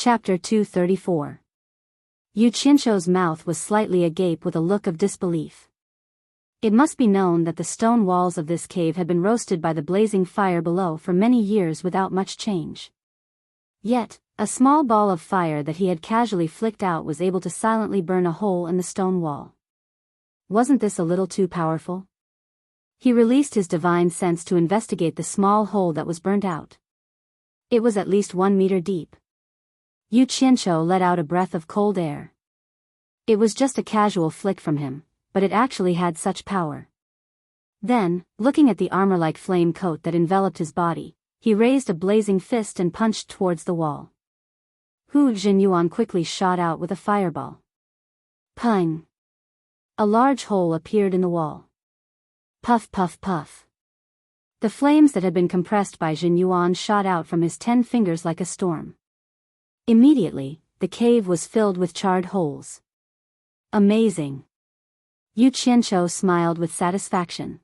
Chapter 234. Yu Qianzhou's mouth was slightly agape with a look of disbelief. It must be known that the stone walls of this cave had been roasted by the blazing fire below for many years without much change. Yet, a small ball of fire that he had casually flicked out was able to silently burn a hole in the stone wall. Wasn't this a little too powerful? He released his divine sense to investigate the small hole that was burnt out. It was at least 1 meter deep. Yu Qianzhou let out a breath of cold air. It was just a casual flick from him, but it actually had such power. Then, looking at the armor-like flame coat that enveloped his body, he raised a blazing fist and punched towards the wall. Hu Jinyuan quickly shot out with a fireball. Pung! A large hole appeared in the wall. Puff puff puff. The flames that had been compressed by Jinyuan shot out from his 10 fingers like a storm. Immediately, the cave was filled with charred holes. Amazing! Yu Qianzhou smiled with satisfaction.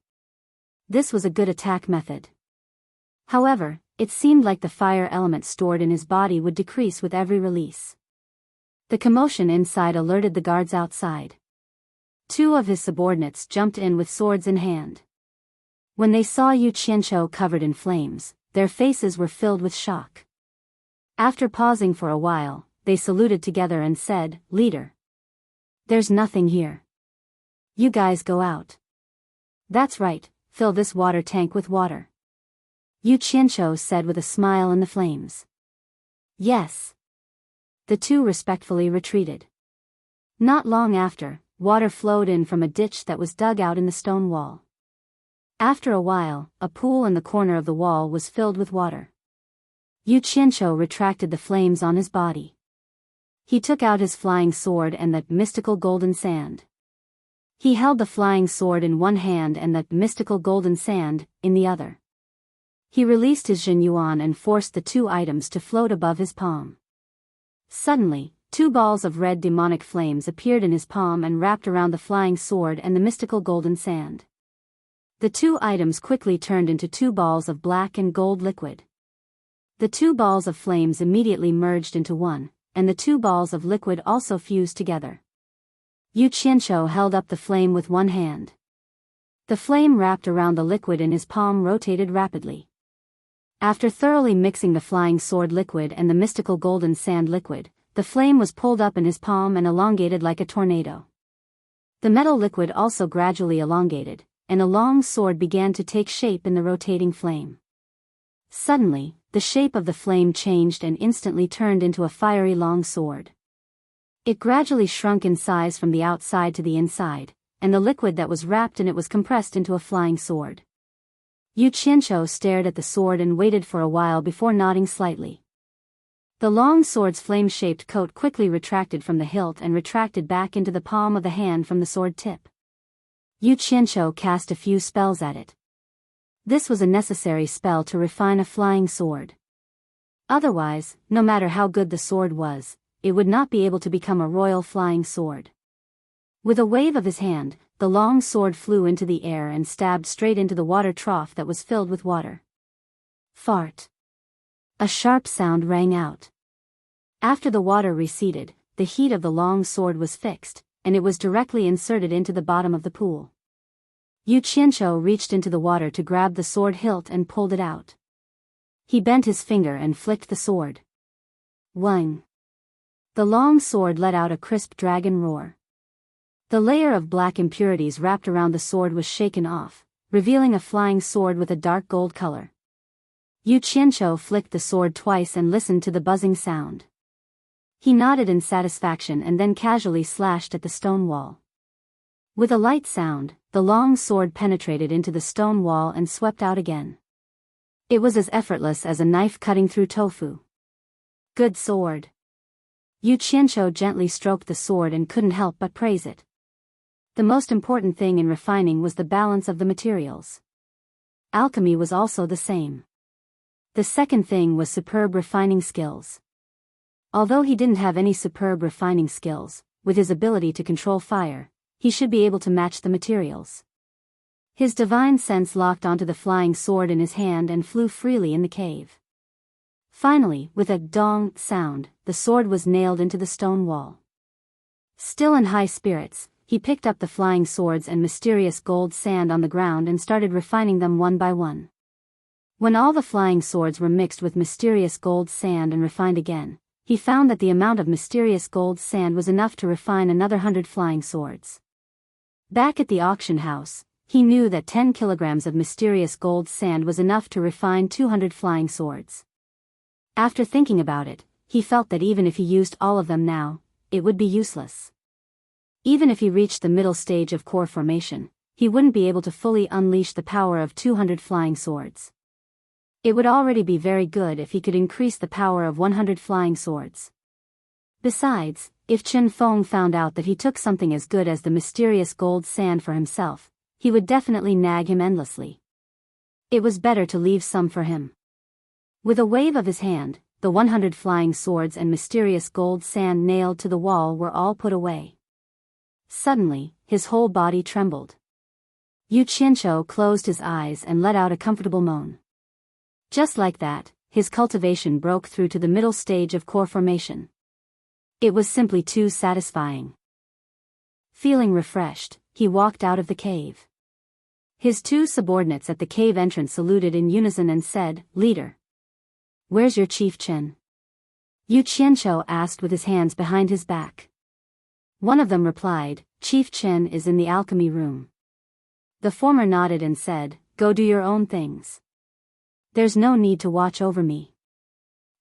This was a good attack method. However, it seemed like the fire element stored in his body would decrease with every release. The commotion inside alerted the guards outside. 2 of his subordinates jumped in with swords in hand. When they saw Yu Qianzhou covered in flames, their faces were filled with shock. After pausing for a while, they saluted together and said, "Leader. There's nothing here. You guys go out." "That's right, fill this water tank with water," Yu Qianzhou said with a smile in the flames. "Yes." The 2 respectfully retreated. Not long after, water flowed in from a ditch that was dug out in the stone wall. After a while, a pool in the corner of the wall was filled with water. Yu Qianzhou retracted the flames on his body. He took out his flying sword and the mystical golden sand. He held the flying sword in one hand and the mystical golden sand in the other. He released his Jinyuan and forced the 2 items to float above his palm. Suddenly, 2 balls of red demonic flames appeared in his palm and wrapped around the flying sword and the mystical golden sand. The 2 items quickly turned into 2 balls of black and gold liquid. The 2 balls of flames immediately merged into one, and the 2 balls of liquid also fused together. Yu Qianzhou held up the flame with one hand. The flame wrapped around the liquid in his palm rotated rapidly. After thoroughly mixing the flying sword liquid and the mystical golden sand liquid, the flame was pulled up in his palm and elongated like a tornado. The metal liquid also gradually elongated, and a long sword began to take shape in the rotating flame. Suddenly, the shape of the flame changed and instantly turned into a fiery long sword. It gradually shrunk in size from the outside to the inside, and the liquid that was wrapped in it was compressed into a flying sword. Yu Qianzhou stared at the sword and waited for a while before nodding slightly. The long sword's flame-shaped coat quickly retracted from the hilt and retracted back into the palm of the hand from the sword tip. Yu Qianzhou cast a few spells at it. This was a necessary spell to refine a flying sword. Otherwise, no matter how good the sword was, it would not be able to become a royal flying sword. With a wave of his hand, the long sword flew into the air and stabbed straight into the water trough that was filled with water. Fart. A sharp sound rang out. After the water receded, the heat of the long sword was fixed, and it was directly inserted into the bottom of the pool. Yu Qianzhou reached into the water to grab the sword hilt and pulled it out. He bent his finger and flicked the sword. Wang! The long sword let out a crisp dragon roar. The layer of black impurities wrapped around the sword was shaken off, revealing a flying sword with a dark gold color. Yu Qianzhou flicked the sword twice and listened to the buzzing sound. He nodded in satisfaction and then casually slashed at the stone wall. With a light sound, the long sword penetrated into the stone wall and swept out again. It was as effortless as a knife cutting through tofu. Good sword. Yu Qianzhou gently stroked the sword and couldn't help but praise it. The most important thing in refining was the balance of the materials. Alchemy was also the same. The second thing was superb refining skills. Although he didn't have any superb refining skills, with his ability to control fire, he should be able to match the materials. His divine sense locked onto the flying sword in his hand and flew freely in the cave. Finally, with a dong sound, the sword was nailed into the stone wall. Still in high spirits, he picked up the flying swords and mysterious gold sand on the ground and started refining them one by one. When all the flying swords were mixed with mysterious gold sand and refined again, he found that the amount of mysterious gold sand was enough to refine another 100 flying swords. Back at the auction house, he knew that 10 kilograms of mysterious gold sand was enough to refine 200 flying swords. After thinking about it, he felt that even if he used all of them now, it would be useless. Even if he reached the middle stage of core formation, he wouldn't be able to fully unleash the power of 200 flying swords. It would already be very good if he could increase the power of 100 flying swords. Besides, if Chen Feng found out that he took something as good as the mysterious gold sand for himself, he would definitely nag him endlessly. It was better to leave some for him. With a wave of his hand, the 100 flying swords and mysterious gold sand nailed to the wall were all put away. Suddenly, his whole body trembled. Yu Qianqiu closed his eyes and let out a comfortable moan. Just like that, his cultivation broke through to the middle stage of core formation. It was simply too satisfying. Feeling refreshed, he walked out of the cave. His two subordinates at the cave entrance saluted in unison and said, "Leader. Where's your chief Chen?" Yu Qianqiu asked with his hands behind his back. One of them replied, "Chief Chen is in the alchemy room." The former nodded and said, "Go do your own things. There's no need to watch over me."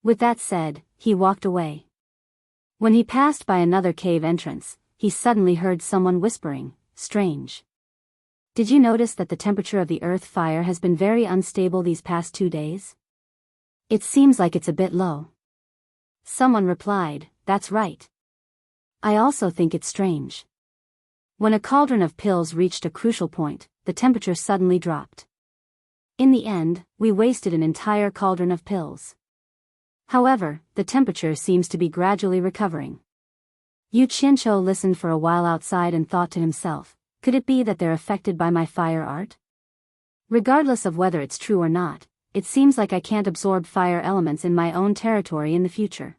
With that said, he walked away. When he passed by another cave entrance, he suddenly heard someone whispering, "Strange. Did you notice that the temperature of the earth fire has been very unstable these past 2 days? It seems like it's a bit low." Someone replied, "That's right. I also think it's strange." When a cauldron of pills reached a crucial point, the temperature suddenly dropped. In the end, we wasted an entire cauldron of pills. However, the temperature seems to be gradually recovering. Yu Qianqiu listened for a while outside and thought to himself, could it be that they're affected by my fire art? Regardless of whether it's true or not, it seems like I can't absorb fire elements in my own territory in the future.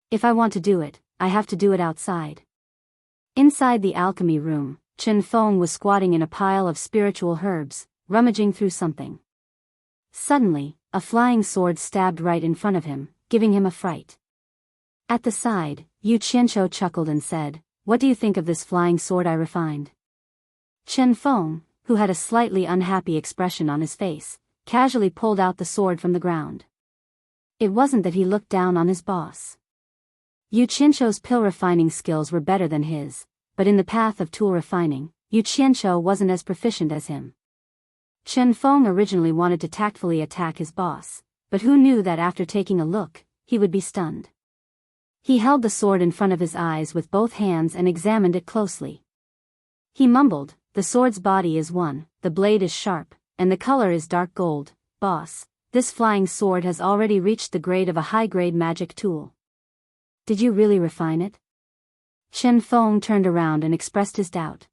If I want to do it, I have to do it outside. Inside the alchemy room, Chen Feng was squatting in a pile of spiritual herbs, rummaging through something. Suddenly, a flying sword stabbed right in front of him, giving him a fright. At the side, Yu Qianqiu chuckled and said, "What do you think of this flying sword I refined?" Chen Feng, who had a slightly unhappy expression on his face, casually pulled out the sword from the ground. It wasn't that he looked down on his boss. Yu Qianqiu's pill refining skills were better than his, but in the path of tool refining, Yu Qianqiu wasn't as proficient as him. Chen Feng originally wanted to tactfully attack his boss, but who knew that after taking a look, he would be stunned. He held the sword in front of his eyes with both hands and examined it closely. He mumbled, "The sword's body is one, the blade is sharp, and the color is dark gold. Boss, this flying sword has already reached the grade of a high-grade magic tool. Did you really refine it?" Chen Feng turned around and expressed his doubt.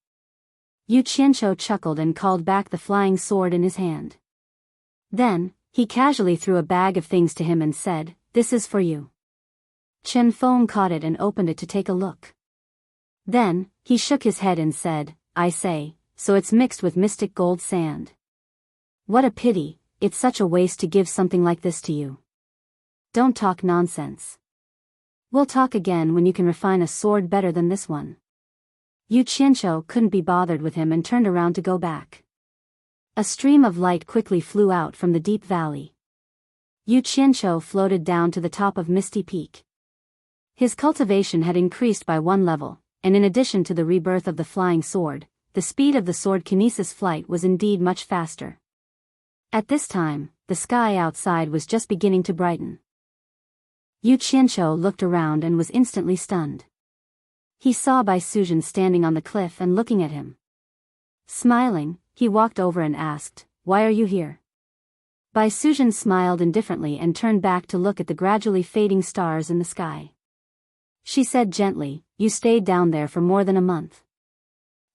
Yu Qianqiu chuckled and called back the flying sword in his hand. Then, he casually threw a bag of things to him and said, "This is for you." Chen Feng caught it and opened it to take a look. Then, he shook his head and said, "I say, so it's mixed with mystic gold sand. What a pity, it's such a waste to give something like this to you. Don't talk nonsense. We'll talk again when you can refine a sword better than this one." Yu Qianqiu couldn't be bothered with him and turned around to go back. A stream of light quickly flew out from the deep valley. Yu Qianqiu floated down to the top of Misty Peak. His cultivation had increased by 1 level, and in addition to the rebirth of the flying sword, the speed of the sword kinesis flight was indeed much faster. At this time, the sky outside was just beginning to brighten. Yu Qianqiu looked around and was instantly stunned. He saw Bai Suzhen standing on the cliff and looking at him. Smiling, he walked over and asked, "Why are you here?" Bai Suzhen smiled indifferently and turned back to look at the gradually fading stars in the sky. She said gently, "You stayed down there for more than a month.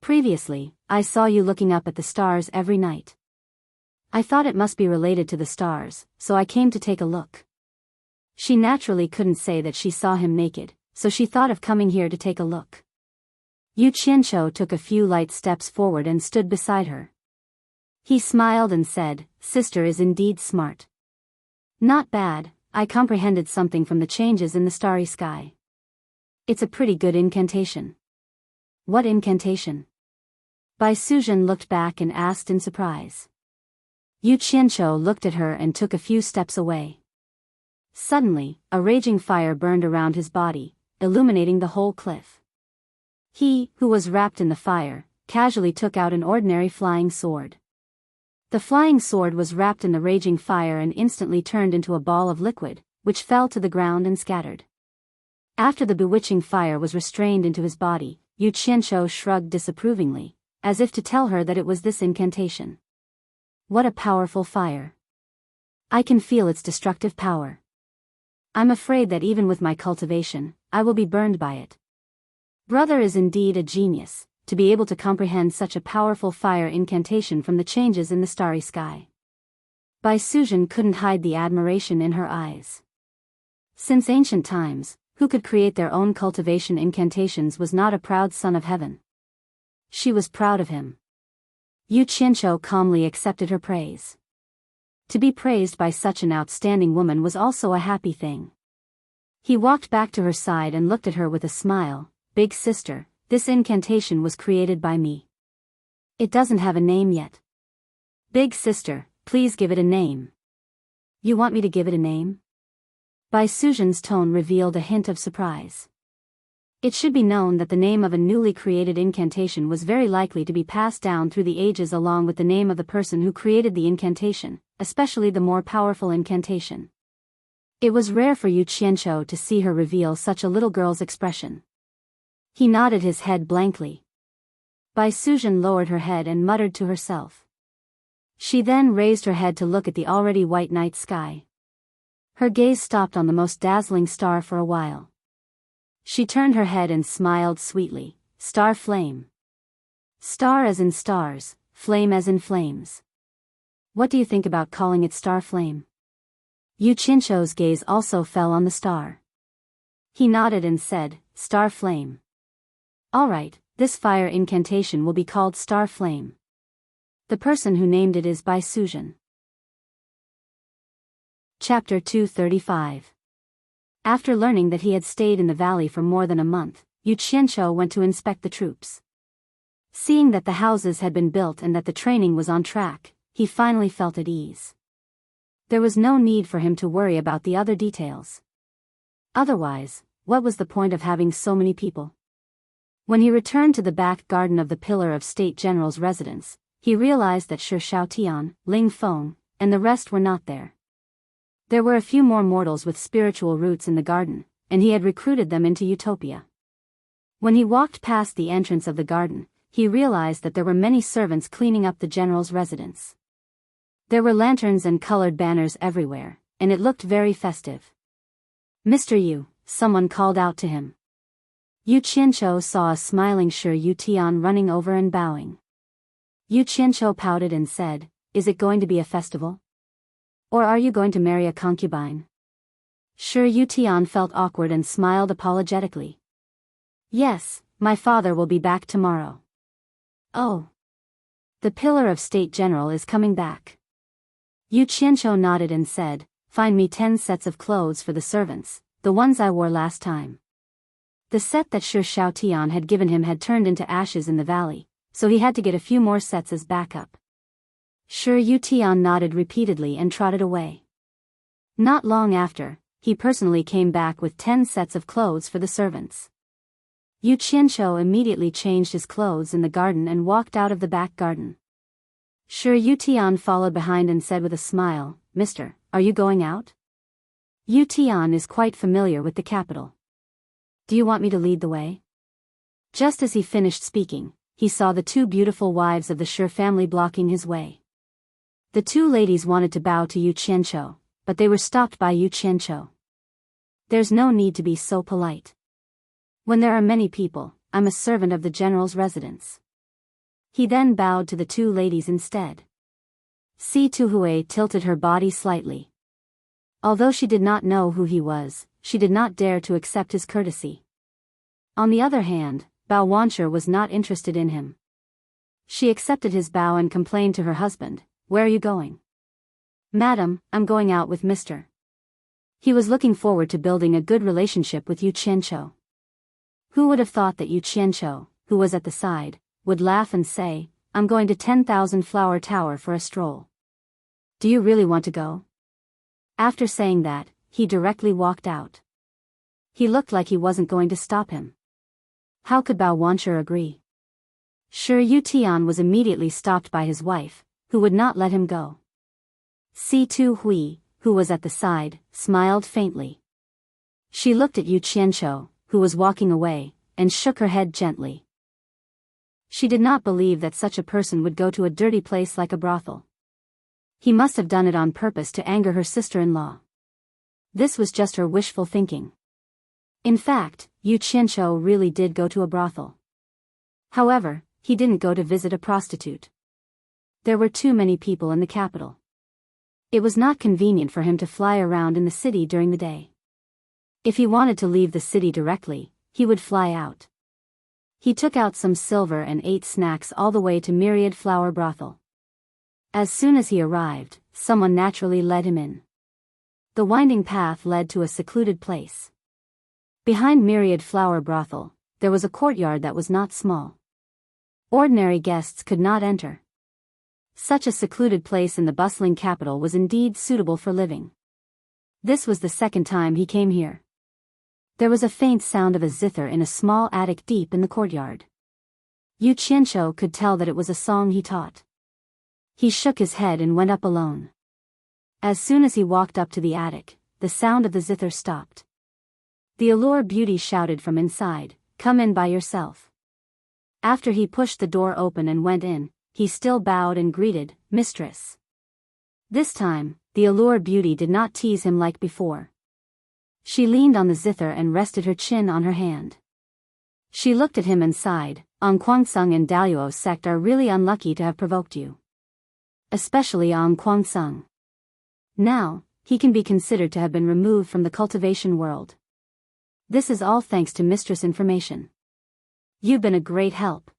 Previously, I saw you looking up at the stars every night. I thought it must be related to the stars, so I came to take a look." She naturally couldn't say that she saw him naked, so she thought of coming here to take a look. Yu Qianqiu took a few light steps forward and stood beside her. He smiled and said, "Sister is indeed smart. Not bad, I comprehended something from the changes in the starry sky. It's a pretty good incantation." "What incantation?" Bai Suzhen looked back and asked in surprise. Yu Qianqiu looked at her and took a few steps away. Suddenly, a raging fire burned around his body, illuminating the whole cliff. He, who was wrapped in the fire, casually took out an ordinary flying sword. The flying sword was wrapped in the raging fire and instantly turned into a ball of liquid, which fell to the ground and scattered. After the bewitching fire was restrained into his body, Yu Qianqiu shrugged disapprovingly, as if to tell her that it was this incantation. "What a powerful fire. I can feel its destructive power. I'm afraid that even with my cultivation, I will be burned by it." Brother is indeed a genius, to be able to comprehend such a powerful fire incantation from the changes in the starry sky. Bai Suzhen couldn't hide the admiration in her eyes. Since ancient times, who could create their own cultivation incantations was not a proud son of heaven. She was proud of him. Yu Qianqiu calmly accepted her praise. To be praised by such an outstanding woman was also a happy thing. He walked back to her side and looked at her with a smile. "Big sister, this incantation was created by me. It doesn't have a name yet. Big sister, please give it a name." "You want me to give it a name?" Bai Suzhen's tone revealed a hint of surprise. It should be known that the name of a newly created incantation was very likely to be passed down through the ages along with the name of the person who created the incantation, especially the more powerful incantation. It was rare for Yu Qianqiu to see her reveal such a little girl's expression. He nodded his head blankly. Bai Suzhen lowered her head and muttered to herself. She then raised her head to look at the already white night sky. Her gaze stopped on the most dazzling star for a while. She turned her head and smiled sweetly. "Star flame. Star as in stars, flame as in flames. What do you think about calling it star flame?" Yu Qianqiu's gaze also fell on the star. He nodded and said, "Star flame. All right, this fire incantation will be called Star Flame. The person who named it is Bai Suzhen." Chapter 235. After learning that he had stayed in the valley for more than a month, Yu Qianqiu went to inspect the troops. Seeing that the houses had been built and that the training was on track, he finally felt at ease. There was no need for him to worry about the other details. Otherwise, what was the point of having so many people? When he returned to the back garden of the Pillar of State General's residence, he realized that Shi Shaotian, Ling Feng, and the rest were not there. There were a few more mortals with spiritual roots in the garden, and he had recruited them into Utopia. When he walked past the entrance of the garden, he realized that there were many servants cleaning up the general's residence. There were lanterns and colored banners everywhere, and it looked very festive. "Mr. Yu," someone called out to him. Yu Qianqiu saw a smiling Shi Yutian running over and bowing. Yu Qianqiu pouted and said, "Is it going to be a festival? Or are you going to marry a concubine?" Shi Yutian felt awkward and smiled apologetically. "Yes, my father will be back tomorrow." "Oh. The Pillar of State General is coming back." Yu Qianqiu nodded and said, "Find me 10 sets of clothes for the servants, the ones I wore last time." The set that Shi Shaotian had given him had turned into ashes in the valley, so he had to get a few more sets as backup. Shi Yutian nodded repeatedly and trotted away. Not long after, he personally came back with 10 sets of clothes for the servants. Yu Qianqiu immediately changed his clothes in the garden and walked out of the back garden. Shi Yutian followed behind and said with a smile, "Mister, are you going out?" Yutian is quite familiar with the capital. "Do you want me to lead the way?" Just as he finished speaking, he saw the 2 beautiful wives of the Shi family blocking his way. The 2 ladies wanted to bow to Yu Qianqiu, but they were stopped by Yu Qianqiu. "There's no need to be so polite. When there are many people, I'm a servant of the general's residence." He then bowed to the 2 ladies instead. Si Tuhui tilted her body slightly. Although she did not know who he was, she did not dare to accept his courtesy. On the other hand, Bao Wancher was not interested in him. She accepted his bow and complained to her husband, "Where are you going?" "Madam, I'm going out with Mr." He was looking forward to building a good relationship with Yu Qianqiu. Who would have thought that Yu Qianqiu, who was at the side, would laugh and say, "I'm going to 10,000 Flower Tower for a stroll. Do you really want to go?" After saying that, he directly walked out. He looked like he wasn't going to stop him. How could Bao Wancher agree? Sure, Yu Tian was immediately stopped by his wife, who would not let him go. Si Tu Hui, who was at the side, smiled faintly. She looked at Yu Qianqiu, who was walking away, and shook her head gently. She did not believe that such a person would go to a dirty place like a brothel. He must have done it on purpose to anger her sister-in-law. This was just her wishful thinking. In fact, Yu Qianqiu really did go to a brothel. However, he didn't go to visit a prostitute. There were too many people in the capital. It was not convenient for him to fly around in the city during the day. If he wanted to leave the city directly, he would fly out. He took out some silver and ate snacks all the way to Myriad Flower Brothel. As soon as he arrived, someone naturally led him in. The winding path led to a secluded place. Behind Myriad Flower Brothel, there was a courtyard that was not small. Ordinary guests could not enter. Such a secluded place in the bustling capital was indeed suitable for living. This was the second time he came here. There was a faint sound of a zither in a small attic deep in the courtyard. Yu Qianqiu could tell that it was a song he taught. He shook his head and went up alone. As soon as he walked up to the attic, the sound of the zither stopped. The allure beauty shouted from inside, "Come in by yourself." After he pushed the door open and went in, he still bowed and greeted, "Mistress." This time, the allure beauty did not tease him like before. She leaned on the zither and rested her chin on her hand. She looked at him and sighed, "Ang Kwangsung and Daluo sect are really unlucky to have provoked you. Especially Ang Kwangsung. Now, he can be considered to have been removed from the cultivation world. This is all thanks to Mistress Information. You've been a great help,"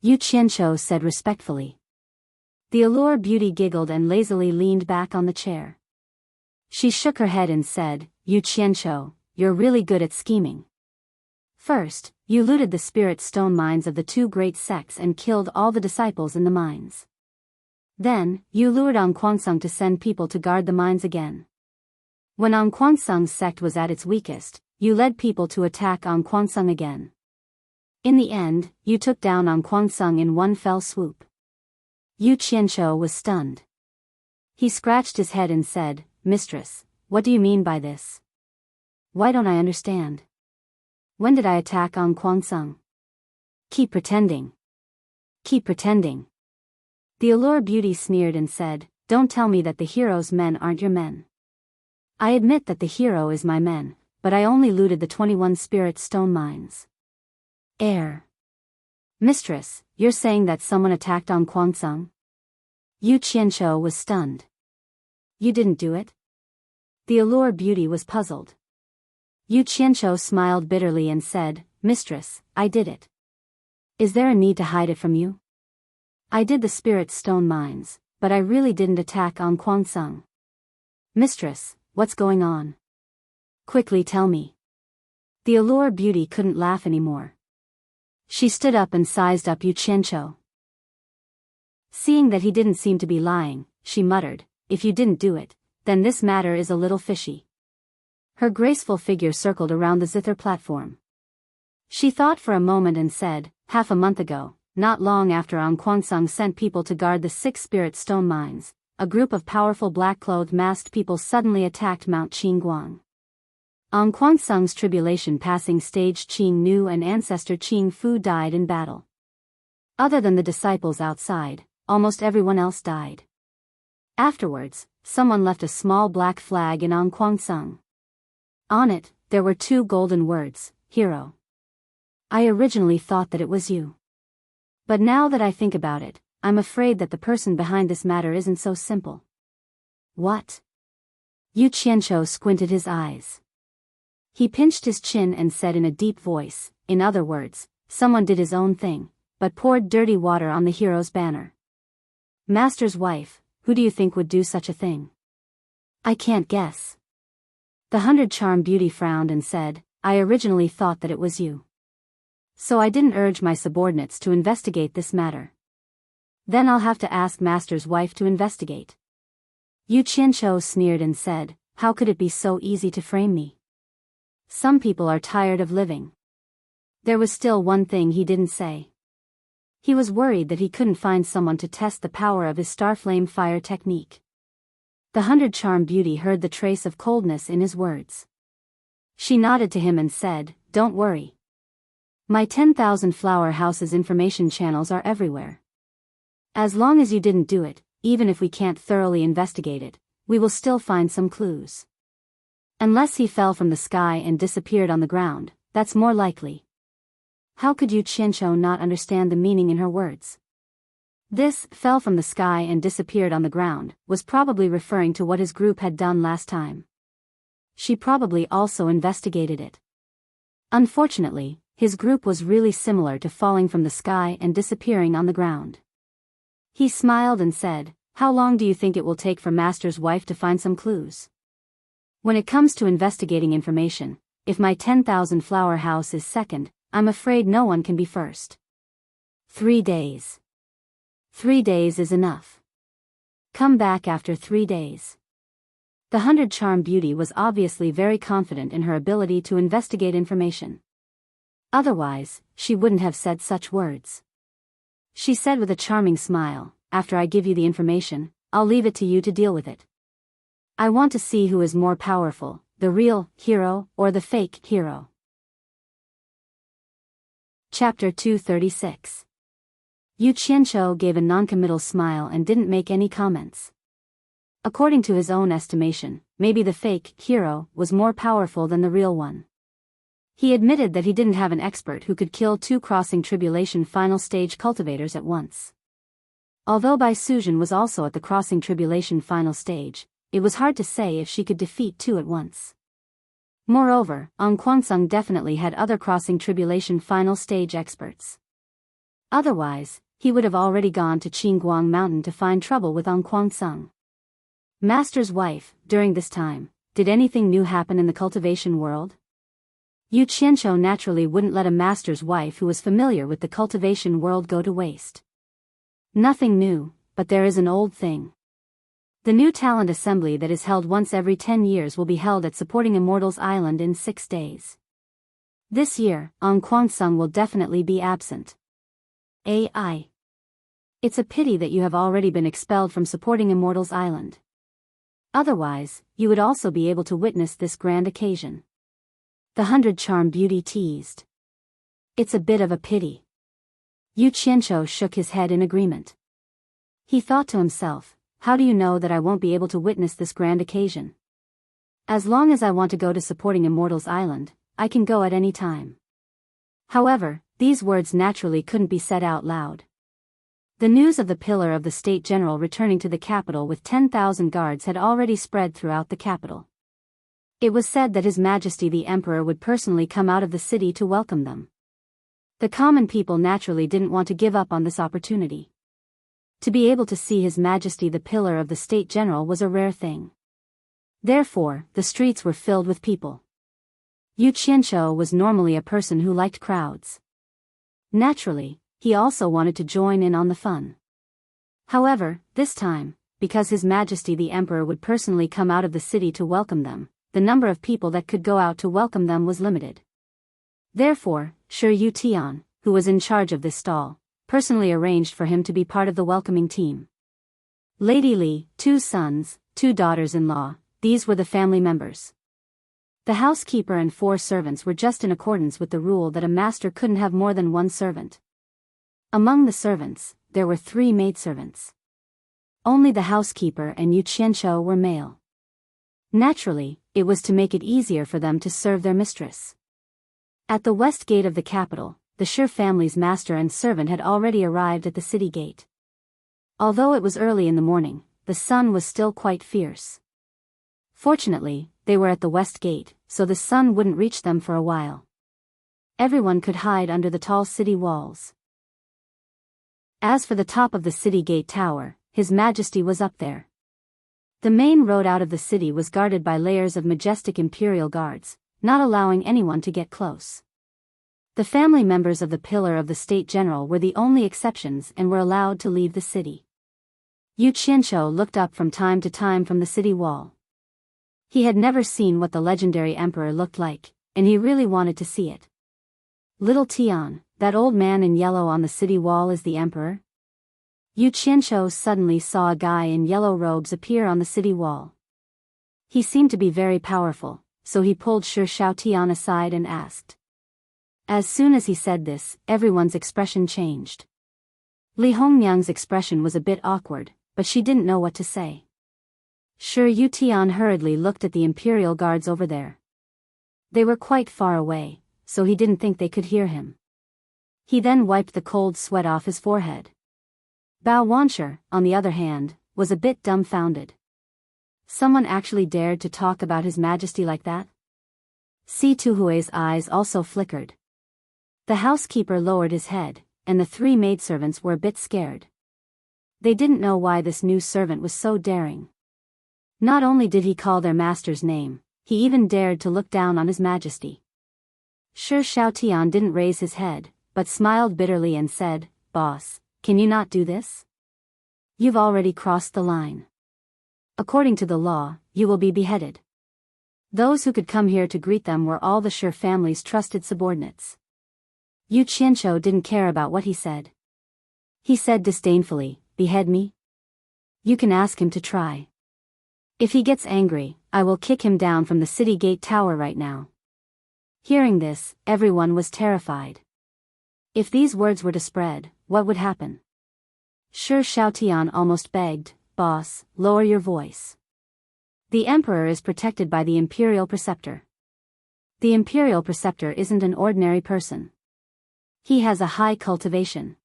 Yu Qianqiu said respectfully. The allure beauty giggled and lazily leaned back on the chair. She shook her head and said, "Yu Qianqiu, you're really good at scheming. First, you looted the spirit stone mines of the two great sects and killed all the disciples in the mines. Then, you lured Ang Kwangsung to send people to guard the mines again. When Ang Kwangsung's sect was at its weakest, you led people to attack Ang Kwangsung again. In the end, you took down Ang Kwangsung in one fell swoop." Yu Qianqiu was stunned. He scratched his head and said, "Mistress, what do you mean by this? Why don't I understand? When did I attack Ang Kwangsung?" "Keep pretending. Keep pretending." The allure beauty sneered and said, "Don't tell me that the hero's men aren't your men. I admit that the hero is my men, but I only looted the 21 spirit stone mines." "Mistress, you're saying that someone attacked Ang Kwangsung?" Yu Qianqiu was stunned. "You didn't do it?" The allure beauty was puzzled. Yu Qianqiu smiled bitterly and said, "Mistress, I did it. Is there a need to hide it from you? I did the spirit stone mines, but I really didn't attack Ang Kwangsung. Mistress, what's going on? Quickly tell me." The allure beauty couldn't laugh anymore. She stood up and sized up Yu Qianqiu. Seeing that he didn't seem to be lying, she muttered, "If you didn't do it, then this matter is a little fishy." Her graceful figure circled around the zither platform. She thought for a moment and said, "Half a month ago, not long after Ang Kwangsung sent people to guard the 6 spirit stone mines, a group of powerful black-clothed masked people suddenly attacked Mount Qingguang. Ang Kwangsung's tribulation passing stage Qing Nu and ancestor Qing Fu died in battle. Other than the disciples outside, almost everyone else died. Afterwards, someone left a small black flag in Ang Kwangsung. On it, there were 2 golden words, "Hero." I originally thought that it was you. But now that I think about it, I'm afraid that the person behind this matter isn't so simple. What? Yu Qianzhou squinted his eyes. He pinched his chin and said in a deep voice, in other words, someone did his own thing, but poured dirty water on the hero's banner. Master's wife, who do you think would do such a thing? I can't guess. The 100-charm beauty frowned and said, I originally thought that it was you. So I didn't urge my subordinates to investigate this matter. Then I'll have to ask Master's wife to investigate. Yu Qianzhou sneered and said, how could it be so easy to frame me? Some people are tired of living. There was still one thing he didn't say. He was worried that he couldn't find someone to test the power of his Starflame fire technique. The 100-charm beauty heard the trace of coldness in his words. She nodded to him and said, don't worry. My 10,000 flower houses information channels are everywhere. As long as you didn't do it, even if we can't thoroughly investigate it, we will still find some clues. Unless he fell from the sky and disappeared on the ground, that's more likely. How could Yu Qianzhou not understand the meaning in her words? This, fell from the sky and disappeared on the ground, was probably referring to what his group had done last time. She probably also investigated it. Unfortunately, his group was really similar to falling from the sky and disappearing on the ground. He smiled and said, how long do you think it will take for Master's wife to find some clues? When it comes to investigating information, if my 10,000 flower house is second, I'm afraid no one can be first. 3 days. 3 days is enough. Come back after 3 days. The 100-charm beauty was obviously very confident in her ability to investigate information. Otherwise, she wouldn't have said such words. She said with a charming smile, after I give you the information, I'll leave it to you to deal with it. I want to see who is more powerful, the real hero or the fake hero. Chapter 236. Yu Qianzhou gave a noncommittal smile and didn't make any comments. According to his own estimation, maybe the fake hero was more powerful than the real one. He admitted that he didn't have an expert who could kill 2 crossing tribulation final stage cultivators at once. Although Bai Suzhen was also at the crossing tribulation final stage, it was hard to say if she could defeat 2 at once. Moreover, Ang Guangsung definitely had other crossing tribulation final stage experts. Otherwise, he would have already gone to Qingguang Mountain to find trouble with Ang Guangsung. Master's wife, during this time, did anything new happen in the cultivation world? Yu Qianzhou naturally wouldn't let a master's wife who was familiar with the cultivation world go to waste. Nothing new, but there is an old thing. The new talent assembly that is held once every 10 years will be held at supporting Immortal's Island in 6 days. This year, Ang Guangsung will definitely be absent. AI. It's a pity that you have already been expelled from supporting Immortal's Island. Otherwise, you would also be able to witness this grand occasion. The 100-charm beauty teased. It's a bit of a pity. Yu Qianzhou shook his head in agreement. He thought to himself, how do you know that I won't be able to witness this grand occasion? As long as I want to go to supporting Immortal's Island, I can go at any time. However, these words naturally couldn't be said out loud. The news of the pillar of the State General returning to the capital with 10,000 guards had already spread throughout the capital. It was said that His Majesty the Emperor would personally come out of the city to welcome them. The common people naturally didn't want to give up on this opportunity. To be able to see His Majesty the pillar of the State General was a rare thing. Therefore, the streets were filled with people. Yu Qianzhou was normally a person who liked crowds. Naturally, he also wanted to join in on the fun. However, this time, because His Majesty the Emperor would personally come out of the city to welcome them, the number of people that could go out to welcome them was limited. Therefore, Shi Yu Tian, who was in charge of this stall, personally arranged for him to be part of the welcoming team. Lady Li, 2 sons, 2 daughters-in-law, these were the family members. The housekeeper and 4 servants were just in accordance with the rule that a master couldn't have more than 1 servant. Among the servants, there were 3 maidservants. Only the housekeeper and Yu Qianzhou were male. Naturally, it was to make it easier for them to serve their mistress. At the west gate of the capital, the Shi family's master and servant had already arrived at the city gate. Although it was early in the morning, the sun was still quite fierce. Fortunately, they were at the west gate, so the sun wouldn't reach them for a while. Everyone could hide under the tall city walls. As for the top of the city gate tower, His Majesty was up there. The main road out of the city was guarded by layers of majestic imperial guards, not allowing anyone to get close. The family members of the pillar of the State General were the only exceptions and were allowed to leave the city. Yu Qianzhou looked up from time to time from the city wall. He had never seen what the legendary emperor looked like, and he really wanted to see it. Little Tian, that old man in yellow on the city wall is the emperor? Yu Qianzhou suddenly saw a guy in yellow robes appear on the city wall. He seemed to be very powerful, so he pulled Shi Xiaotian aside and asked. As soon as he said this, everyone's expression changed. Li Hongniang's expression was a bit awkward, but she didn't know what to say. Shi Yutian hurriedly looked at the imperial guards over there. They were quite far away, so he didn't think they could hear him. He then wiped the cold sweat off his forehead. Bao Wanshi, on the other hand, was a bit dumbfounded. Someone actually dared to talk about His Majesty like that? Si Tuhui's eyes also flickered. The housekeeper lowered his head, and the three maidservants were a bit scared. They didn't know why this new servant was so daring. Not only did he call their master's name, he even dared to look down on His Majesty. Shi Xiaotian didn't raise his head, but smiled bitterly and said, "Boss, can you not do this? You've already crossed the line. According to the law, you will be beheaded." Those who could come here to greet them were all the Shi family's trusted subordinates. Yu Qianzhou didn't care about what he said. He said disdainfully, "Behead me? You can ask him to try. If he gets angry, I will kick him down from the city gate tower right now." Hearing this, everyone was terrified. If these words were to spread, what would happen? Shi Xiaotian almost begged, "Boss, lower your voice. The emperor is protected by the imperial preceptor. The imperial preceptor isn't an ordinary person. He has a high cultivation."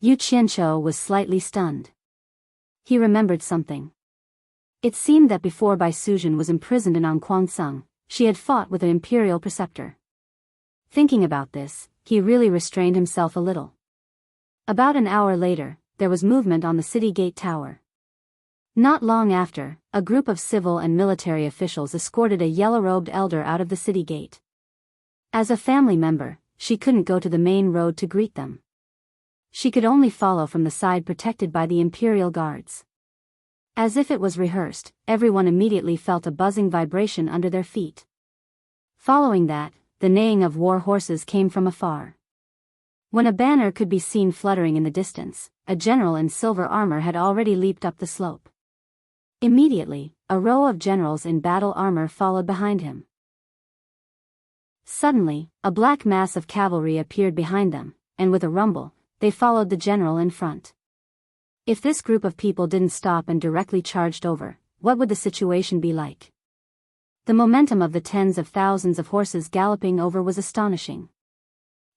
Yu Qianzhou was slightly stunned. He remembered something. It seemed that before Bai Suzhen was imprisoned in Anquansung, she had fought with an imperial preceptor. Thinking about this, he really restrained himself a little. About an hour later, there was movement on the city gate tower. Not long after, a group of civil and military officials escorted a yellow-robed elder out of the city gate. As a family member, she couldn't go to the main road to greet them. She could only follow from the side protected by the imperial guards. As if it was rehearsed, everyone immediately felt a buzzing vibration under their feet. Following that, the neighing of war horses came from afar. When a banner could be seen fluttering in the distance, a general in silver armor had already leaped up the slope. Immediately, a row of generals in battle armor followed behind him. Suddenly, a black mass of cavalry appeared behind them, and with a rumble, they followed the general in front. If this group of people didn't stop and directly charged over, what would the situation be like? The momentum of the tens of thousands of horses galloping over was astonishing.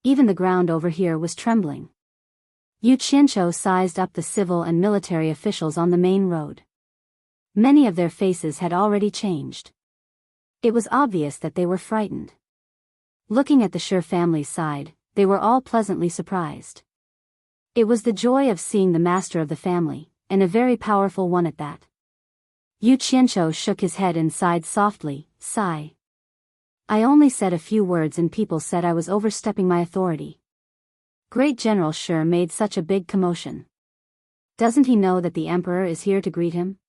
Even the ground over here was trembling. Yu Qianzhou sized up the civil and military officials on the main road. Many of their faces had already changed. It was obvious that they were frightened. Looking at the Shi family's side, they were all pleasantly surprised. It was the joy of seeing the master of the family, and a very powerful one at that. Yu Qianzhou shook his head and sighed softly, "Sigh. I only said a few words and people said I was overstepping my authority." Great General Shi made such a big commotion. Doesn't he know that the emperor is here to greet him?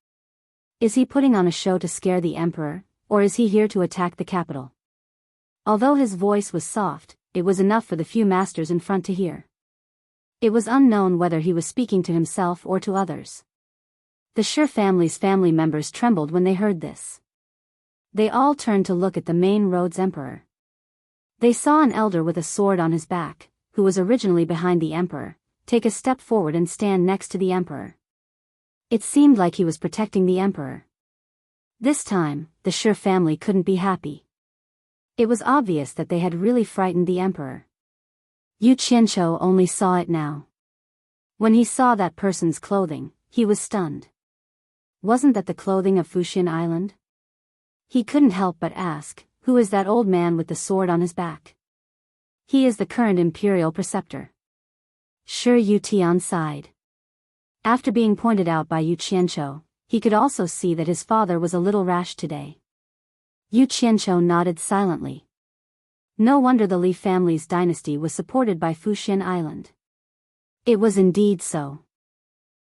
Is he putting on a show to scare the emperor, or is he here to attack the capital? Although his voice was soft, it was enough for the few masters in front to hear. It was unknown whether he was speaking to himself or to others. The Shi family's family members trembled when they heard this. They all turned to look at the main road's emperor. They saw an elder with a sword on his back, who was originally behind the emperor, take a step forward and stand next to the emperor. It seemed like he was protecting the emperor. This time, the Shi family couldn't be happy. It was obvious that they had really frightened the emperor. Yu Qianzhou only saw it now. When he saw that person's clothing, he was stunned. Wasn't that the clothing of Fuxian Island? He couldn't help but ask, "Who is that old man with the sword on his back?" "He is the current imperial preceptor." Shi Yutian sighed. After being pointed out by Yu Qianqiu, he could also see that his father was a little rash today. Yu Qianqiu nodded silently. No wonder the Li family's dynasty was supported by Fuxian Island. It was indeed so.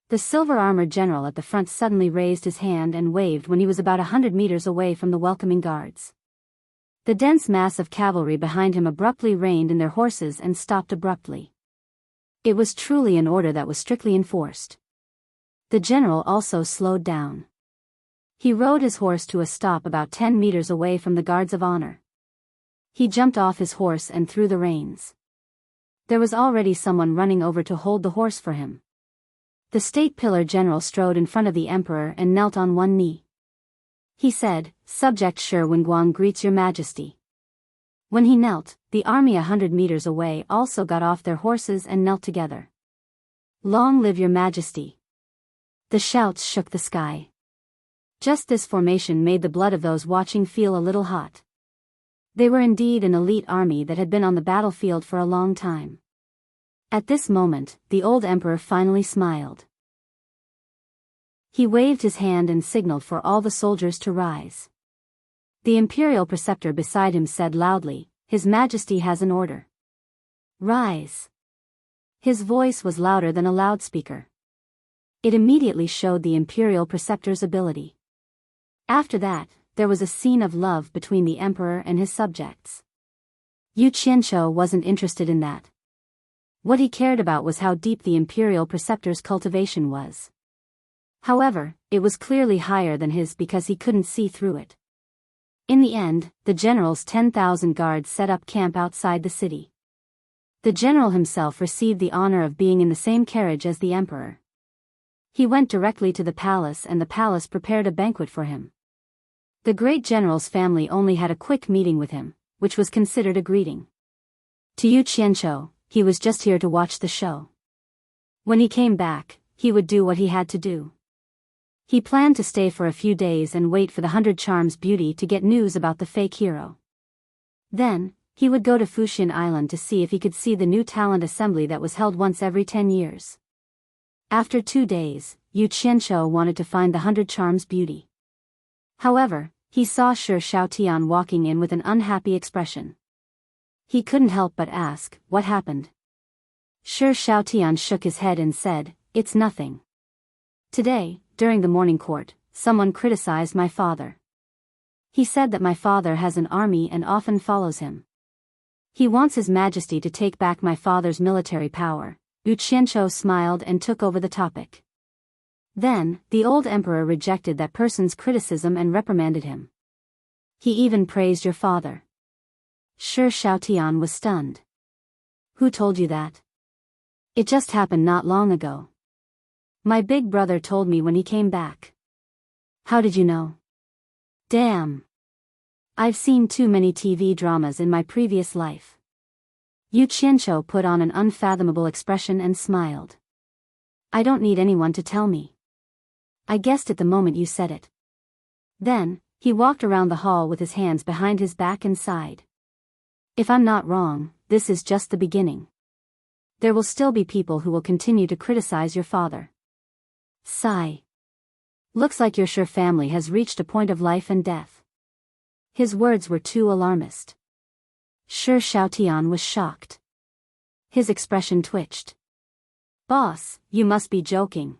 The silver-armored general at the front suddenly raised his hand and waved when he was about 100 meters away from the welcoming guards. The dense mass of cavalry behind him abruptly reined in their horses and stopped abruptly. It was truly an order that was strictly enforced. The general also slowed down. He rode his horse to a stop about 10 meters away from the guards of honor. He jumped off his horse and threw the reins. There was already someone running over to hold the horse for him. The state pillar general strode in front of the emperor and knelt on one knee. He said, "Subject Shi Wenguang greets your majesty." When he knelt, the army 100 meters away also got off their horses and knelt together. "Long live your majesty." The shouts shook the sky. Just this formation made the blood of those watching feel a little hot. They were indeed an elite army that had been on the battlefield for a long time. At this moment, the old emperor finally smiled. He waved his hand and signaled for all the soldiers to rise. The imperial preceptor beside him said loudly, "His Majesty has an order. Rise." His voice was louder than a loudspeaker. It immediately showed the imperial preceptor's ability. After that, there was a scene of love between the emperor and his subjects. Yu Qianqiu wasn't interested in that. What he cared about was how deep the imperial preceptor's cultivation was. However, it was clearly higher than his because he couldn't see through it. In the end, the general's 10,000 guards set up camp outside the city. The general himself received the honor of being in the same carriage as the emperor. He went directly to the palace and the palace prepared a banquet for him. The great general's family only had a quick meeting with him, which was considered a greeting. To Yu Qianqiu, he was just here to watch the show. When he came back, he would do what he had to do. He planned to stay for a few days and wait for the 100 Charms beauty to get news about the fake hero. Then, he would go to Fuxian Island to see if he could see the new talent assembly that was held once every 10 years. After 2 days, Yu Qianqiu wanted to find the 100 Charms beauty. However, he saw Shi Shaotian walking in with an unhappy expression. He couldn't help but ask, "What happened?" Shi Shaotian shook his head and said, "It's nothing. Today, during the morning court, someone criticized my father. He said that my father has an army and often follows him. He wants His Majesty to take back my father's military power." Yu Qianqiu smiled and took over the topic. Then, the old emperor rejected that person's criticism and reprimanded him. "He even praised your father." Shi Shaotian was stunned. "Who told you that?" "It just happened not long ago. My big brother told me when he came back." "How did you know?" "Damn. I've seen too many TV dramas in my previous life." Yu Qianqiu put on an unfathomable expression and smiled. "I don't need anyone to tell me. I guessed it the moment you said it." Then, he walked around the hall with his hands behind his back and sighed. "If I'm not wrong, this is just the beginning. There will still be people who will continue to criticize your father." Sigh. "Looks like your Shi family has reached a point of life and death." His words were too alarmist. Shi Shaotian was shocked. His expression twitched. "Boss, you must be joking.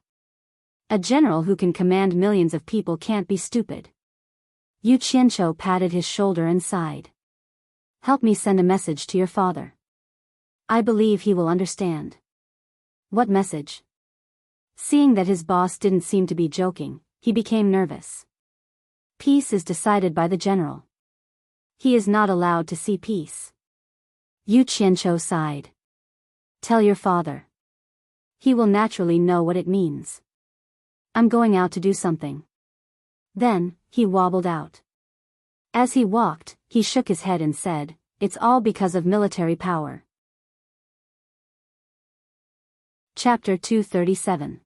A general who can command millions of people can't be stupid." Yu Qianqiu patted his shoulder and sighed. "Help me send a message to your father. I believe he will understand." "What message?" Seeing that his boss didn't seem to be joking, he became nervous. "Peace is decided by the general. He is not allowed to see peace." Yu Qianqiu sighed. "Tell your father. He will naturally know what it means. I'm going out to do something." Then, he wobbled out. As he walked, he shook his head and said, "It's all because of military power." Chapter 237.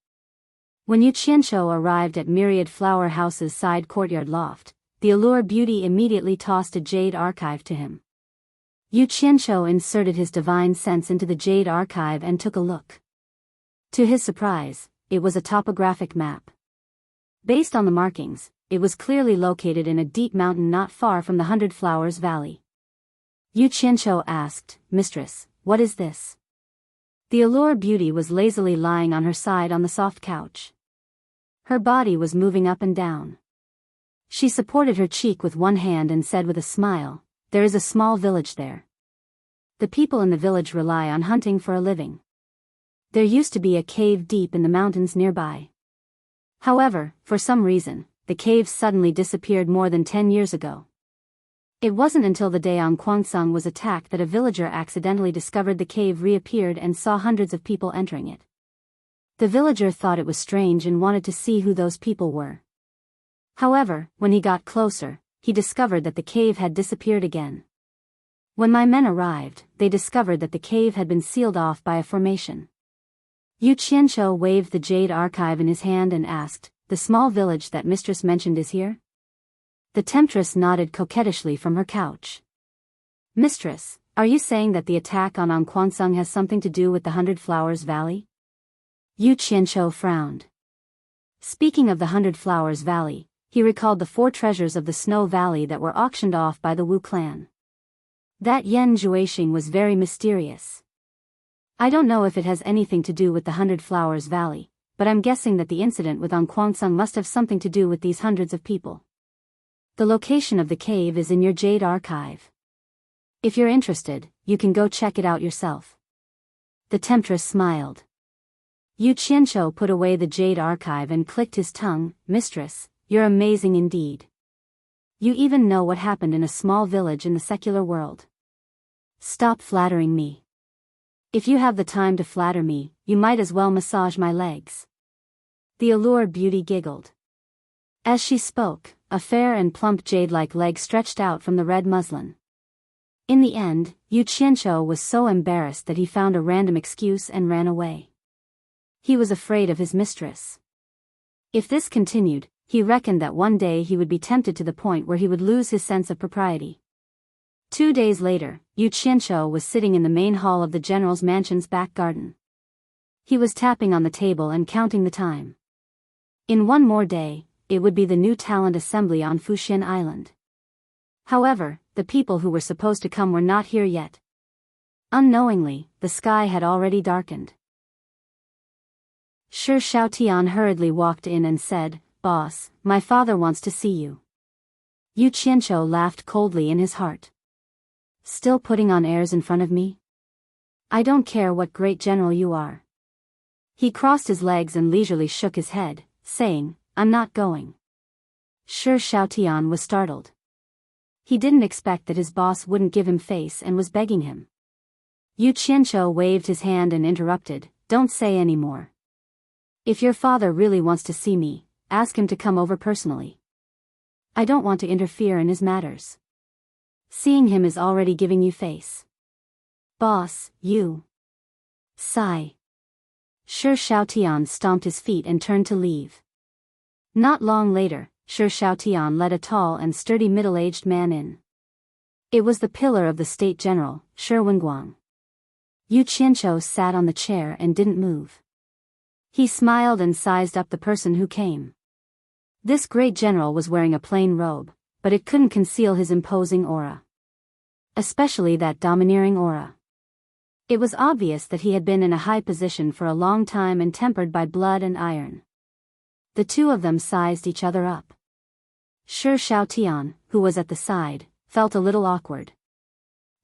When Yu Qianqiu arrived at Myriad Flower House's side courtyard loft, the Allure Beauty immediately tossed a jade archive to him. Yu Qianqiu inserted his divine sense into the jade archive and took a look. To his surprise, it was a topographic map. Based on the markings, it was clearly located in a deep mountain not far from the 100 Flowers Valley. Yu Qianqiu asked, "Mistress, what is this?" The Allure Beauty was lazily lying on her side on the soft couch. Her body was moving up and down. She supported her cheek with one hand and said with a smile, "There is a small village there. The people in the village rely on hunting for a living. There used to be a cave deep in the mountains nearby. However, for some reason, the cave suddenly disappeared more than 10 years ago. It wasn't until the day Kwangsung was attacked that a villager accidentally discovered the cave reappeared and saw hundreds of people entering it. The villager thought it was strange and wanted to see who those people were. However, when he got closer, he discovered that the cave had disappeared again. When my men arrived, they discovered that the cave had been sealed off by a formation." Yu Qianqiu waved the jade archive in his hand and asked, "The small village that mistress mentioned is here?" The temptress nodded coquettishly from her couch. "Mistress, are you saying that the attack on Kwangsung has something to do with the 100 Flowers Valley?" Yu Qianqiu frowned. Speaking of the 100 Flowers Valley, he recalled the 4 treasures of the Snow Valley that were auctioned off by the Wu clan. That Yan Zhuixing was very mysterious. "I don't know if it has anything to do with the 100 Flowers Valley, but I'm guessing that the incident with Kwangsung must have something to do with these hundreds of people. The location of the cave is in your jade archive. If you're interested, you can go check it out yourself." The temptress smiled. Yu Qianqiu put away the jade archive and clicked his tongue, "Mistress, you're amazing indeed. You even know what happened in a small village in the secular world. Stop flattering me. If you have the time to flatter me, you might as well massage my legs." The Allure Beauty giggled. As she spoke, a fair and plump jade-like leg stretched out from the red muslin. In the end, Yu Qianqiu was so embarrassed that he found a random excuse and ran away. He was afraid of his mistress. If this continued, he reckoned that one day he would be tempted to the point where he would lose his sense of propriety. 2 days later, Yu Qianqiu was sitting in the main hall of the general's mansion's back garden. He was tapping on the table and counting the time. In one more day, it would be the new talent assembly on Fuxian Island. However, the people who were supposed to come were not here yet. Unknowingly, the sky had already darkened. Shi Xiaotian hurriedly walked in and said, "Boss, my father wants to see you." Yu Qianqiu laughed coldly in his heart. "Still putting on airs in front of me? I don't care what great general you are." He crossed his legs and leisurely shook his head, saying, "I'm not going." Shi Xiaotian was startled. He didn't expect that his boss wouldn't give him face and was begging him. Yu Qianqiu waved his hand and interrupted, "Don't say any more. If your father really wants to see me, ask him to come over personally. I don't want to interfere in his matters. Seeing him is already giving you face." "Boss, you." Sigh. Shi Xiaotian stomped his feet and turned to leave. Not long later, Shi Xiaotian led a tall and sturdy middle-aged man in. It was the pillar of the state general, Shi Wenguang. Yu Qianqiu sat on the chair and didn't move. He smiled and sized up the person who came. This great general was wearing a plain robe, but it couldn't conceal his imposing aura. Especially that domineering aura. It was obvious that he had been in a high position for a long time and tempered by blood and iron. The two of them sized each other up. Shi Xiaotian, who was at the side, felt a little awkward.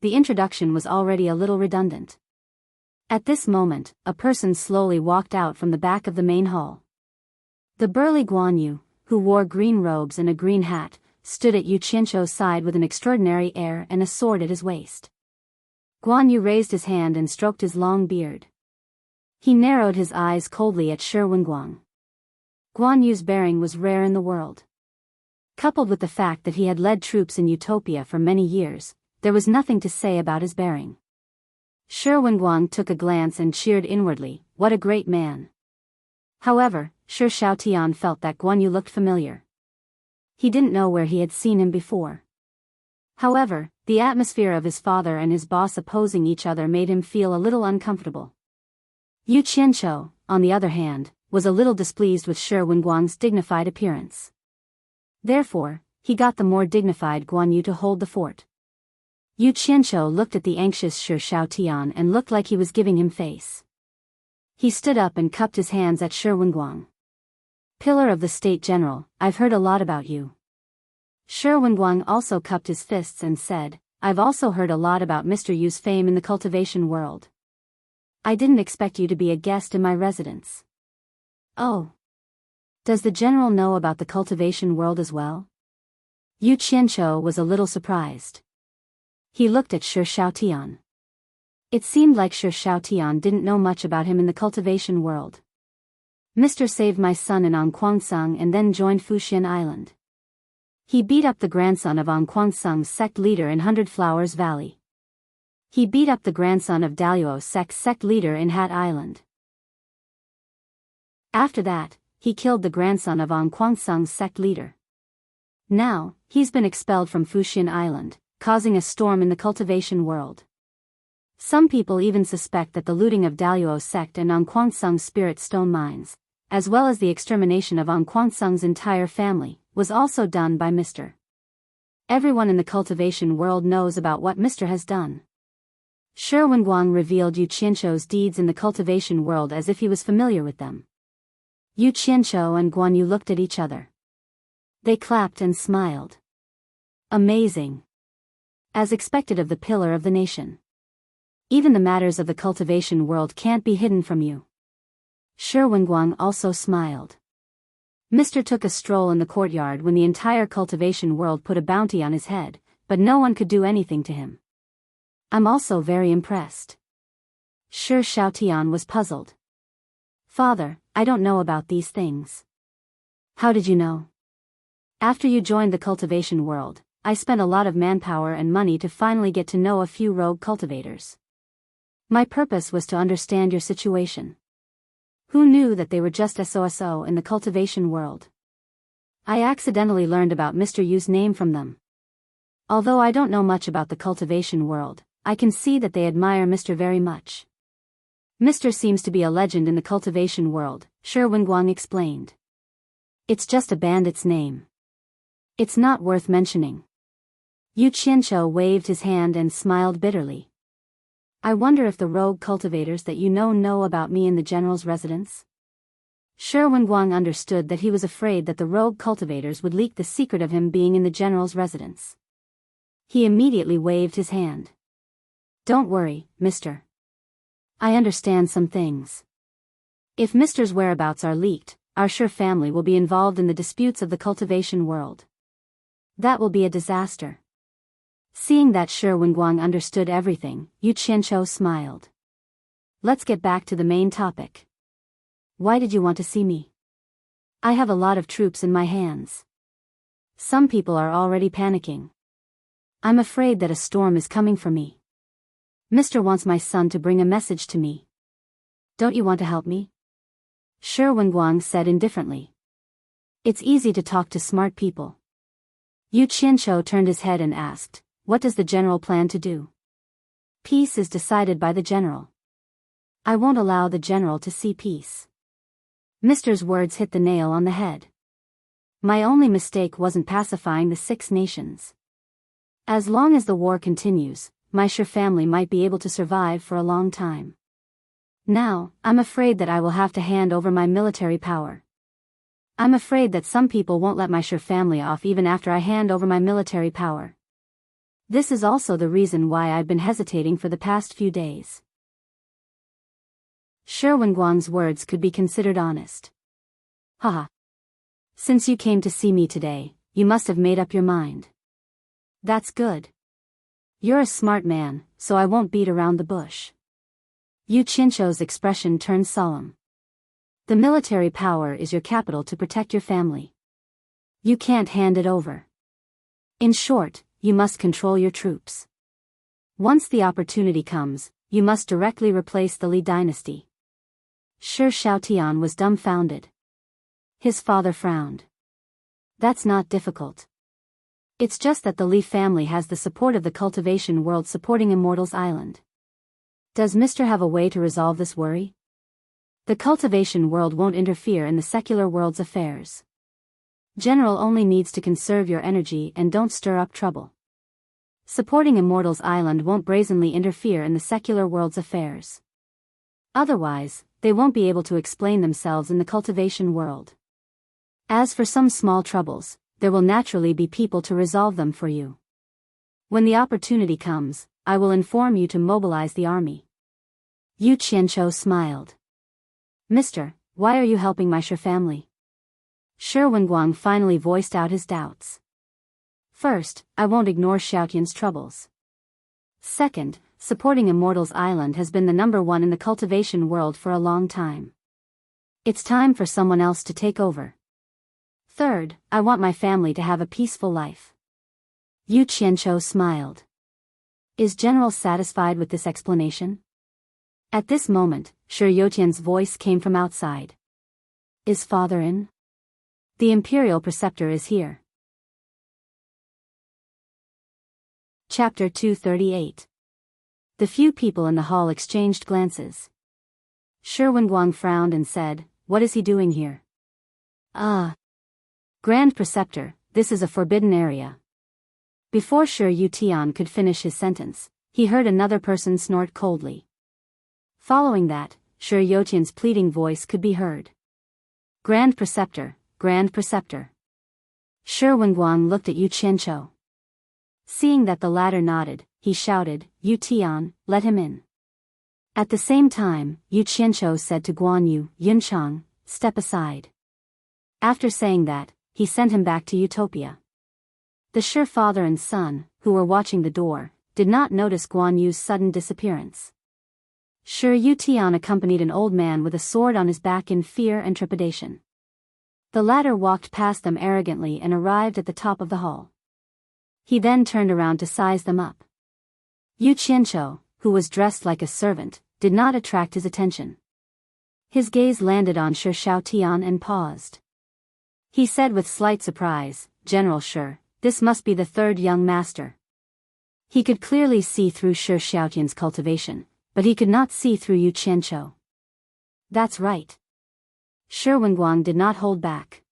The introduction was already a little redundant. At this moment, a person slowly walked out from the back of the main hall. The burly Guan Yu, who wore green robes and a green hat, stood at Yu Qianqiu's side with an extraordinary air and a sword at his waist. Guan Yu raised his hand and stroked his long beard. He narrowed his eyes coldly at Shi Wenguang. Guan Yu's bearing was rare in the world. Coupled with the fact that he had led troops in Utopia for many years, there was nothing to say about his bearing. Shi Wenguang took a glance and cheered inwardly, "What a great man." However, Shi Xiaotian felt that Guan Yu looked familiar. He didn't know where he had seen him before. However, the atmosphere of his father and his boss opposing each other made him feel a little uncomfortable. Yu Qianqiu, on the other hand, was a little displeased with Shi Wenguang's dignified appearance. Therefore, he got the more dignified Guan Yu to hold the fort. Yu Qianqiu looked at the anxious Shi Shaotian and looked like he was giving him face. He stood up and cupped his hands at Shi Wenguang. "Pillar of the State General, I've heard a lot about you." Shi Wenguang also cupped his fists and said, "I've also heard a lot about Mr. Yu's fame in the cultivation world. I didn't expect you to be a guest in my residence." "Oh. Does the general know about the cultivation world as well?" Yu Qianqiu was a little surprised. He looked at Shi Shaotian. It seemed like Shi Shaotian didn't know much about him in the cultivation world. "Mr. saved my son in Anquangsung and then joined Fuxian Island. He beat up the grandson of Anquangsung's sect leader in Hundred Flowers Valley. He beat up the grandson of Daluo sect leader in Hat Island. After that, he killed the grandson of Anquangsung's sect leader. Now, he's been expelled from Fuxian Island, causing a storm in the cultivation world. Some people even suspect that the looting of Daluo sect and Anquangsung's spirit stone mines, as well as the extermination of Anquangsung's entire family, was also done by Mr. Everyone in the cultivation world knows about what Mr. has done." Shi Wenguang revealed Yu Qianqiu's deeds in the cultivation world as if he was familiar with them. Yu Qianqiu and Guan Yu looked at each other. They clapped and smiled. "Amazing. As expected of the pillar of the nation. Even the matters of the cultivation world can't be hidden from you." Shi Wenguang also smiled. Mr. took a stroll in the courtyard when the entire cultivation world put a bounty on his head, but no one could do anything to him. "I'm also very impressed." Shi Shaotian was puzzled. "Father, I don't know about these things." "How did you know?" "After you joined the cultivation world, I spent a lot of manpower and money to finally get to know a few rogue cultivators. My purpose was to understand your situation. Who knew that they were just SOSO in the cultivation world? I accidentally learned about Mr. Yu's name from them. Although I don't know much about the cultivation world, I can see that they admire Mr. very much. Mr. seems to be a legend in the cultivation world," Shi Wenguang explained. "It's just a bandit's name. It's not worth mentioning." Yu Qianqiu waved his hand and smiled bitterly. "I wonder if the rogue cultivators that you know about me in the general's residence?" Shi Wenguang understood that he was afraid that the rogue cultivators would leak the secret of him being in the general's residence. He immediately waved his hand. "Don't worry, Mr. I understand some things. If Mr.'s whereabouts are leaked, our Shi family will be involved in the disputes of the cultivation world. That will be a disaster." Seeing that Shi Wenguang understood everything, Yu Qianqiu smiled. "Let's get back to the main topic. Why did you want to see me?" "I have a lot of troops in my hands. Some people are already panicking. I'm afraid that a storm is coming for me. Mr. wants my son to bring a message to me. Don't you want to help me?" Shi Wenguang said indifferently. "It's easy to talk to smart people." Yu Qianqiu turned his head and asked, "What does the general plan to do?" "Peace is decided by the general. I won't allow the general to see peace." Mr.'s words hit the nail on the head. My only mistake wasn't pacifying the 6 nations. As long as the war continues, my Shi family might be able to survive for a long time. Now, I'm afraid that I will have to hand over my military power. I'm afraid that some people won't let my Shi family off even after I hand over my military power. This is also the reason why I've been hesitating for the past few days." Shi Wenguang's words could be considered honest. "Haha. Since you came to see me today, you must have made up your mind. That's good. You're a smart man, so I won't beat around the bush." Yu Qianqiu's expression turned solemn. "The military power is your capital to protect your family. You can't hand it over. In short, you must control your troops. Once the opportunity comes, you must directly replace the Li dynasty." Shi Shaotian was dumbfounded. His father frowned. That's not difficult. It's just that the Lee family has the support of the cultivation world supporting Immortal's island. Does Mr. have a way to resolve this worry? The cultivation world won't interfere in the secular world's affairs. General only needs to conserve your energy and don't stir up trouble. Supporting Immortal's island won't brazenly interfere in the secular world's affairs. Otherwise, they won't be able to explain themselves in the cultivation world. As for some small troubles, there will naturally be people to resolve them for you. When the opportunity comes, I will inform you to mobilize the army. Yu Qianqiu smiled. Mister, why are you helping my Shi family? Shi Wenguang finally voiced out his doubts. First, I won't ignore Xiaotian's troubles. Second, supporting Immortal's island has been the #1 in the cultivation world for a long time. It's time for someone else to take over. Third, I want my family to have a peaceful life. Yu Qianqiu smiled. Is General satisfied with this explanation? At this moment, Shi Youtian's voice came from outside. Is father in? The Imperial Preceptor is here. Chapter 238. The few people in the hall exchanged glances. Shi Wenguang frowned and said, "What is he doing here?" Grand Preceptor, this is a forbidden area." Before Shi Yutian could finish his sentence, he heard another person snort coldly. Following that, Shi Youtian's pleading voice could be heard. "Grand Preceptor, Grand Preceptor." Shi Wenguang looked at Yu Qianqiu. Seeing that the latter nodded, he shouted, "Yu Tian, let him in." At the same time, Yu Qianqiu said to Guan Yu, "Yunchang, step aside." After saying that, he sent him back to Utopia. The Shi father and son, who were watching the door, did not notice Guan Yu's sudden disappearance. Shi Yutian accompanied an old man with a sword on his back in fear and trepidation. The latter walked past them arrogantly and arrived at the top of the hall. He then turned around to size them up. Yu Qianqiu, who was dressed like a servant, did not attract his attention. His gaze landed on Shi Xiaotian and paused. He said with slight surprise, "General Shi, this must be the third young master." He could clearly see through Shi Xiaotian's cultivation, but he could not see through Yu Qianqiu. That's right. Shi Wenguang did not hold back.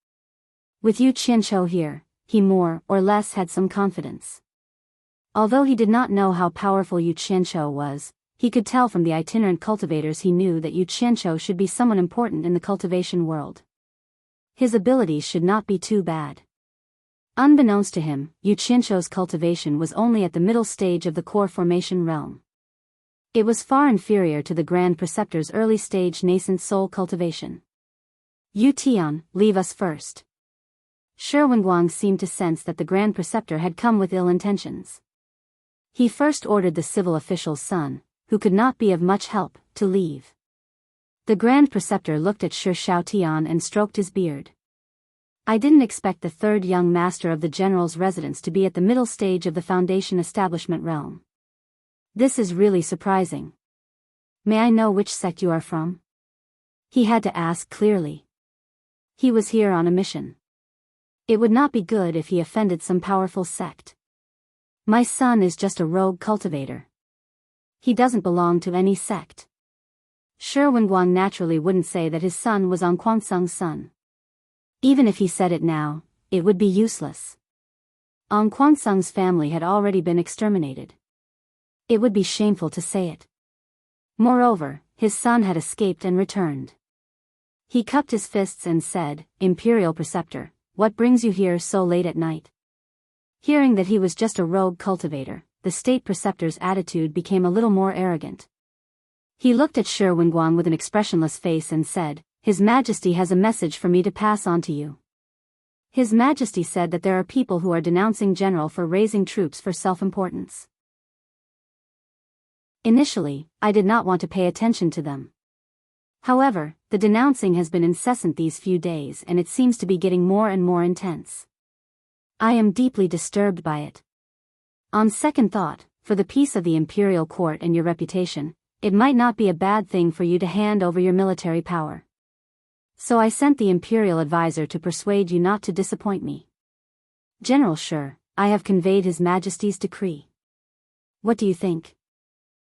With Yu Qianqiu here, he more or less had some confidence. Although he did not know how powerful Yu Qianqiu was, he could tell from the itinerant cultivators he knew that Yu Qianqiu should be someone important in the cultivation world. His abilities should not be too bad. Unbeknownst to him, Yu Qianqiu's cultivation was only at the middle stage of the core formation realm. It was far inferior to the Grand Preceptor's early stage nascent soul cultivation. "Yu Tian, leave us first." Shi Wenguang seemed to sense that the Grand Preceptor had come with ill intentions. He first ordered the civil official's son, who could not be of much help, to leave. The Grand Preceptor looked at Shi Xiaotian and stroked his beard. "I didn't expect the third young master of the general's residence to be at the middle stage of the foundation establishment realm. This is really surprising. May I know which sect you are from?" He had to ask clearly. He was here on a mission. It would not be good if he offended some powerful sect. "My son is just a rogue cultivator. He doesn't belong to any sect." Shi Wenguang naturally wouldn't say that his son was Onquansung's son. Even if he said it now, it would be useless. Onquansung's family had already been exterminated. It would be shameful to say it. Moreover, his son had escaped and returned. He cupped his fists and said, "Imperial Preceptor, what brings you here so late at night?" Hearing that he was just a rogue cultivator, the state preceptor's attitude became a little more arrogant. He looked at Shi Wenguang with an expressionless face and said, "His Majesty has a message for me to pass on to you. His Majesty said that there are people who are denouncing General for raising troops for self-importance. Initially, I did not want to pay attention to them. However, the denouncing has been incessant these few days and it seems to be getting more and more intense. I am deeply disturbed by it. On second thought, for the peace of the imperial court and your reputation, it might not be a bad thing for you to hand over your military power. So I sent the imperial advisor to persuade you not to disappoint me." General Sure, I have conveyed His Majesty's decree. What do you think?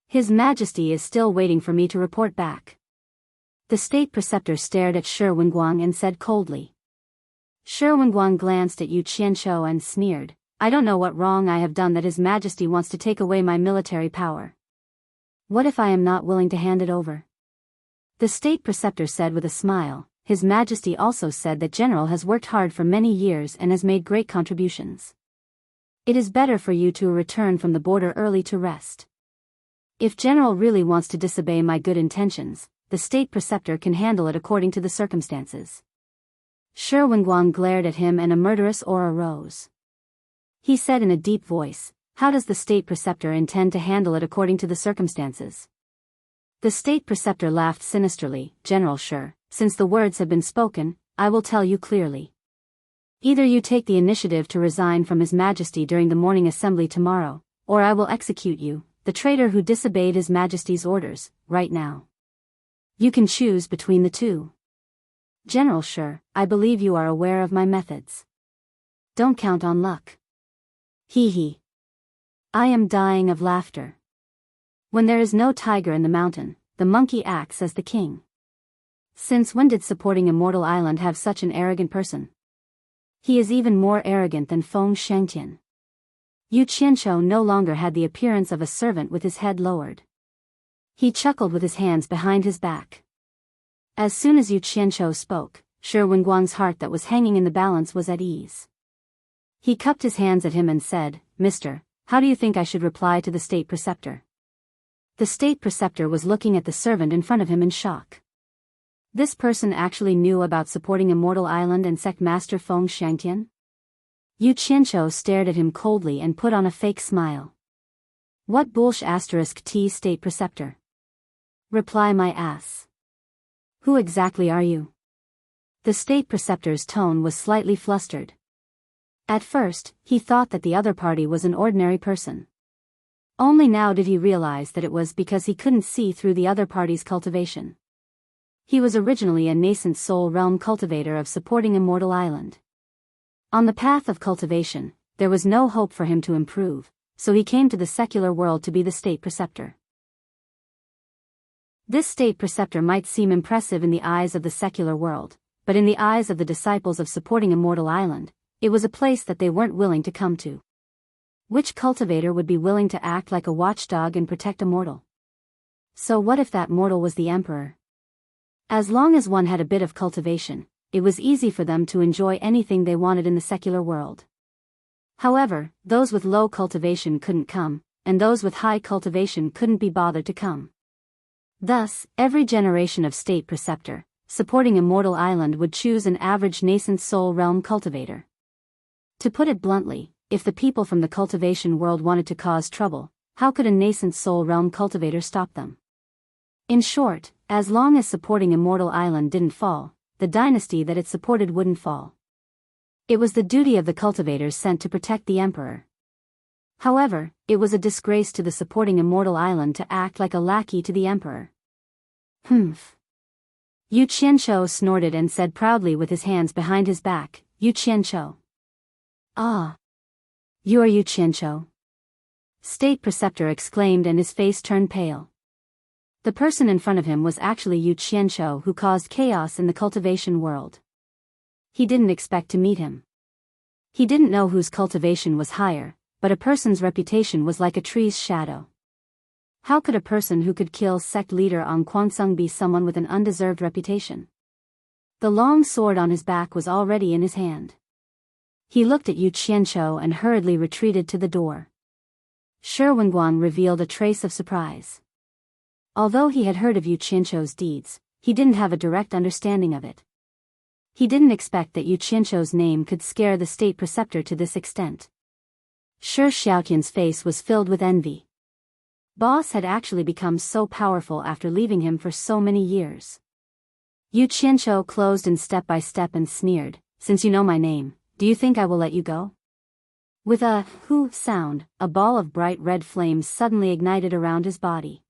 His Majesty is still waiting for me to report back. The state preceptor stared at Shi Wenguang and said coldly. Shi Wenguang glanced at Yu Qianzhou and sneered, I don't know what wrong I have done that His Majesty wants to take away my military power. What if I am not willing to hand it over? The state preceptor said with a smile, His Majesty also said that General has worked hard for many years and has made great contributions. It is better for you to return from the border early to rest. If General really wants to disobey my good intentions, the state preceptor can handle it according to the circumstances. Shi Wenguang glared at him and a murderous aura rose. He said in a deep voice, How does the state preceptor intend to handle it according to the circumstances? The state preceptor laughed sinisterly, General Shi, since the words have been spoken, I will tell you clearly. Either you take the initiative to resign from His Majesty during the morning assembly tomorrow, or I will execute you, the traitor who disobeyed His Majesty's orders, right now. You can choose between the two. General Shi, I believe you are aware of my methods. Don't count on luck. Hee hee. I am dying of laughter. When there is no tiger in the mountain, the monkey acts as the king. Since when did supporting Immortal Island have such an arrogant person? He is even more arrogant than Feng Shengtian. Yu Qianzhou no longer had the appearance of a servant with his head lowered. He chuckled with his hands behind his back. As soon as Yu Qianzhou spoke, Shi Wenguang's heart that was hanging in the balance was at ease. He cupped his hands at him and said, Mister, how do you think I should reply to the state preceptor? The state preceptor was looking at the servant in front of him in shock. This person actually knew about supporting Immortal Island and sect master Feng Shengtian? Yu Qianzhou stared at him coldly and put on a fake smile. What bullsh** T state preceptor? Reply my ass. Who exactly are you? The state preceptor's tone was slightly flustered. At first, he thought that the other party was an ordinary person. Only now did he realize that it was because he couldn't see through the other party's cultivation. He was originally a nascent soul realm cultivator of supporting Immortal Island. On the path of cultivation, there was no hope for him to improve, so he came to the secular world to be the state preceptor. This state preceptor might seem impressive in the eyes of the secular world, but in the eyes of the disciples of supporting Immortal Island, it was a place that they weren't willing to come to. Which cultivator would be willing to act like a watchdog and protect a mortal? So what if that mortal was the emperor? As long as one had a bit of cultivation, it was easy for them to enjoy anything they wanted in the secular world. However, those with low cultivation couldn't come, and those with high cultivation couldn't be bothered to come. Thus, every generation of state preceptor, supporting Immortal Island would choose an average nascent soul realm cultivator. To put it bluntly, if the people from the cultivation world wanted to cause trouble, how could a nascent soul realm cultivator stop them? In short, as long as supporting Immortal Island didn't fall, the dynasty that it supported wouldn't fall. It was the duty of the cultivators sent to protect the emperor. However, it was a disgrace to the supporting Immortal Island to act like a lackey to the emperor. Humph. Yu Qianzhou snorted and said proudly with his hands behind his back, Yu Qianzhou. Ah. You are Yu Qianzhou? State preceptor exclaimed and his face turned pale. The person in front of him was actually Yu Qianzhou who caused chaos in the cultivation world. He didn't expect to meet him. He didn't know whose cultivation was higher, but a person's reputation was like a tree's shadow. How could a person who could kill sect leader Ang Kwangsung be someone with an undeserved reputation? The long sword on his back was already in his hand. He looked at Yu Qianzhou and hurriedly retreated to the door. Shi Wenguang revealed a trace of surprise. Although he had heard of Yu Qianzhou's deeds, he didn't have a direct understanding of it. He didn't expect that Yu Qianzhou's name could scare the state preceptor to this extent. Shi Xiaotian's face was filled with envy. Boss had actually become so powerful after leaving him for so many years. Yu Qianzhou closed in step by step and sneered, "Since you know my name, do you think I will let you go?" With a "hoo" sound, a ball of bright red flames suddenly ignited around his body.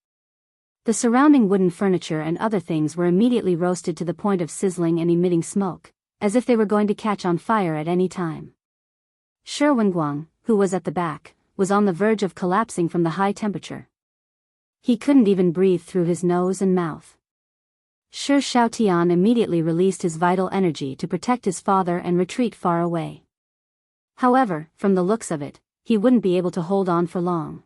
The surrounding wooden furniture and other things were immediately roasted to the point of sizzling and emitting smoke, as if they were going to catch on fire at any time. Shi Wenguang, who was at the back, was on the verge of collapsing from the high temperature. He couldn't even breathe through his nose and mouth. Shi Xiaotian immediately released his vital energy to protect his father and retreat far away. However, from the looks of it, he wouldn't be able to hold on for long.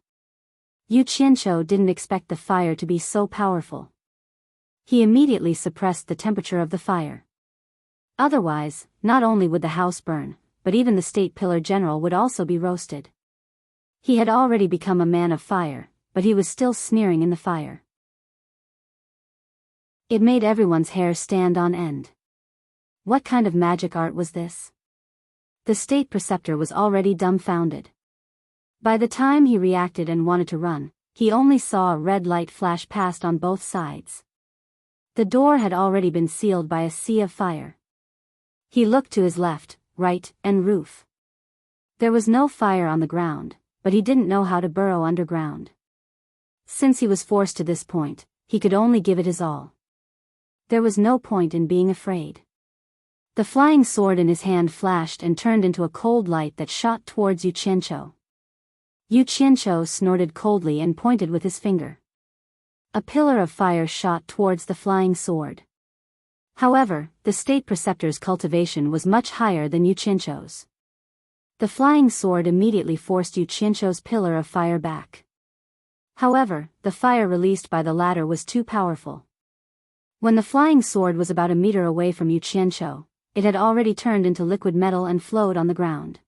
Yu Qianqiu didn't expect the fire to be so powerful. He immediately suppressed the temperature of the fire. Otherwise, not only would the house burn, but even the state pillar general would also be roasted. He had already become a man of fire, but he was still sneering in the fire. It made everyone's hair stand on end. What kind of magic art was this? The state preceptor was already dumbfounded. By the time he reacted and wanted to run, he only saw a red light flash past on both sides. The door had already been sealed by a sea of fire. He looked to his left, right, and roof. There was no fire on the ground, but he didn't know how to burrow underground. Since he was forced to this point, he could only give it his all. There was no point in being afraid. The flying sword in his hand flashed and turned into a cold light that shot towards Yu Qianqiu. Yu Qianqiu snorted coldly and pointed with his finger. A pillar of fire shot towards the flying sword. However, the state preceptor's cultivation was much higher than Yu Qianqiu's. The flying sword immediately forced Yu Qianqiu's pillar of fire back. However, the fire released by the latter was too powerful. When the flying sword was about a meter away from Yu Qianqiu, it had already turned into liquid metal and flowed on the ground.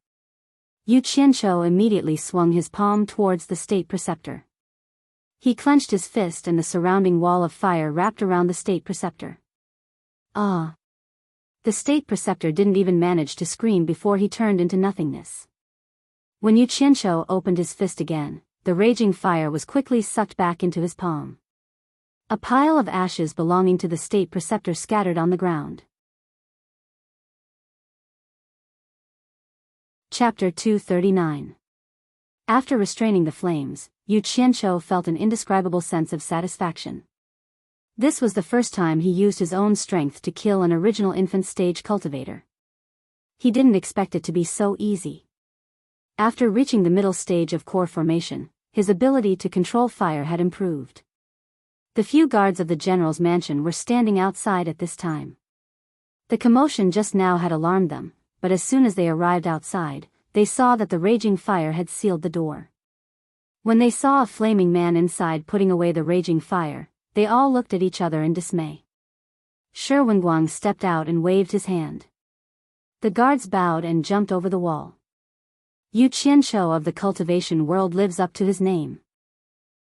Yu Qianqiu immediately swung his palm towards the state preceptor. He clenched his fist and the surrounding wall of fire wrapped around the state preceptor. Ah! The state preceptor didn't even manage to scream before he turned into nothingness. When Yu Qianqiu opened his fist again, the raging fire was quickly sucked back into his palm. A pile of ashes belonging to the state preceptor scattered on the ground. Chapter 239. After restraining the flames, Yu Qianqiu felt an indescribable sense of satisfaction. This was the first time he used his own strength to kill an original infant stage cultivator. He didn't expect it to be so easy. After reaching the middle stage of core formation, his ability to control fire had improved. The few guards of the general's mansion were standing outside at this time. The commotion just now had alarmed them, but as soon as they arrived outside, they saw that the raging fire had sealed the door. When they saw a flaming man inside putting away the raging fire, they all looked at each other in dismay. Shi Wenguang stepped out and waved his hand. The guards bowed and jumped over the wall. Yu Qianqiu of the cultivation world lives up to his name.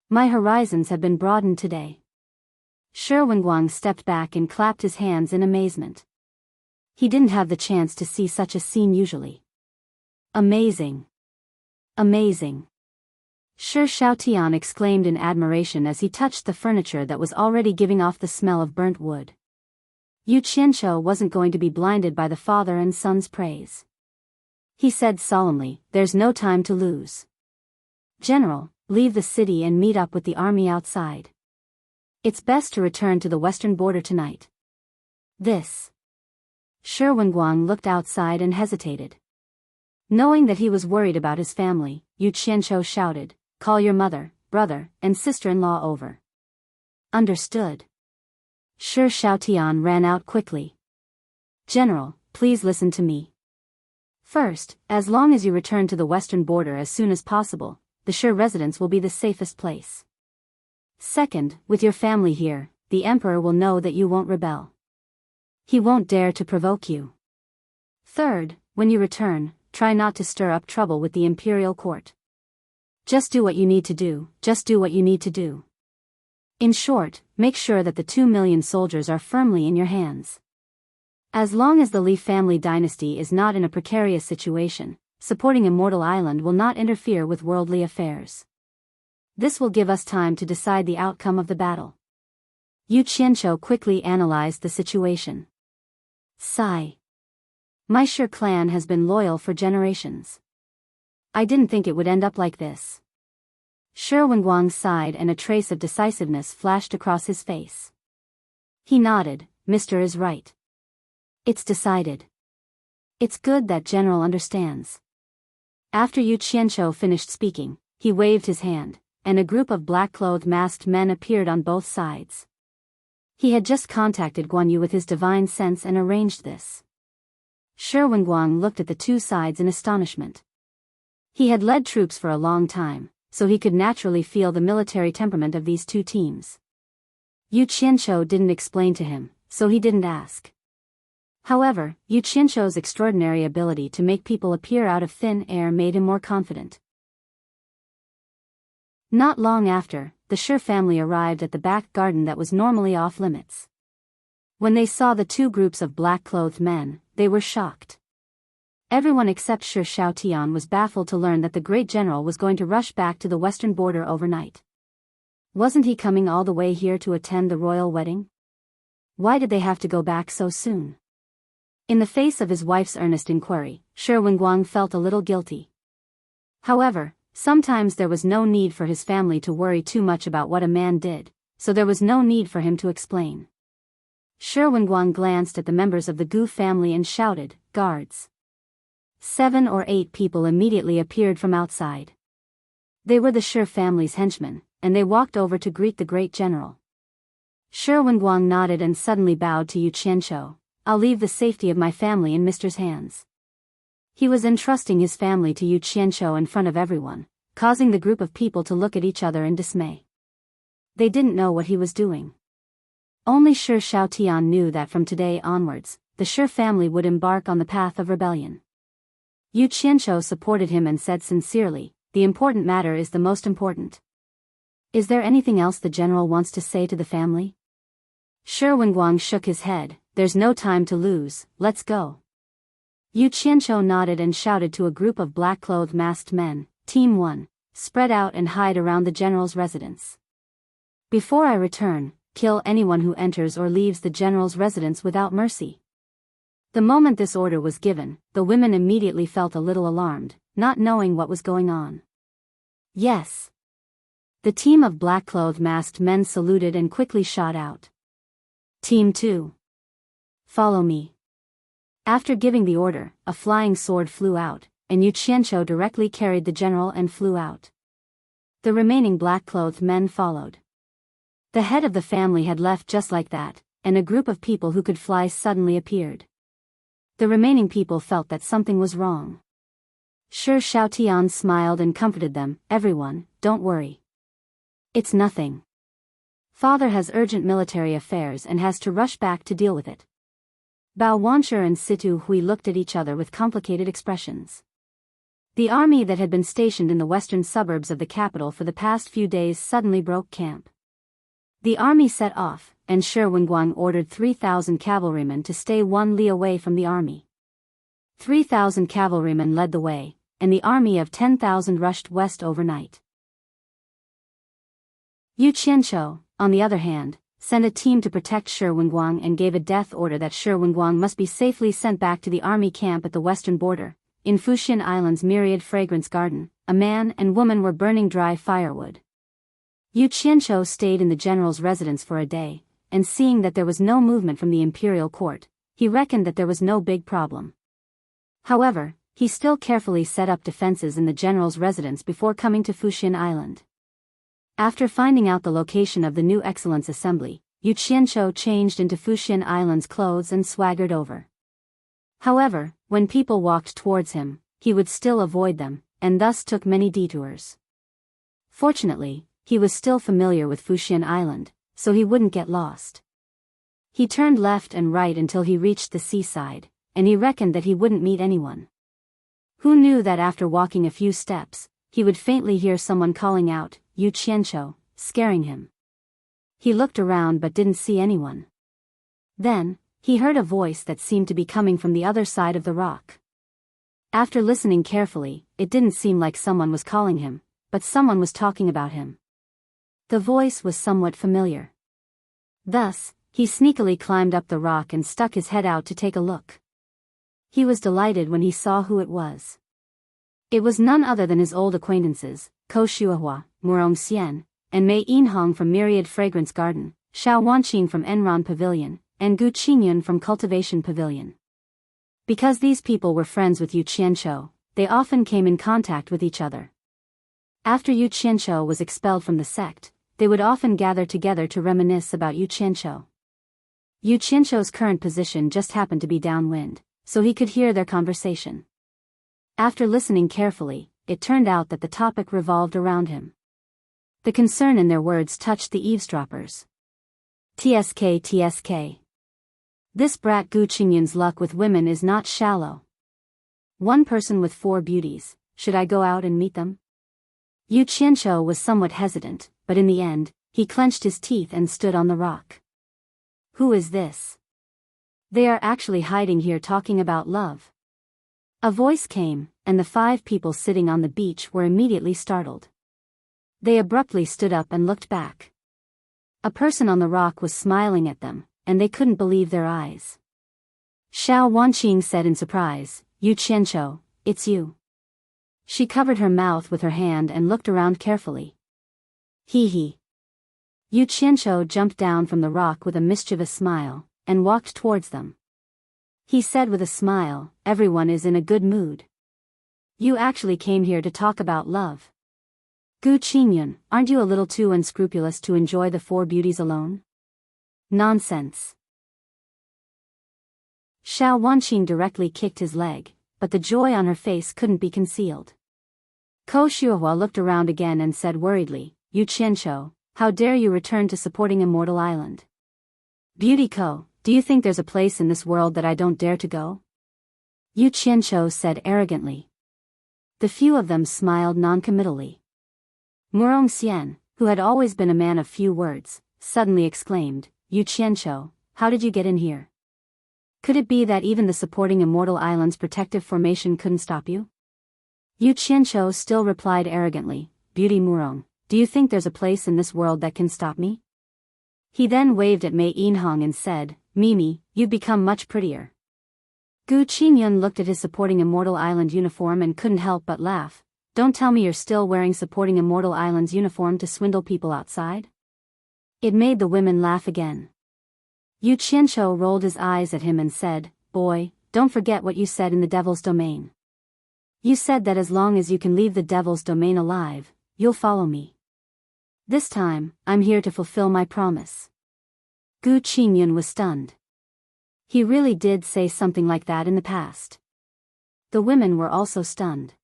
My horizons have been broadened today. Shi Wenguang stepped back and clapped his hands in amazement. He didn't have the chance to see such a scene usually. Amazing! Amazing! Shi Xiaotian exclaimed in admiration as he touched the furniture that was already giving off the smell of burnt wood. Yu Qianqiu wasn't going to be blinded by the father and son's praise. He said solemnly, "There's no time to lose. General, leave the city and meet up with the army outside. It's best to return to the western border tonight." This. Shi Wenguang looked outside and hesitated. Knowing that he was worried about his family, Yu Qianqiu shouted, "Call your mother, brother, and sister-in-law over." Understood. Shi Xiaotian ran out quickly. "General, please listen to me. First, as long as you return to the western border as soon as possible, the Shi residence will be the safest place. Second, with your family here, the emperor will know that you won't rebel. He won't dare to provoke you. Third, when you return, try not to stir up trouble with the imperial court. Just do what you need to do, just do what you need to do. In short, make sure that the 2 million soldiers are firmly in your hands. As long as the Li family dynasty is not in a precarious situation, supporting Immortal Island will not interfere with worldly affairs. This will give us time to decide the outcome of the battle." Yu Qianqiu quickly analyzed the situation. Sigh. My Shi clan has been loyal for generations. I didn't think it would end up like this. Shi Wenguang sighed and a trace of decisiveness flashed across his face. He nodded, "Mr. is right. It's decided. It's good that General understands. After Yu Qianzhou finished speaking, he waved his hand, and a group of black-clothed masked men appeared on both sides. He had just contacted Guan Yu with his divine sense and arranged this. Shi Wenguang looked at the two sides in astonishment. He had led troops for a long time, so he could naturally feel the military temperament of these two teams. Yu Qianzhou didn't explain to him, so he didn't ask. However, Yu Qianzhou's extraordinary ability to make people appear out of thin air made him more confident. Not long after, the Shi family arrived at the back garden that was normally off-limits. When they saw the two groups of black-clothed men, they were shocked. Everyone except Shi Xiaotian was baffled to learn that the great general was going to rush back to the western border overnight. Wasn't he coming all the way here to attend the royal wedding? Why did they have to go back so soon? In the face of his wife's earnest inquiry, Shi Wenguang felt a little guilty. However, sometimes there was no need for his family to worry too much about what a man did, so there was no need for him to explain. Shi Wenguang glanced at the members of the Gu family and shouted, "Guards!" 7 or 8 people immediately appeared from outside. They were the Shi family's henchmen, and they walked over to greet the great general. Shi Wenguang nodded and suddenly bowed to Yu Qianzhou. "I'll leave the safety of my family in Mister's hands." He was entrusting his family to Yu Qianzhou in front of everyone, causing the group of people to look at each other in dismay. They didn't know what he was doing. Only Shi Xiaotian knew that from today onwards, the Shi family would embark on the path of rebellion. Yu Qianzhou supported him and said sincerely, "The important matter is the most important. Is there anything else the general wants to say to the family?" Shi Wenguang shook his head. "There's no time to lose, let's go." Yu Qianzhou nodded and shouted to a group of black-clothed masked men, "Team 1, spread out and hide around the general's residence. Before I return, kill anyone who enters or leaves the general's residence without mercy." The moment this order was given, the women immediately felt a little alarmed, not knowing what was going on. "Yes." The team of black-clothed masked men saluted and quickly shot out. "Team 2. Follow me." After giving the order, a flying sword flew out, and Yu Qianzhou directly carried the general and flew out. The remaining black-clothed men followed. The head of the family had left just like that, and a group of people who could fly suddenly appeared. The remaining people felt that something was wrong. Shi Xiaotian smiled and comforted them, "Everyone, don't worry. It's nothing. Father has urgent military affairs and has to rush back to deal with it." Bao Wanshi and Situ Hui looked at each other with complicated expressions. The army that had been stationed in the western suburbs of the capital for the past few days suddenly broke camp. The army set off, and Shi Wenguang ordered 3,000 cavalrymen to stay 1 li away from the army. 3,000 cavalrymen led the way, and the army of 10,000 rushed west overnight. Yu Qianzhou, on the other hand, sent a team to protect Shi Wenguang and gave a death order that Shi Wenguang must be safely sent back to the army camp at the western border. In Fuxian Island's myriad fragrance garden, a man and woman were burning dry firewood. Yu Qianzhou stayed in the general's residence for a day, and seeing that there was no movement from the imperial court, he reckoned that there was no big problem. However, he still carefully set up defenses in the general's residence before coming to Fuxian Island. After finding out the location of the new Excellence Assembly, Yu Qianzhou changed into Fuxian Island's clothes and swaggered over. However, when people walked towards him, he would still avoid them, and thus took many detours. Fortunately, he was still familiar with Fuxian Island, so he wouldn't get lost. He turned left and right until he reached the seaside, and he reckoned that he wouldn't meet anyone. Who knew that after walking a few steps, he would faintly hear someone calling out, "Yu Qianzhou," scaring him. He looked around but didn't see anyone. Then, he heard a voice that seemed to be coming from the other side of the rock. After listening carefully, it didn't seem like someone was calling him, but someone was talking about him. The voice was somewhat familiar. Thus, he sneakily climbed up the rock and stuck his head out to take a look. He was delighted when he saw who it was. It was none other than his old acquaintances, Ko Shuahua, Murong Xian, and Mei Yinhong from Myriad Fragrance Garden, Xiao Wanqing from Enron Pavilion, and Gu Qingyun from Cultivation Pavilion. Because these people were friends with Yu Qianzhou, they often came in contact with each other. After Yu Qianqiu was expelled from the sect, they would often gather together to reminisce about Yu Qianqiu. Yu Qianqiu's current position just happened to be downwind, so he could hear their conversation. After listening carefully, it turned out that the topic revolved around him. The concern in their words touched the eavesdroppers. TSK. This brat Gu Qingyun's luck with women is not shallow. One person with 4 beauties, should I go out and meet them? Yu Qianqiu was somewhat hesitant, but in the end, he clenched his teeth and stood on the rock. Who is this? They are actually hiding here talking about love. A voice came, and the 5 people sitting on the beach were immediately startled. They abruptly stood up and looked back. A person on the rock was smiling at them, and they couldn't believe their eyes. Xiao Wanqing said in surprise, Yu Qianqiu, it's you. She covered her mouth with her hand and looked around carefully. Hee. Yu Qianqiu jumped down from the rock with a mischievous smile, and walked towards them. He said with a smile, everyone is in a good mood. You actually came here to talk about love. Gu Qingyun, aren't you a little too unscrupulous to enjoy the 4 beauties alone? Nonsense. Xiao Wanqing directly kicked his leg, but the joy on her face couldn't be concealed. Ko Shuhua looked around again and said worriedly, Yu Qianqiu, how dare you return to supporting Immortal Island? Beauty Ko, do you think there's a place in this world that I don't dare to go? Yu Qianqiu said arrogantly. The few of them smiled noncommittally. Murong Xian, who had always been a man of few words, suddenly exclaimed, Yu Qianqiu, how did you get in here? Could it be that even the supporting Immortal Island's protective formation couldn't stop you? Yu Qianqiu still replied arrogantly, Beauty Murong, do you think there's a place in this world that can stop me? He then waved at Mei Yinhong and said, Mimi, you've become much prettier. Gu Qingyun looked at his supporting Immortal Island uniform and couldn't help but laugh. Don't tell me you're still wearing supporting Immortal Island's uniform to swindle people outside? It made the women laugh again. Yu Qianqiu rolled his eyes at him and said, Boy, don't forget what you said in the Devil's Domain. You said that as long as you can leave the Devil's Domain alive, you'll follow me. This time, I'm here to fulfill my promise. Gu Qingyun was stunned. He really did say something like that in the past. The women were also stunned.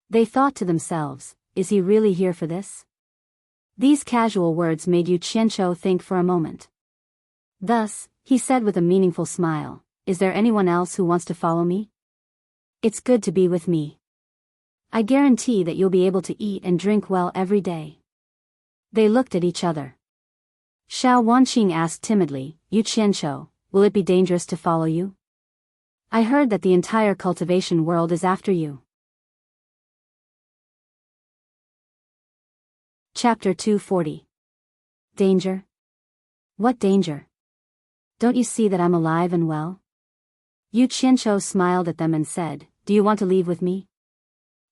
They thought to themselves, is he really here for this? These casual words made Yu Qianqiu think for a moment. Thus, he said with a meaningful smile, is there anyone else who wants to follow me? It's good to be with me. I guarantee that you'll be able to eat and drink well every day. They looked at each other. Xiao Wanqing asked timidly, Yu Qianqiu, will it be dangerous to follow you? I heard that the entire cultivation world is after you. Chapter 240. Danger? What danger? Don't you see that I'm alive and well? Yu Qianqiu smiled at them and said, do you want to leave with me?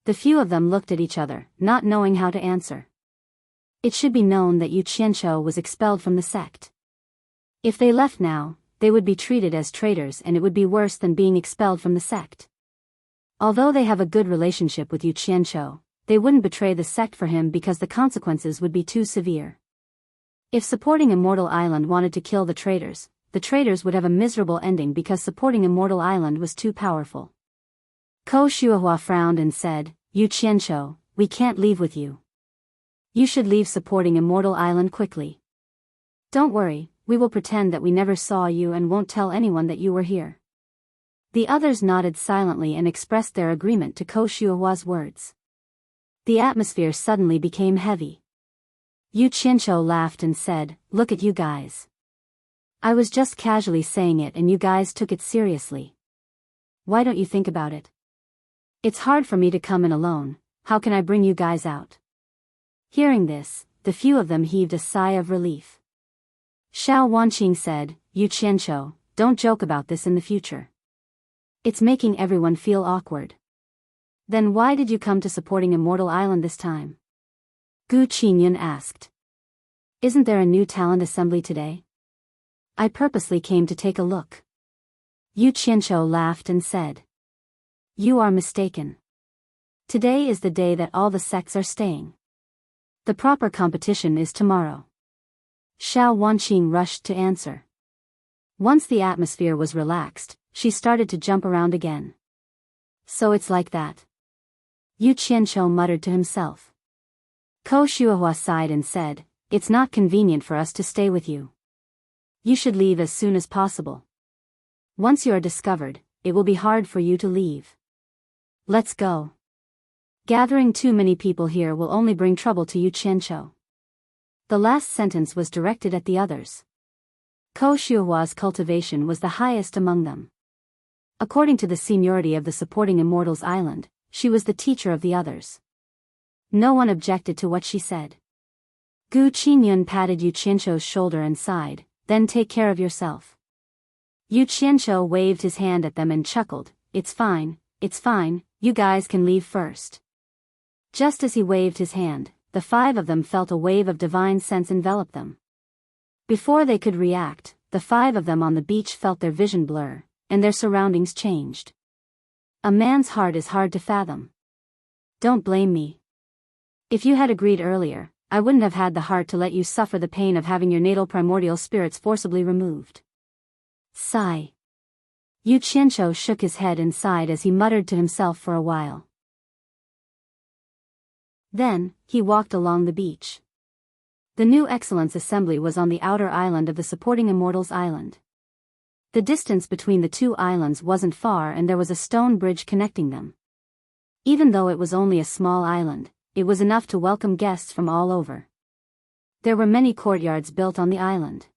The few of them looked at each other, not knowing how to answer. It should be known that Yu Qianqiu was expelled from the sect. If they left now, they would be treated as traitors and it would be worse than being expelled from the sect. Although they have a good relationship with Yu Qianqiu, they wouldn't betray the sect for him because the consequences would be too severe. If supporting Immortal Island wanted to kill the traitors would have a miserable ending because supporting Immortal Island was too powerful. Ko Shuhua frowned and said, Yu Qianqiu, we can't leave with you. You should leave supporting Immortal Island quickly. Don't worry, we will pretend that we never saw you and won't tell anyone that you were here. The others nodded silently and expressed their agreement to Ko Shuhua's words. The atmosphere suddenly became heavy. Yu Qianqiu laughed and said, look at you guys. I was just casually saying it and you guys took it seriously. Why don't you think about it? It's hard for me to come in alone, how can I bring you guys out? Hearing this, the few of them heaved a sigh of relief. Xiao Wanqing said, Yu Qianqiu, don't joke about this in the future. It's making everyone feel awkward. Then why did you come to supporting Immortal Island this time? Gu Qingyun asked. Isn't there a new talent assembly today? I purposely came to take a look. Yu Qianqiu laughed and said. You are mistaken. Today is the day that all the sects are staying. The proper competition is tomorrow. Xiao Wanqing rushed to answer. Once the atmosphere was relaxed, she started to jump around again. So it's like that. Yu Qianqiu muttered to himself. Ko Shuahua sighed and said, "It's not convenient for us to stay with you. You should leave as soon as possible. Once you are discovered, it will be hard for you to leave. Let's go. Gathering too many people here will only bring trouble to Yu Qianqiu." The last sentence was directed at the others. Ko Shuahua's cultivation was the highest among them. According to the seniority of the supporting Immortals Island, she was the teacher of the others. No one objected to what she said. Gu Qinyun patted Yu Qianqiu's shoulder and sighed, "Then take care of yourself." Yu Qianqiu waved his hand at them and chuckled, it's fine, you guys can leave first." Just as he waved his hand, the 5 of them felt a wave of divine sense envelop them. Before they could react, the 5 of them on the beach felt their vision blur, and their surroundings changed. A man's heart is hard to fathom. Don't blame me. If you had agreed earlier, I wouldn't have had the heart to let you suffer the pain of having your natal primordial spirits forcibly removed. Sigh. Yu Qianqiu shook his head and sighed as he muttered to himself for a while. Then, he walked along the beach. The new Excellence Assembly was on the outer island of the supporting Immortals Island. The distance between the 2 islands wasn't far and there was a stone bridge connecting them. Even though it was only a small island, it was enough to welcome guests from all over. There were many courtyards built on the island.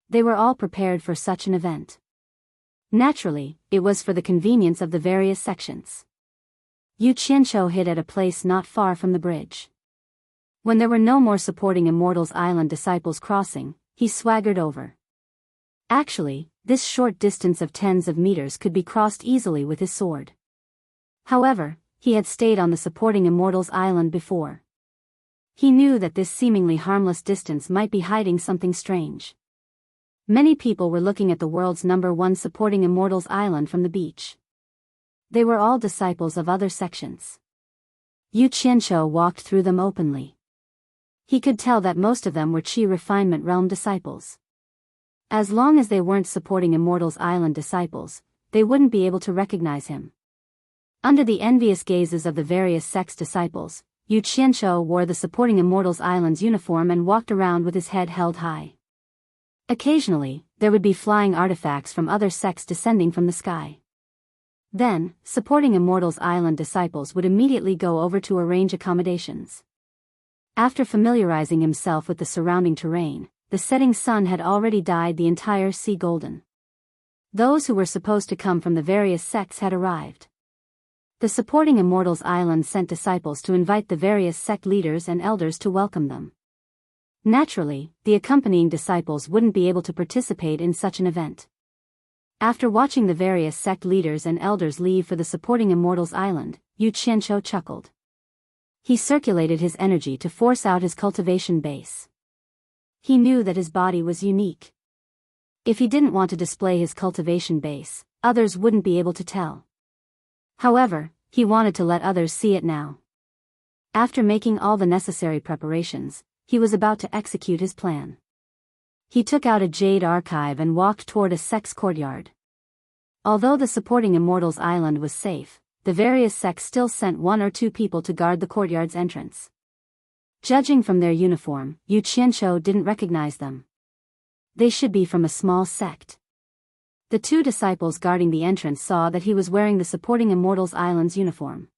They were all prepared for such an event. Naturally, it was for the convenience of the various sections. Yu Qianqiu hid at a place not far from the bridge. When there were no more supporting Immortals Island disciples crossing, he swaggered over. Actually, this short distance of tens of meters could be crossed easily with his sword. However, he had stayed on the supporting Immortals Island before. He knew that this seemingly harmless distance might be hiding something strange. Many people were looking at the world's #1 supporting Immortals Island from the beach. They were all disciples of other sections. Yu Qianqiu walked through them openly. He could tell that most of them were Qi Refinement Realm disciples. As long as they weren't supporting Immortals Island disciples, they wouldn't be able to recognize him. Under the envious gazes of the various sects disciples, Yu Qianqiu wore the supporting Immortals Island's uniform and walked around with his head held high. Occasionally, there would be flying artifacts from other sects descending from the sky. Then, supporting Immortals Island disciples would immediately go over to arrange accommodations. After familiarizing himself with the surrounding terrain, the setting sun had already dyed the entire sea golden. Those who were supposed to come from the various sects had arrived. The supporting Immortals Island sent disciples to invite the various sect leaders and elders to welcome them. Naturally, the accompanying disciples wouldn't be able to participate in such an event. After watching the various sect leaders and elders leave for the supporting Immortals Island, Yu Qianqiu chuckled. He circulated his energy to force out his cultivation base. He knew that his body was unique. If he didn't want to display his cultivation base, others wouldn't be able to tell. However, he wanted to let others see it now. After making all the necessary preparations, he was about to execute his plan. He took out a jade archive and walked toward a sect's courtyard. Although the supporting Immortals Island was safe, the various sects still sent 1 or 2 people to guard the courtyard's entrance. Judging from their uniform, Yu Qianqiu didn't recognize them. They should be from a small sect. The 2 disciples guarding the entrance saw that he was wearing the supporting Immortals Island's uniform.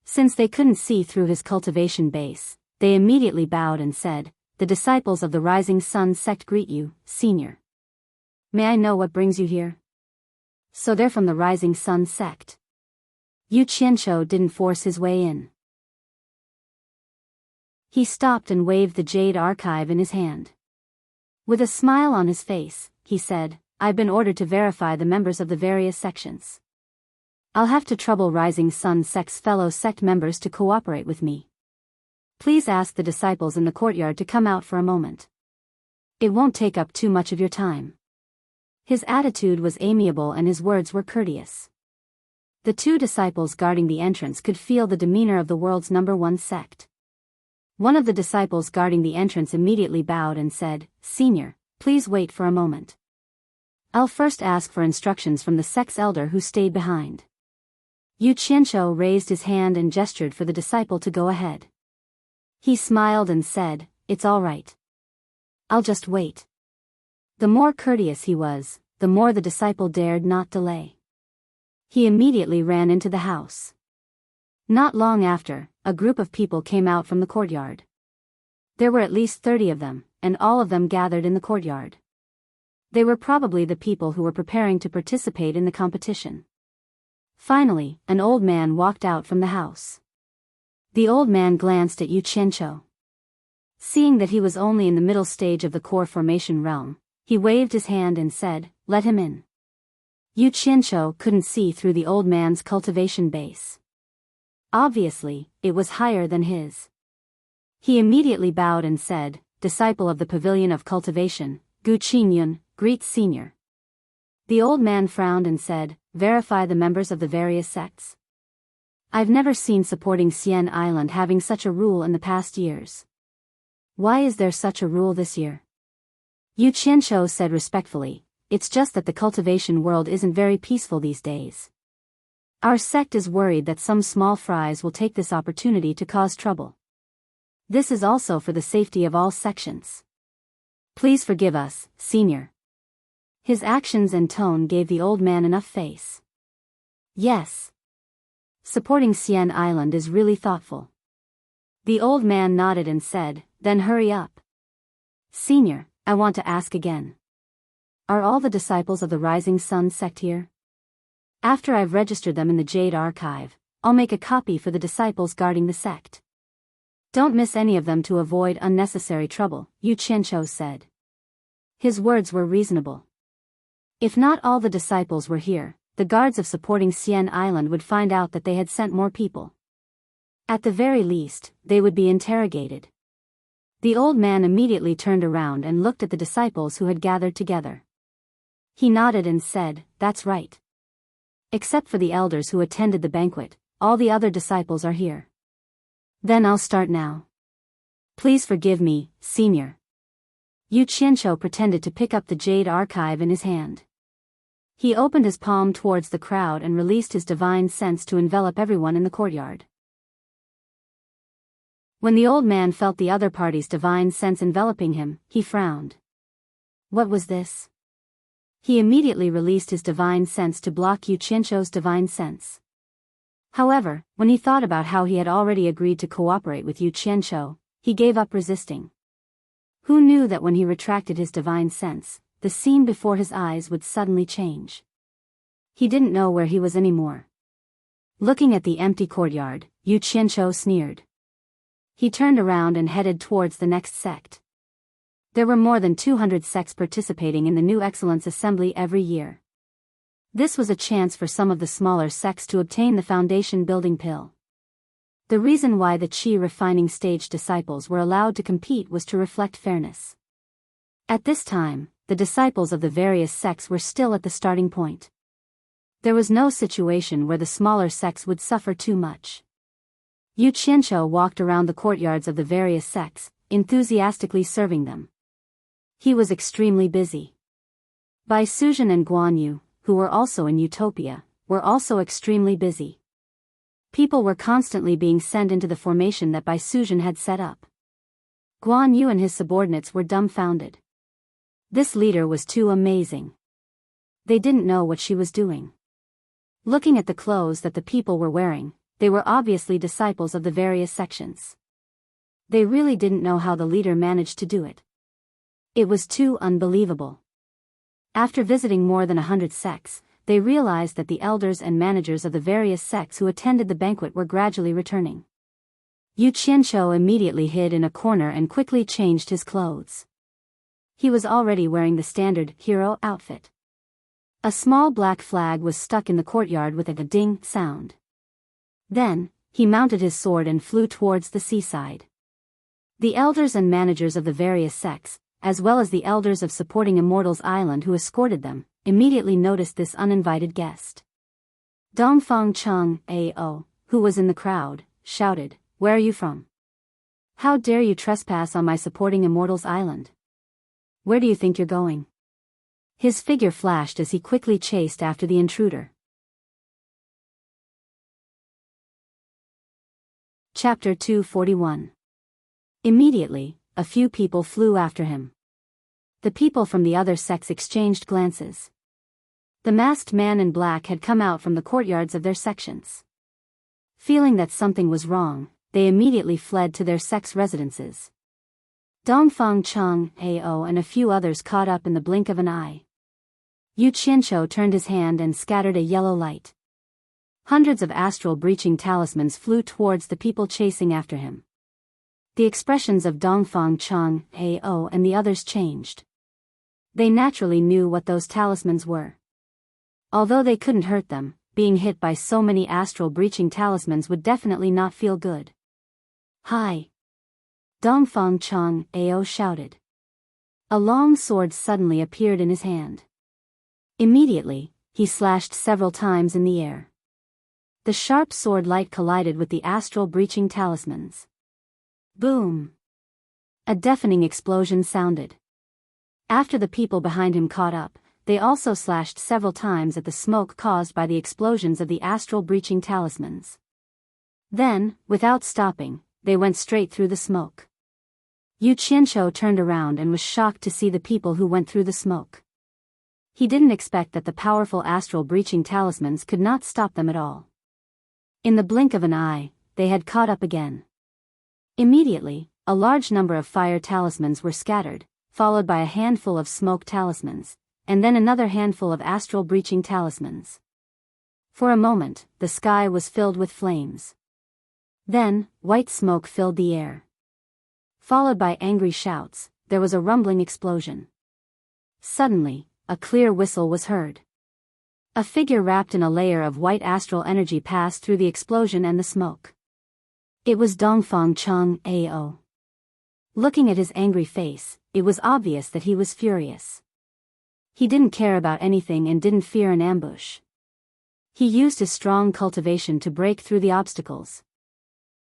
Since they couldn't see through his cultivation base, they immediately bowed and said, "The disciples of the Rising Sun sect greet you, Senior. May I know what brings you here?" So they're from the Rising Sun sect. Yu Qianqiu didn't force his way in. He stopped and waved the jade archive in his hand. With a smile on his face, he said, "I've been ordered to verify the members of the various sections. I'll have to trouble Rising Sun sect's fellow sect members to cooperate with me. Please ask the disciples in the courtyard to come out for a moment. It won't take up too much of your time." His attitude was amiable and his words were courteous. The two disciples guarding the entrance could feel the demeanor of the world's #1 sect. One of the disciples guarding the entrance immediately bowed and said, "Senior, please wait for a moment. I'll first ask for instructions from the sect's elder who stayed behind." Yu Qianzhou raised his hand and gestured for the disciple to go ahead. He smiled and said, "It's all right. I'll just wait." The more courteous he was, the more the disciple dared not delay. He immediately ran into the house. Not long after, a group of people came out from the courtyard. There were at least 30 of them, and all of them gathered in the courtyard. They were probably the people who were preparing to participate in the competition. Finally, an old man walked out from the house. The old man glanced at Yu Qianzhou. Seeing that he was only in the middle stage of the core formation realm, he waved his hand and said, "Let him in." Yu Qianzhou couldn't see through the old man's cultivation base. Obviously, it was higher than his. He immediately bowed and said, "Disciple of the Pavilion of Cultivation, Gu Qingyun, greets Senior." The old man frowned and said, "Verify the members of the various sects. I've never seen supporting Xian Island having such a rule in the past years. Why is there such a rule this year?" Yu Qianzhou said respectfully, "It's just that the cultivation world isn't very peaceful these days. Our sect is worried that some small fries will take this opportunity to cause trouble. This is also for the safety of all sections. Please forgive us, Senior." His actions and tone gave the old man enough face. Yes. Supporting Xian Island is really thoughtful. The old man nodded and said, "Then hurry up. Senior, I want to ask again. Are all the disciples of the Rising Sun sect here? After I've registered them in the Jade Archive, I'll make a copy for the disciples guarding the sect. Don't miss any of them to avoid unnecessary trouble," Yu Qianzhou said. His words were reasonable. If not all the disciples were here, the guards of supporting Xian Island would find out that they had sent more people. At the very least, they would be interrogated. The old man immediately turned around and looked at the disciples who had gathered together. He nodded and said, "That's right. Except for the elders who attended the banquet, all the other disciples are here. Then I'll start now. Please forgive me, Senior." Yu Qianzhou pretended to pick up the Jade Archive in his hand. He opened his palm towards the crowd and released his divine sense to envelop everyone in the courtyard. When the old man felt the other party's divine sense enveloping him, he frowned. What was this? He immediately released his divine sense to block Yu Qianzhou's divine sense. However, when he thought about how he had already agreed to cooperate with Yu Qianzhou, he gave up resisting. Who knew that when he retracted his divine sense, the scene before his eyes would suddenly change? He didn't know where he was anymore. Looking at the empty courtyard, Yu Qianzhou sneered. He turned around and headed towards the next sect. There were more than 200 sects participating in the New Excellence Assembly every year. This was a chance for some of the smaller sects to obtain the foundation building pill. The reason why the Qi refining stage disciples were allowed to compete was to reflect fairness. At this time, the disciples of the various sects were still at the starting point. There was no situation where the smaller sects would suffer too much. Yu Qianzhou walked around the courtyards of the various sects, enthusiastically serving them. He was extremely busy. Bai Suzhen and Guan Yu, who were also in Utopia, were also extremely busy. People were constantly being sent into the formation that Bai Suzhen had set up. Guan Yu and his subordinates were dumbfounded. This leader was too amazing. They didn't know what she was doing. Looking at the clothes that the people were wearing, they were obviously disciples of the various sections. They really didn't know how the leader managed to do it. It was too unbelievable. After visiting more than 100 sects, they realized that the elders and managers of the various sects who attended the banquet were gradually returning. Yu Qianzhou immediately hid in a corner and quickly changed his clothes. He was already wearing the standard hero outfit. A small black flag was stuck in the courtyard with a ding sound. Then, he mounted his sword and flew towards the seaside. The elders and managers of the various sects, as well as the elders of supporting Immortal's island who escorted them, immediately noticed this uninvited guest. Dongfang Chung Ao, who was in the crowd, shouted, "Where are you from? How dare you trespass on my supporting Immortal's island? Where do you think you're going?" His figure flashed as he quickly chased after the intruder. Chapter 241. Immediately, a few people flew after him. The people from the other sects exchanged glances. The masked man in black had come out from the courtyards of their sections. Feeling that something was wrong, they immediately fled to their sect's residences. Dongfang Chung Ao and a few others caught up in the blink of an eye. Yu Qianqiu turned his hand and scattered a yellow light. Hundreds of astral breaching talismans flew towards the people chasing after him. The expressions of Dongfang Chung Ao and the others changed. They naturally knew what those talismans were. Although they couldn't hurt them, being hit by so many astral breaching talismans would definitely not feel good. "Hi!" Dongfang Chung Ao shouted. A long sword suddenly appeared in his hand. Immediately, he slashed several times in the air. The sharp sword light collided with the astral breaching talismans. Boom! A deafening explosion sounded. After the people behind him caught up, they also slashed several times at the smoke caused by the explosions of the astral breaching talismans. Then, without stopping, they went straight through the smoke. Yu Qianqiu turned around and was shocked to see the people who went through the smoke. He didn't expect that the powerful astral breaching talismans could not stop them at all. In the blink of an eye, they had caught up again. Immediately, a large number of fire talismans were scattered, followed by a handful of smoke talismans, and then another handful of astral breaching talismans. For a moment, the sky was filled with flames. Then, white smoke filled the air. Followed by angry shouts, there was a rumbling explosion. Suddenly, a clear whistle was heard. A figure wrapped in a layer of white astral energy passed through the explosion and the smoke. It was Dongfang Chung Ao. Looking at his angry face, it was obvious that he was furious. He didn't care about anything and didn't fear an ambush. He used his strong cultivation to break through the obstacles.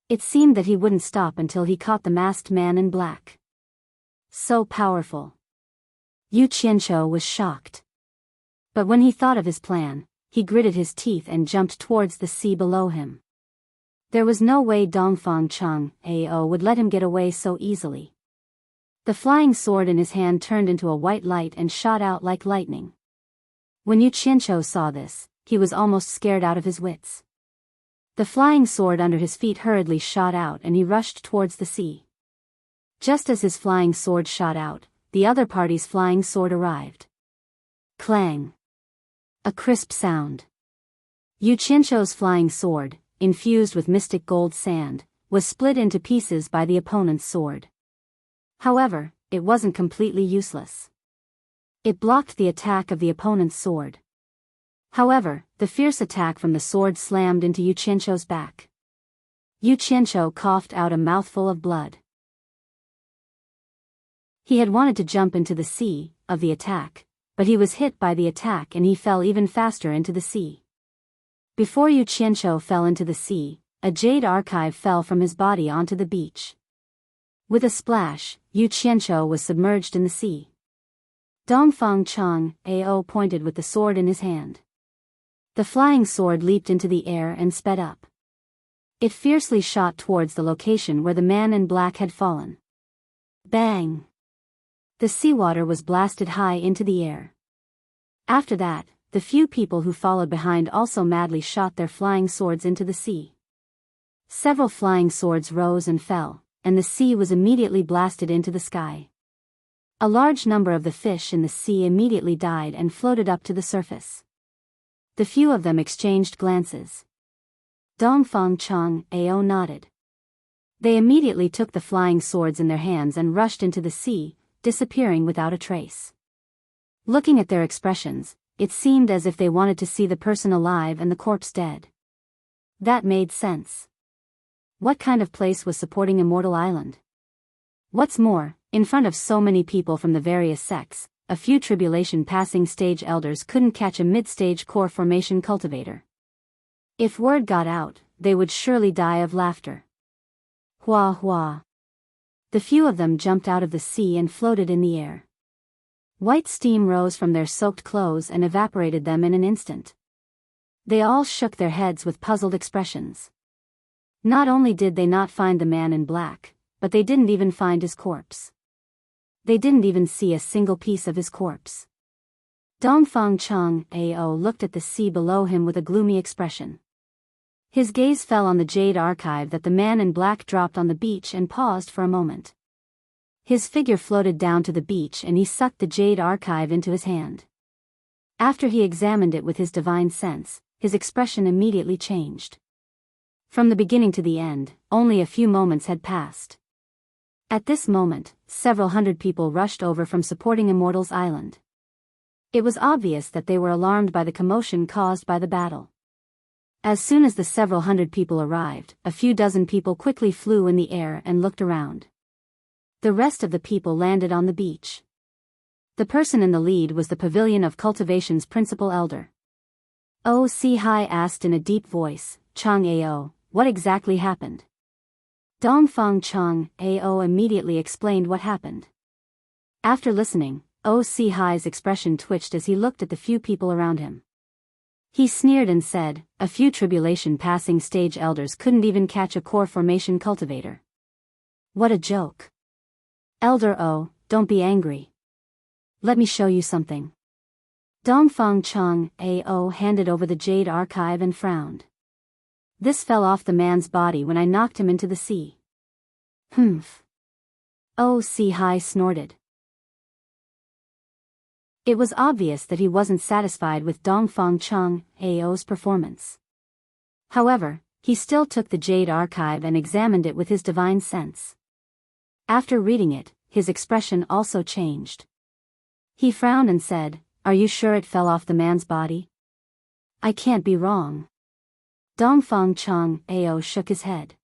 It seemed that he wouldn't stop until he caught the masked man in black. So powerful. Yu Qianqiu was shocked. But when he thought of his plan, he gritted his teeth and jumped towards the sea below him. There was no way Dongfang Chung Ao would let him get away so easily. The flying sword in his hand turned into a white light and shot out like lightning. When Yu Qianqiu saw this, he was almost scared out of his wits. The flying sword under his feet hurriedly shot out and he rushed towards the sea. Just as his flying sword shot out, the other party's flying sword arrived. Clang! A crisp sound. Yu Qianqiu's flying sword, infused with mystic gold sand, was split into pieces by the opponent's sword. However, it wasn't completely useless. It blocked the attack of the opponent's sword. However, the fierce attack from the sword slammed into Yu Qianqiu's back. Yu Qianqiu coughed out a mouthful of blood. He had wanted to jump into the sea of the attack, but he was hit by the attack and he fell even faster into the sea. Before Yu Qianqiu fell into the sea, a jade archive fell from his body onto the beach. With a splash, Yu Qianqiu was submerged in the sea. Dongfang Chung Ao pointed with the sword in his hand. The flying sword leaped into the air and sped up. It fiercely shot towards the location where the man in black had fallen. Bang! The seawater was blasted high into the air. After that, the few people who followed behind also madly shot their flying swords into the sea. Several flying swords rose and fell, and the sea was immediately blasted into the sky. A large number of the fish in the sea immediately died and floated up to the surface. The few of them exchanged glances. Dongfang Chung Ao nodded. They immediately took the flying swords in their hands and rushed into the sea, disappearing without a trace. Looking at their expressions, it seemed as if they wanted to see the person alive and the corpse dead. That made sense. What kind of place was supporting Immortal Island? What's more, in front of so many people from the various sects, a few tribulation passing stage elders couldn't catch a mid-stage core formation cultivator. If word got out, they would surely die of laughter. Hua hua. The few of them jumped out of the sea and floated in the air. White steam rose from their soaked clothes and evaporated them in an instant. They all shook their heads with puzzled expressions. Not only did they not find the man in black, but they didn't even find his corpse. They didn't even see a single piece of his corpse. Dongfang Chung Ao looked at the sea below him with a gloomy expression. His gaze fell on the jade archive that the man in black dropped on the beach and paused for a moment. His figure floated down to the beach and he sucked the jade archive into his hand. After he examined it with his divine sense, his expression immediately changed. From the beginning to the end, only a few moments had passed. At this moment, several hundred people rushed over from supporting Immortal's island. It was obvious that they were alarmed by the commotion caused by the battle. As soon as the several hundred people arrived, a few dozen people quickly flew in the air and looked around. The rest of the people landed on the beach. The person in the lead was the Pavilion of Cultivation's principal elder. O Si Hai asked in a deep voice, Chang Ao, what exactly happened? Dongfang Chang Ao immediately explained what happened. After listening, O Si Hai's expression twitched as he looked at the few people around him. He sneered and said, a few tribulation passing stage elders couldn't even catch a core formation cultivator. What a joke. Elder O, don't be angry. Let me show you something. Dongfang Chang Ao handed over the jade archive and frowned. This fell off the man's body when I knocked him into the sea. Humph. O Si Hai snorted. It was obvious that he wasn't satisfied with Dongfang Chang Ao's performance. However, he still took the jade archive and examined it with his divine sense. After reading it, his expression also changed. He frowned and said, are you sure it fell off the man's body? I can't be wrong. Dongfang Chang Ao shook his head.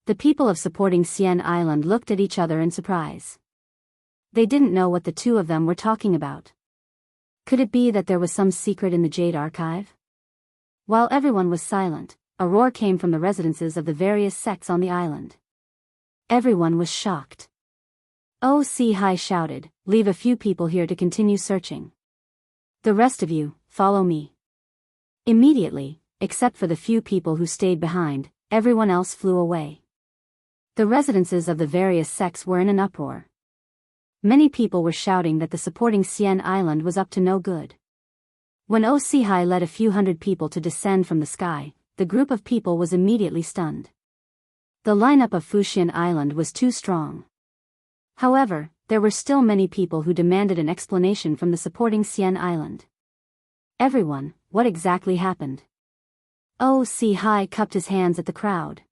The people of supporting Xian Island looked at each other in surprise. They didn't know what the two of them were talking about. Could it be that there was some secret in the jade archive? While everyone was silent, a roar came from the residences of the various sects on the island. Everyone was shocked. O Si Hai shouted, leave a few people here to continue searching. The rest of you, follow me. Immediately, except for the few people who stayed behind, everyone else flew away. The residences of the various sects were in an uproar. Many people were shouting that the supporting Xian Island was up to no good. When O Si Hai led a few hundred people to descend from the sky, the group of people was immediately stunned. The lineup of Fuxian Island was too strong. However, there were still many people who demanded an explanation from the supporting Xian Island. Everyone, what exactly happened? O Si Hai cupped his hands at the crowd.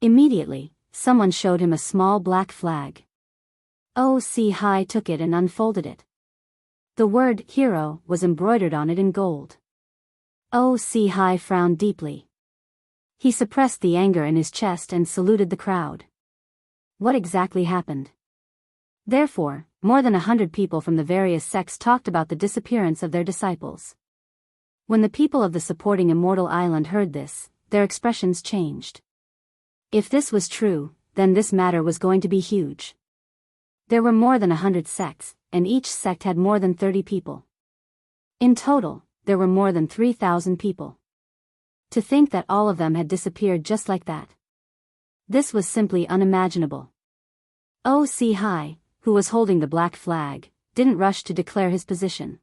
Immediately, someone showed him a small black flag. O Si Hai took it and unfolded it. The word hero was embroidered on it in gold. O Si Hai frowned deeply. He suppressed the anger in his chest and saluted the crowd. What exactly happened? Therefore, more than 100 people from the various sects talked about the disappearance of their disciples. When the people of the supporting Immortal Island heard this, their expressions changed. If this was true, then this matter was going to be huge. There were more than 100 sects, and each sect had more than 30 people. In total, there were more than 3,000 people. To think that all of them had disappeared just like that. This was simply unimaginable. O Si Hai, who was holding the black flag, didn't rush to declare his position.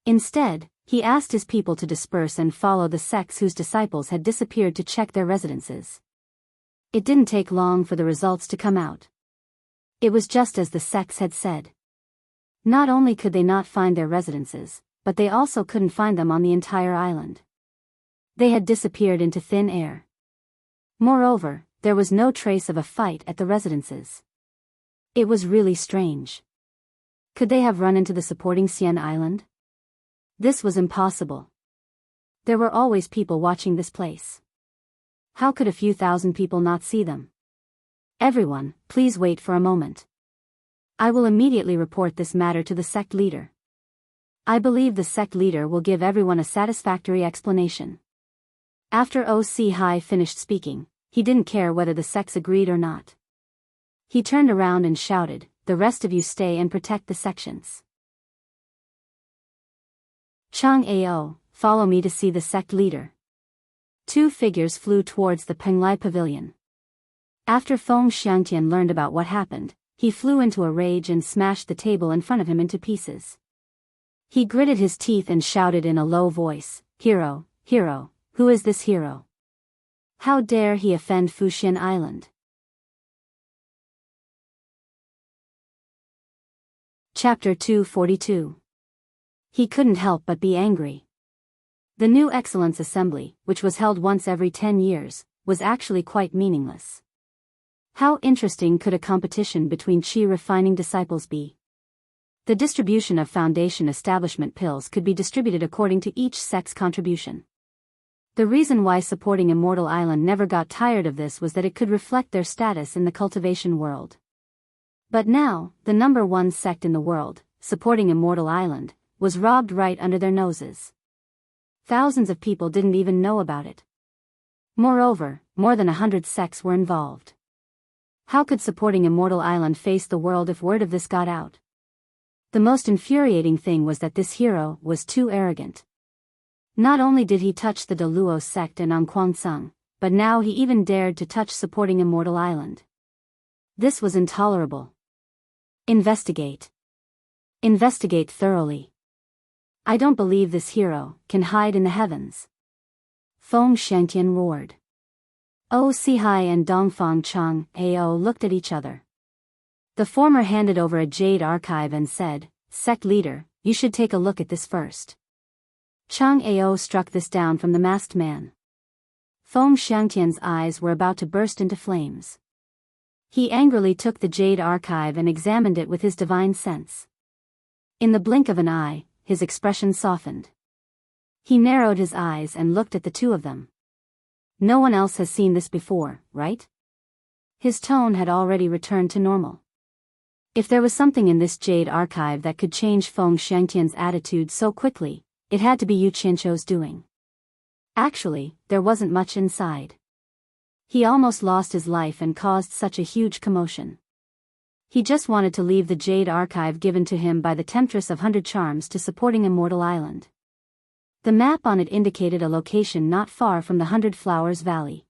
Instead, he asked his people to disperse and follow the sects whose disciples had disappeared to check their residences. It didn't take long for the results to come out. It was just as the sects had said. Not only could they not find their residences, but they also couldn't find them on the entire island. They had disappeared into thin air. Moreover, there was no trace of a fight at the residences. It was really strange. Could they have run into the supporting Xian Island? This was impossible. There were always people watching this place. How could a few thousand people not see them? Everyone, please wait for a moment. I will immediately report this matter to the sect leader. I believe the sect leader will give everyone a satisfactory explanation. After O.C. finished speaking, he didn't care whether the sects agreed or not. He turned around and shouted, "The rest of you stay and protect the sections. Chang Ao, follow me to see the sect leader." Two figures flew towards the Penglai pavilion. After Feng Xiangtian learned about what happened, he flew into a rage and smashed the table in front of him into pieces. He gritted his teeth and shouted in a low voice, "Hero, hero, who is this hero? How dare he offend Fuxian Island?" Chapter 242. He couldn't help but be angry. The new Excellence Assembly, which was held once every 10 years, was actually quite meaningless. How interesting could a competition between Qi refining disciples be? The distribution of Foundation establishment pills could be distributed according to each sect's contribution. The reason why supporting Immortal Island never got tired of this was that it could reflect their status in the cultivation world. But now, the number one sect in the world, supporting Immortal Island, was robbed right under their noses. Thousands of people didn't even know about it. Moreover, more than 100 sects were involved. How could supporting Immortal Island face the world if word of this got out? The most infuriating thing was that this hero was too arrogant. Not only did he touch the Deluo sect and Anquansung, but now he even dared to touch supporting Immortal Island. This was intolerable. Investigate. Investigate thoroughly. I don't believe this hero can hide in the heavens. Feng Xiangtian roared. O.C. and Dongfang Chang Ao looked at each other. The former handed over a jade archive and said, "Sect leader, you should take a look at this first." Chang Ao struck this down from the masked man. Feng Xiangtian's eyes were about to burst into flames. He angrily took the jade archive and examined it with his divine sense. In the blink of an eye, his expression softened. He narrowed his eyes and looked at the two of them. No one else has seen this before, right? His tone had already returned to normal. If there was something in this jade archive that could change Feng Xiangtian's attitude so quickly, it had to be Yu Qianzhou's doing. Actually, there wasn't much inside. He almost lost his life and caused such a huge commotion. He just wanted to leave the jade archive given to him by the Temptress of 100 Charms to supporting Immortal Island. The map on it indicated a location not far from the 100 Flowers Valley.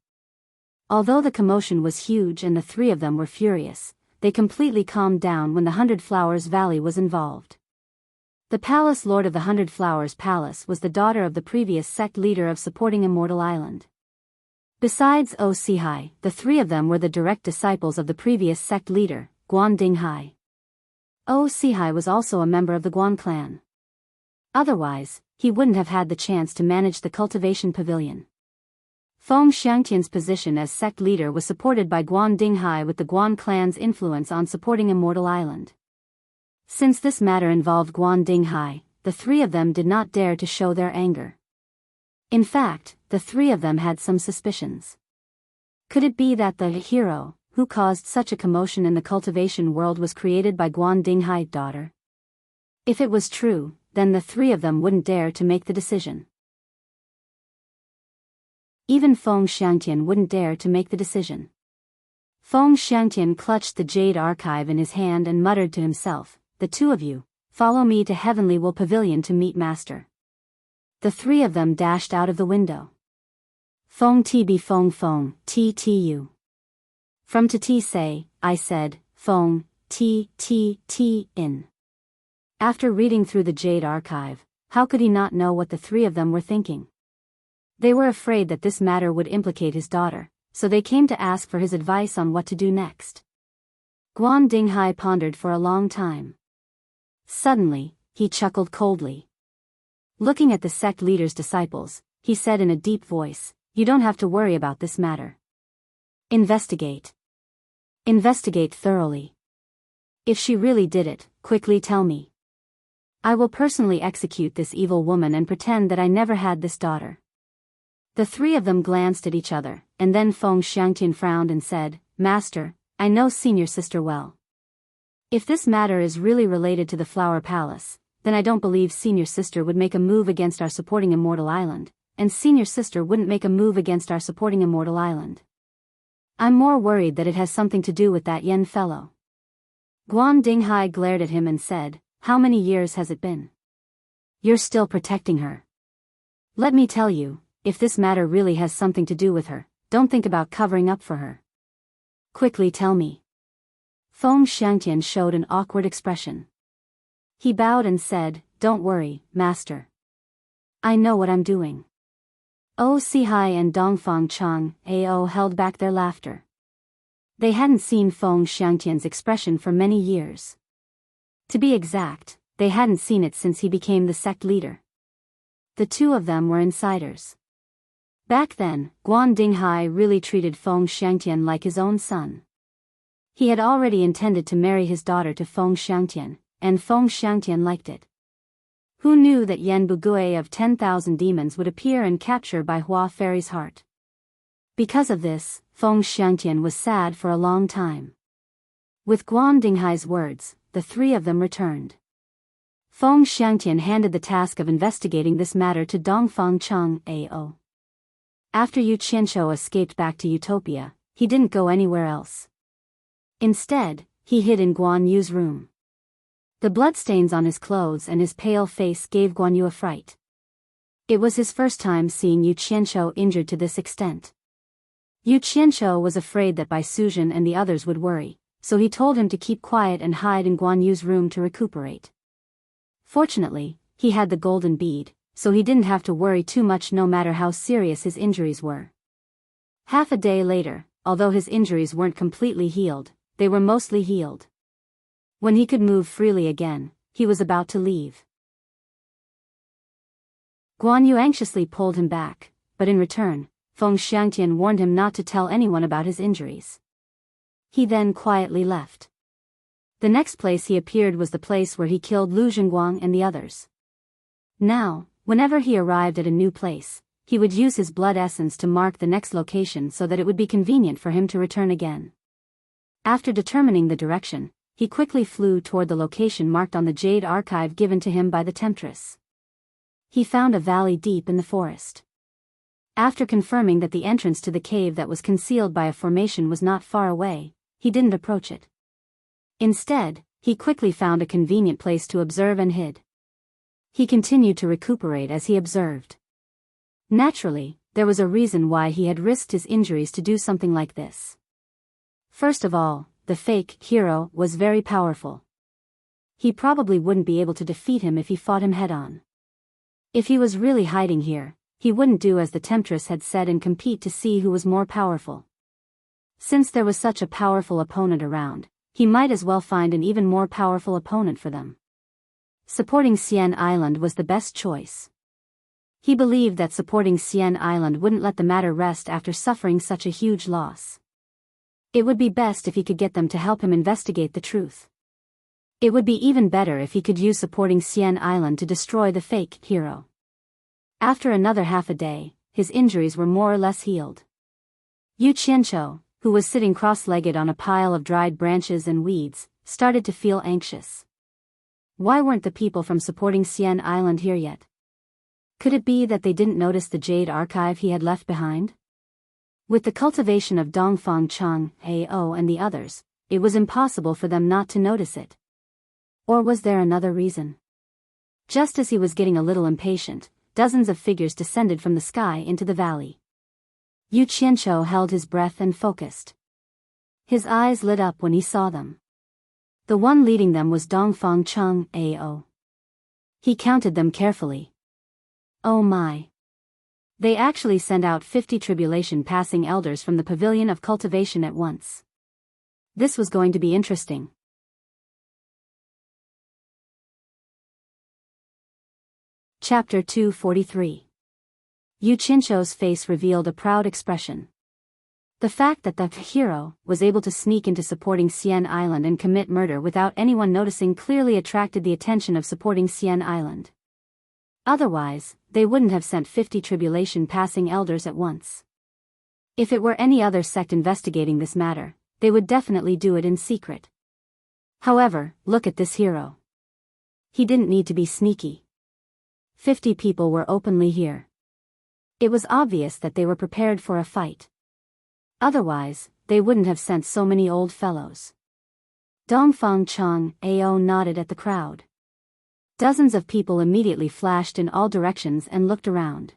Although the commotion was huge and the three of them were furious, they completely calmed down when the 100 Flowers Valley was involved. The Palace Lord of the 100 Flowers Palace was the daughter of the previous sect leader of supporting Immortal Island. Besides O.C. the three of them were the direct disciples of the previous sect leader, Guan Dinghai. O.C. was also a member of the Guan clan. Otherwise, he wouldn't have had the chance to manage the cultivation pavilion. Feng Xiangtian's position as sect leader was supported by Guan Dinghai with the Guan clan's influence on supporting Immortal Island. Since this matter involved Guan Dinghai, the three of them did not dare to show their anger. In fact, the three of them had some suspicions. Could it be that the hero, who caused such a commotion in the cultivation world, was created by Guan Dinghai's daughter? If it was true, then the three of them wouldn't dare to make the decision. Even Feng Xiangtian wouldn't dare to make the decision. Feng Xiangtian clutched the jade archive in his hand and muttered to himself, "The two of you, follow me to Heavenly Will Pavilion to meet Master." The three of them dashed out of the window. Feng TB Feng TTU. From to say, I said, Feng T in. After reading through the jade archive, how could he not know what the three of them were thinking? They were afraid that this matter would implicate his daughter, so they came to ask for his advice on what to do next. Guan Dinghai pondered for a long time. Suddenly, he chuckled coldly. Looking at the sect leader's disciples, he said in a deep voice, "You don't have to worry about this matter. Investigate. Investigate thoroughly. If she really did it, quickly tell me. I will personally execute this evil woman and pretend that I never had this daughter." The three of them glanced at each other, and then Feng Xiangtian frowned and said, "Master, I know senior sister well. If this matter is really related to the Flower Palace, then I don't believe senior sister would make a move against our supporting Immortal Island, and senior sister wouldn't make a move against our supporting Immortal Island. I'm more worried that it has something to do with that Yen fellow. Guan Dinghai glared at him and said, "How many years has it been? You're still protecting her. Let me tell you, if this matter really has something to do with her, don't think about covering up for her. Quickly tell me." Feng Xiangtian showed an awkward expression. He bowed and said, "Don't worry, master. I know what I'm doing." O Sihai and Dongfang Chang Ao held back their laughter. They hadn't seen Feng Xiangtian's expression for many years. To be exact, they hadn't seen it since he became the sect leader. The two of them were insiders. Back then, Guan Dinghai really treated Feng Xiangtian like his own son. He had already intended to marry his daughter to Feng Xiangtian, and Feng Xiangtian liked it. Who knew that Yan Bugui of 10,000 demons would appear and capture Bai Hua Fairy's heart? Because of this, Feng Xiangtian was sad for a long time. With Guan Dinghai's words, the three of them returned. Feng Xiangtian handed the task of investigating this matter to Dongfang Chang Ao. After Yu Qianshou escaped back to Utopia, he didn't go anywhere else. Instead, he hid in Guan Yu's room. The bloodstains on his clothes and his pale face gave Guan Yu a fright. It was his first time seeing Yu Qianshou injured to this extent. Yu Qianshou was afraid that Bai Suzhen and the others would worry, so he told him to keep quiet and hide in Guan Yu's room to recuperate. Fortunately, he had the golden bead, so he didn't have to worry too much no matter how serious his injuries were. Half a day later, although his injuries weren't completely healed, they were mostly healed. When he could move freely again, he was about to leave. Guan Yu anxiously pulled him back, but in return, Feng Xiangtian warned him not to tell anyone about his injuries. He then quietly left. The next place he appeared was the place where he killed Lu Zhengguang and the others. Now, whenever he arrived at a new place, he would use his blood essence to mark the next location so that it would be convenient for him to return again. After determining the direction, he quickly flew toward the location marked on the jade archive given to him by the temptress. He found a valley deep in the forest. After confirming that the entrance to the cave that was concealed by a formation was not far away, he didn't approach it. Instead, he quickly found a convenient place to observe and hid. He continued to recuperate as he observed. Naturally, there was a reason why he had risked his injuries to do something like this. First of all, the fake hero was very powerful. He probably wouldn't be able to defeat him if he fought him head-on. If he was really hiding here, he wouldn't do as the temptress had said and compete to see who was more powerful. Since there was such a powerful opponent around, he might as well find an even more powerful opponent for them. Supporting Xian Island was the best choice. He believed that supporting Xian Island wouldn't let the matter rest after suffering such a huge loss. It would be best if he could get them to help him investigate the truth. It would be even better if he could use supporting Xian Island to destroy the fake hero. After another half a day, his injuries were more or less healed. Yu Qianshou, who was sitting cross-legged on a pile of dried branches and weeds, started to feel anxious. Why weren't the people from supporting Xian Island here yet? Could it be that they didn't notice the jade archive he had left behind? With the cultivation of Dongfang Chang Ao and the others, it was impossible for them not to notice it. Or was there another reason? Just as he was getting a little impatient, dozens of figures descended from the sky into the valley. Yu Qianshou held his breath and focused. His eyes lit up when he saw them. The one leading them was Dongfang Chang Ao. He counted them carefully. Oh my! They actually sent out 50 tribulation-passing elders from the Pavilion of Cultivation at once. This was going to be interesting. Chapter 243. Yu Qianshou's face revealed a proud expression. The fact that the hero was able to sneak into supporting Xian Island and commit murder without anyone noticing clearly attracted the attention of supporting Xian Island. Otherwise, they wouldn't have sent 50 tribulation-passing elders at once. If it were any other sect investigating this matter, they would definitely do it in secret. However, look at this hero. He didn't need to be sneaky. 50 people were openly here. It was obvious that they were prepared for a fight. Otherwise, they wouldn't have sent so many old fellows. Dongfang Cheng Ao nodded at the crowd. Dozens of people immediately flashed in all directions and looked around.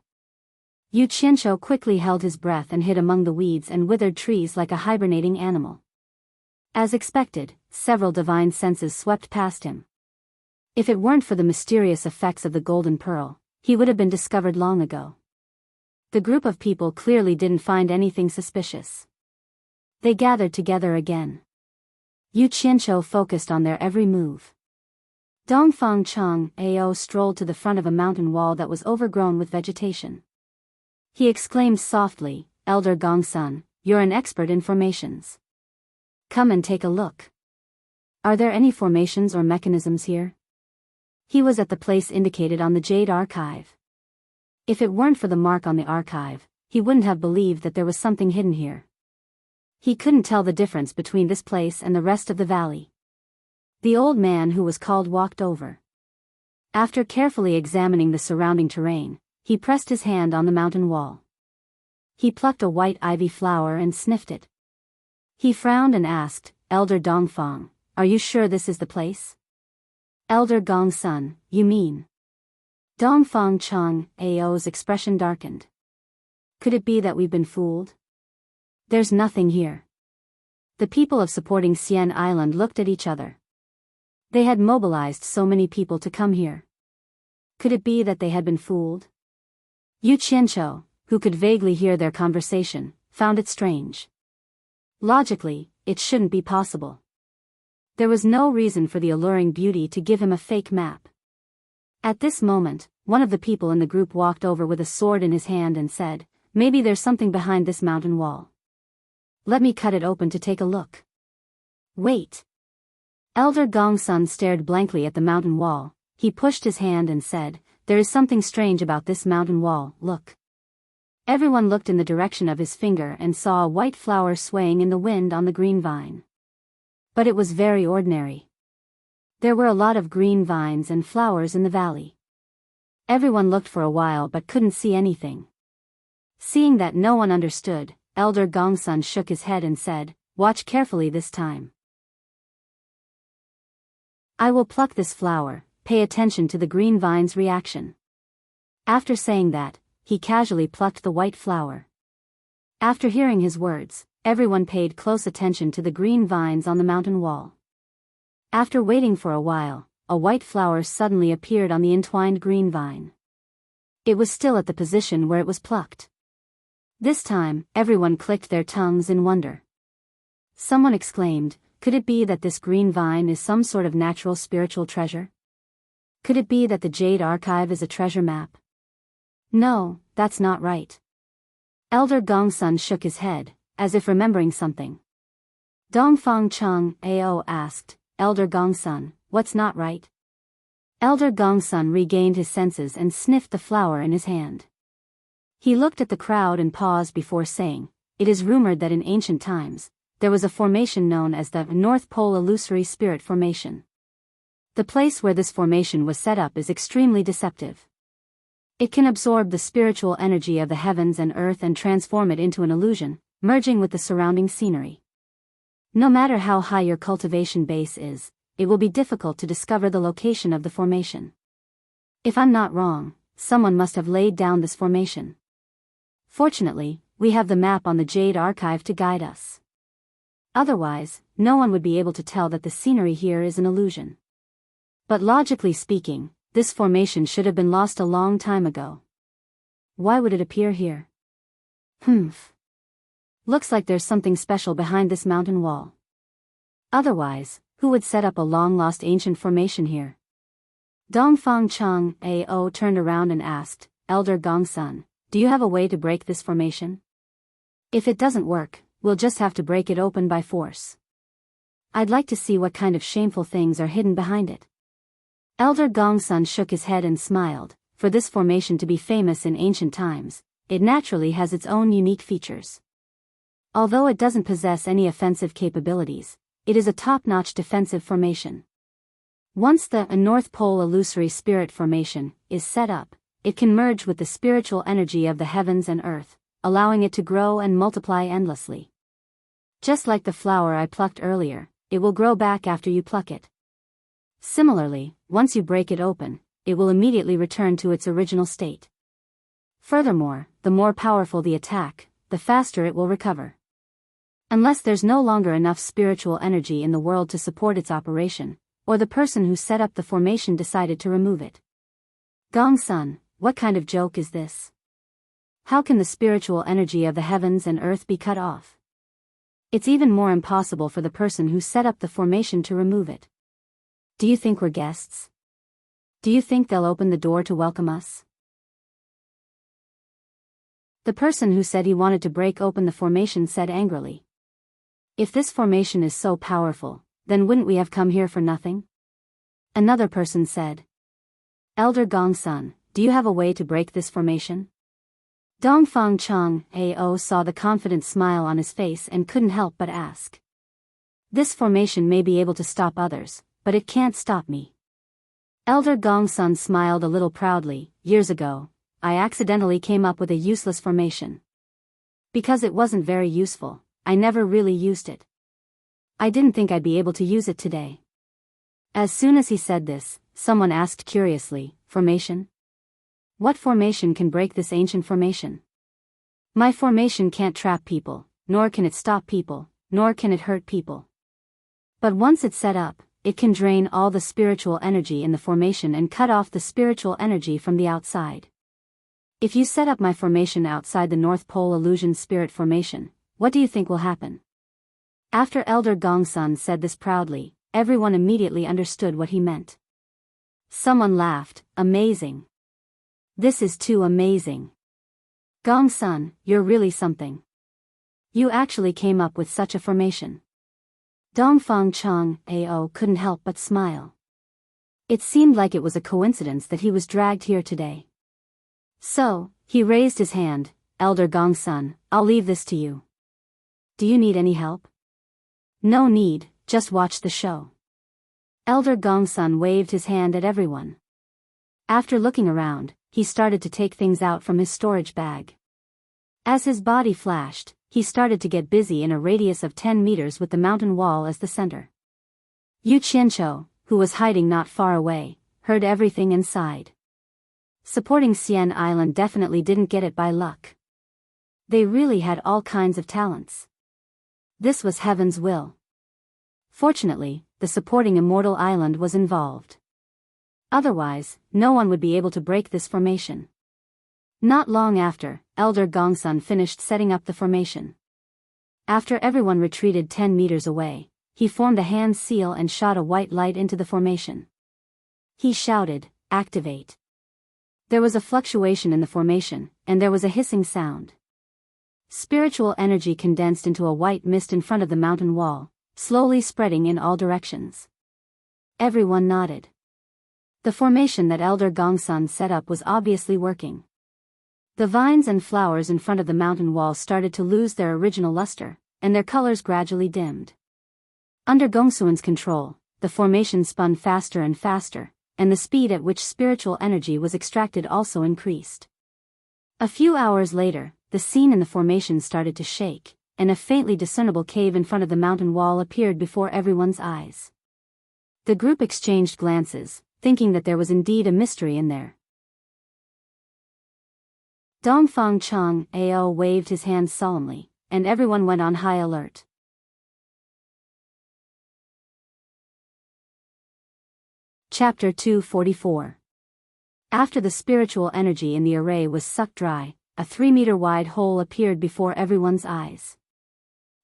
Yu Qianzhou quickly held his breath and hid among the weeds and withered trees like a hibernating animal. As expected, several divine senses swept past him. If it weren't for the mysterious effects of the golden pearl, he would have been discovered long ago. The group of people clearly didn't find anything suspicious. They gathered together again. Yu Qianzhou focused on their every move. Dongfang Cheng Ao strolled to the front of a mountain wall that was overgrown with vegetation. He exclaimed softly, "Elder Gongsun, you're an expert in formations. Come and take a look. Are there any formations or mechanisms here?" He was at the place indicated on the Jade Archive. If it weren't for the mark on the archive, he wouldn't have believed that there was something hidden here. He couldn't tell the difference between this place and the rest of the valley. The old man who was called walked over. After carefully examining the surrounding terrain, he pressed his hand on the mountain wall. He plucked a white ivy flower and sniffed it. He frowned and asked, "Elder Dongfang, are you sure this is the place?" "Elder Gongsun, you mean?" Dongfang Cheng Ao's expression darkened. "Could it be that we've been fooled? There's nothing here." The people of supporting Xian Island looked at each other. They had mobilized so many people to come here. Could it be that they had been fooled? Yu Qianzhou, who could vaguely hear their conversation, found it strange. Logically, it shouldn't be possible. There was no reason for the alluring beauty to give him a fake map. At this moment, one of the people in the group walked over with a sword in his hand and said, "Maybe there's something behind this mountain wall. Let me cut it open to take a look." "Wait." Elder Gongsun stared blankly at the mountain wall. He pushed his hand and said, "There is something strange about this mountain wall, look." Everyone looked in the direction of his finger and saw a white flower swaying in the wind on the green vine. But it was very ordinary. There were a lot of green vines and flowers in the valley. Everyone looked for a while but couldn't see anything. Seeing that no one understood, Elder Gongsun shook his head and said, "Watch carefully this time. I will pluck this flower, pay attention to the green vine's reaction." After saying that, he casually plucked the white flower. After hearing his words, everyone paid close attention to the green vines on the mountain wall. After waiting for a while, a white flower suddenly appeared on the entwined green vine. It was still at the position where it was plucked. This time, everyone clicked their tongues in wonder. Someone exclaimed, "Could it be that this green vine is some sort of natural spiritual treasure? Could it be that the Jade Archive is a treasure map?" "No, that's not right." Elder Gongsun shook his head, as if remembering something. Dongfang Cheng Ao asked, "Elder Gongsun, what's not right?" Elder Gongsun regained his senses and sniffed the flower in his hand. He looked at the crowd and paused before saying, "It is rumored that in ancient times, there was a formation known as the North Pole Illusory Spirit Formation. The place where this formation was set up is extremely deceptive. It can absorb the spiritual energy of the heavens and earth and transform it into an illusion, merging with the surrounding scenery. No matter how high your cultivation base is, it will be difficult to discover the location of the formation. If I'm not wrong, someone must have laid down this formation. Fortunately, we have the map on the Jade Archive to guide us. Otherwise, no one would be able to tell that the scenery here is an illusion. But logically speaking, this formation should have been lost a long time ago. Why would it appear here? Looks like there's something special behind this mountain wall. Otherwise, who would set up a long-lost ancient formation here?" Dongfang Cheng Ao turned around and asked, "Elder Gongsun, do you have a way to break this formation? If it doesn't work, we'll just have to break it open by force. I'd like to see what kind of shameful things are hidden behind it." Elder Gongsun shook his head and smiled. For this formation to be famous in ancient times, it naturally has its own unique features. Although it doesn't possess any offensive capabilities, it is a top-notch defensive formation. Once the North Pole Illusory Spirit Formation is set up, it can merge with the spiritual energy of the heavens and earth, allowing it to grow and multiply endlessly. Just like the flower I plucked earlier, it will grow back after you pluck it. Similarly, once you break it open, it will immediately return to its original state. Furthermore, the more powerful the attack, the faster it will recover. Unless there's no longer enough spiritual energy in the world to support its operation, or the person who set up the formation decided to remove it. Gongsun, what kind of joke is this? How can the spiritual energy of the heavens and earth be cut off? It's even more impossible for the person who set up the formation to remove it. Do you think we're guests? Do you think they'll open the door to welcome us? The person who said he wanted to break open the formation said angrily. If this formation is so powerful, then wouldn't we have come here for nothing? Another person said. Elder Gongsun, do you have a way to break this formation? Dongfang Chang Ao saw the confident smile on his face and couldn't help but ask. This formation may be able to stop others, but it can't stop me. Elder Gongsun smiled a little proudly. Years ago, I accidentally came up with a useless formation. Because it wasn't very useful, I never really used it. I didn't think I'd be able to use it today. As soon as he said this, someone asked curiously, formation? What formation can break this ancient formation? My formation can't trap people, nor can it stop people, nor can it hurt people. But once it's set up, it can drain all the spiritual energy in the formation and cut off the spiritual energy from the outside. If you set up my formation outside the North Pole Illusion Spirit Formation, what do you think will happen? After Elder Gongsun said this proudly, everyone immediately understood what he meant. Someone laughed, amazing. This is too amazing. Gongsun, you're really something. You actually came up with such a formation. Dongfang Chang Ao couldn't help but smile. It seemed like it was a coincidence that he was dragged here today. So, he raised his hand. Elder Gongsun, I'll leave this to you. Do you need any help? No need, just watch the show. Elder Gongsun waved his hand at everyone. After looking around, he started to take things out from his storage bag. As his body flashed, he started to get busy in a radius of 10 meters with the mountain wall as the center. Yu Qianqiu, who was hiding not far away, heard everything and sighed. Supporting Xian Island definitely didn't get it by luck. They really had all kinds of talents. This was heaven's will. Fortunately, the supporting Immortal Island was involved. Otherwise, no one would be able to break this formation. Not long after, Elder Gongsun finished setting up the formation. After everyone retreated 10 meters away, he formed a hand seal and shot a white light into the formation. He shouted, "Activate." There was a fluctuation in the formation, and there was a hissing sound. Spiritual energy condensed into a white mist in front of the mountain wall, slowly spreading in all directions. Everyone nodded. The formation that Elder Gongsun set up was obviously working. The vines and flowers in front of the mountain wall started to lose their original luster, and their colors gradually dimmed. Under Gongsun's control, the formation spun faster and faster, and the speed at which spiritual energy was extracted also increased. A few hours later, the scene in the formation started to shake, and a faintly discernible cave in front of the mountain wall appeared before everyone's eyes. The group exchanged glances, thinking that there was indeed a mystery in there. Dongfang Chang Ao waved his hand solemnly, and everyone went on high alert. Chapter 244. After the spiritual energy in the array was sucked dry, a 3-meter-wide hole appeared before everyone's eyes.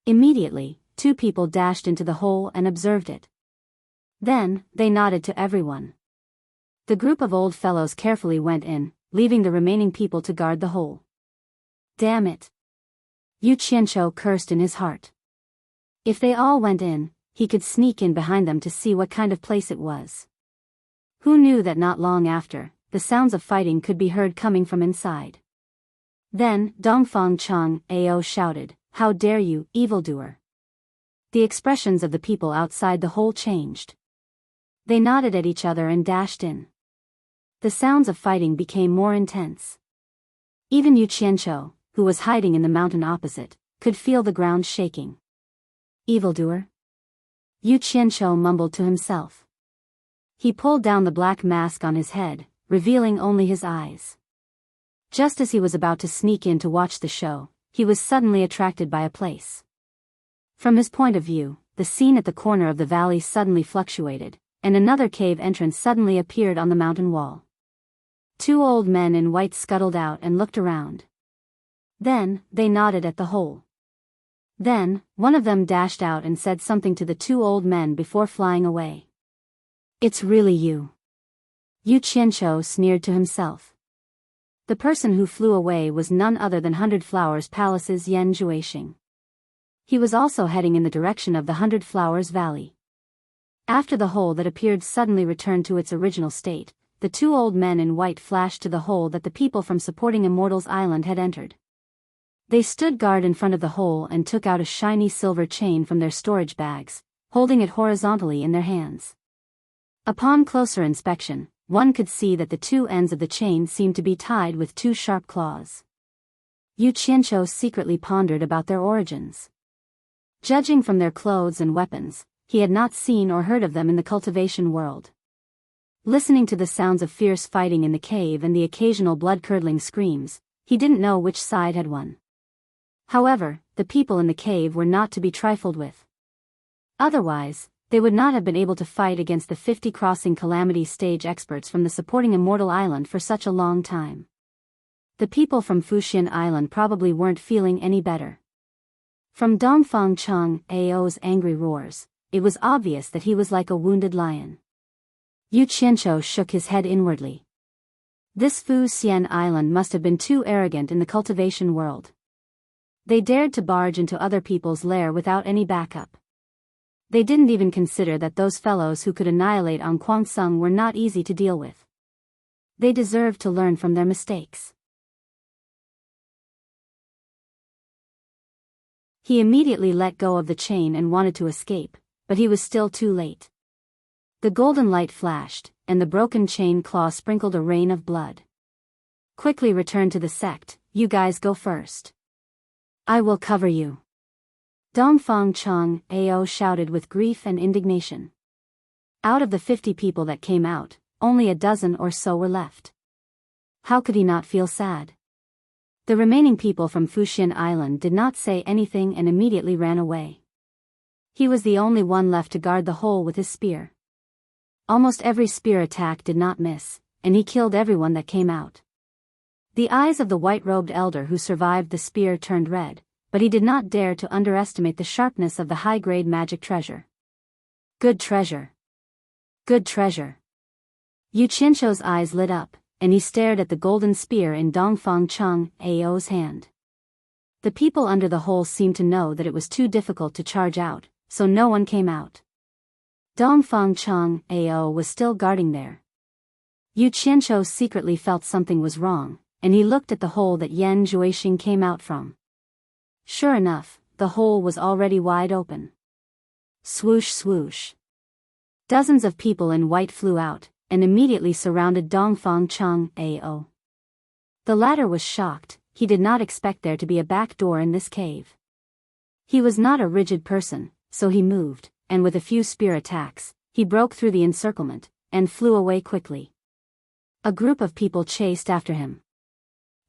Immediately, 2 people dashed into the hole and observed it. Then, they nodded to everyone. The group of old fellows carefully went in, leaving the remaining people to guard the hole. Damn it! Yu Qianqiu cursed in his heart. If they all went in, he could sneak in behind them to see what kind of place it was. Who knew that not long after, the sounds of fighting could be heard coming from inside. Then, Dongfang Chang Ao shouted, "How dare you, evildoer!" The expressions of the people outside the hole changed. They nodded at each other and dashed in. The sounds of fighting became more intense. Even Yu Qianqiu, who was hiding in the mountain opposite, could feel the ground shaking. Evildoer? Yu Qianqiu mumbled to himself. He pulled down the black mask on his head, revealing only his eyes. Just as he was about to sneak in to watch the show, he was suddenly attracted by a place. From his point of view, the scene at the corner of the valley suddenly fluctuated, and another cave entrance suddenly appeared on the mountain wall. Two old men in white scuttled out and looked around. Then, they nodded at the hole. Then, one of them dashed out and said something to the two old men before flying away. It's really you. Yu Qianqiu sneered to himself. The person who flew away was none other than Hundred Flowers Palace's Yan Juexing. He was also heading in the direction of the Hundred Flowers Valley. After the hole that appeared suddenly returned to its original state, the two old men in white flashed to the hole that the people from supporting Immortal's island had entered. They stood guard in front of the hole and took out a shiny silver chain from their storage bags, holding it horizontally in their hands. Upon closer inspection, one could see that the two ends of the chain seemed to be tied with two sharp claws. Yu Qianqiu secretly pondered about their origins. Judging from their clothes and weapons, he had not seen or heard of them in the cultivation world. Listening to the sounds of fierce fighting in the cave and the occasional blood-curdling screams, he didn't know which side had won. However, the people in the cave were not to be trifled with. Otherwise, they would not have been able to fight against the 50 crossing calamity stage experts from the supporting Immortal Island for such a long time. The people from Fuxian Island probably weren't feeling any better. From Dongfang Cheng Ao's angry roars, it was obvious that he was like a wounded lion. Yu Qianqiu shook his head inwardly. This Fuxian Island must have been too arrogant in the cultivation world. They dared to barge into other people's lair without any backup. They didn't even consider that those fellows who could annihilate An Kwangsung were not easy to deal with. They deserved to learn from their mistakes. He immediately let go of the chain and wanted to escape, but he was still too late. The golden light flashed, and the broken chain claw sprinkled a rain of blood. Quickly return to the sect, you guys go first. I will cover you. Dongfang Cheng Ao shouted with grief and indignation. Out of the 50 people that came out, only a dozen or so were left. How could he not feel sad? The remaining people from Fuxian Island did not say anything and immediately ran away. He was the only one left to guard the hole with his spear. Almost every spear attack did not miss, and he killed everyone that came out. The eyes of the white-robed elder who survived the spear turned red, but he did not dare to underestimate the sharpness of the high-grade magic treasure. Good treasure. Good treasure. Yu Qianqiu's eyes lit up, and he stared at the golden spear in Dongfang Cheng Ao's hand. The people under the hole seemed to know that it was too difficult to charge out, so no one came out. Dongfang Cheng Ao was still guarding there. Yu Qianqiu secretly felt something was wrong, and he looked at the hole that Yan Juexing came out from. Sure enough, the hole was already wide open. Swoosh swoosh. Dozens of people in white flew out, and immediately surrounded Dongfang Cheng Ao. The latter was shocked. He did not expect there to be a back door in this cave. He was not a rigid person, so he moved, and with a few spear attacks, he broke through the encirclement, and flew away quickly. A group of people chased after him.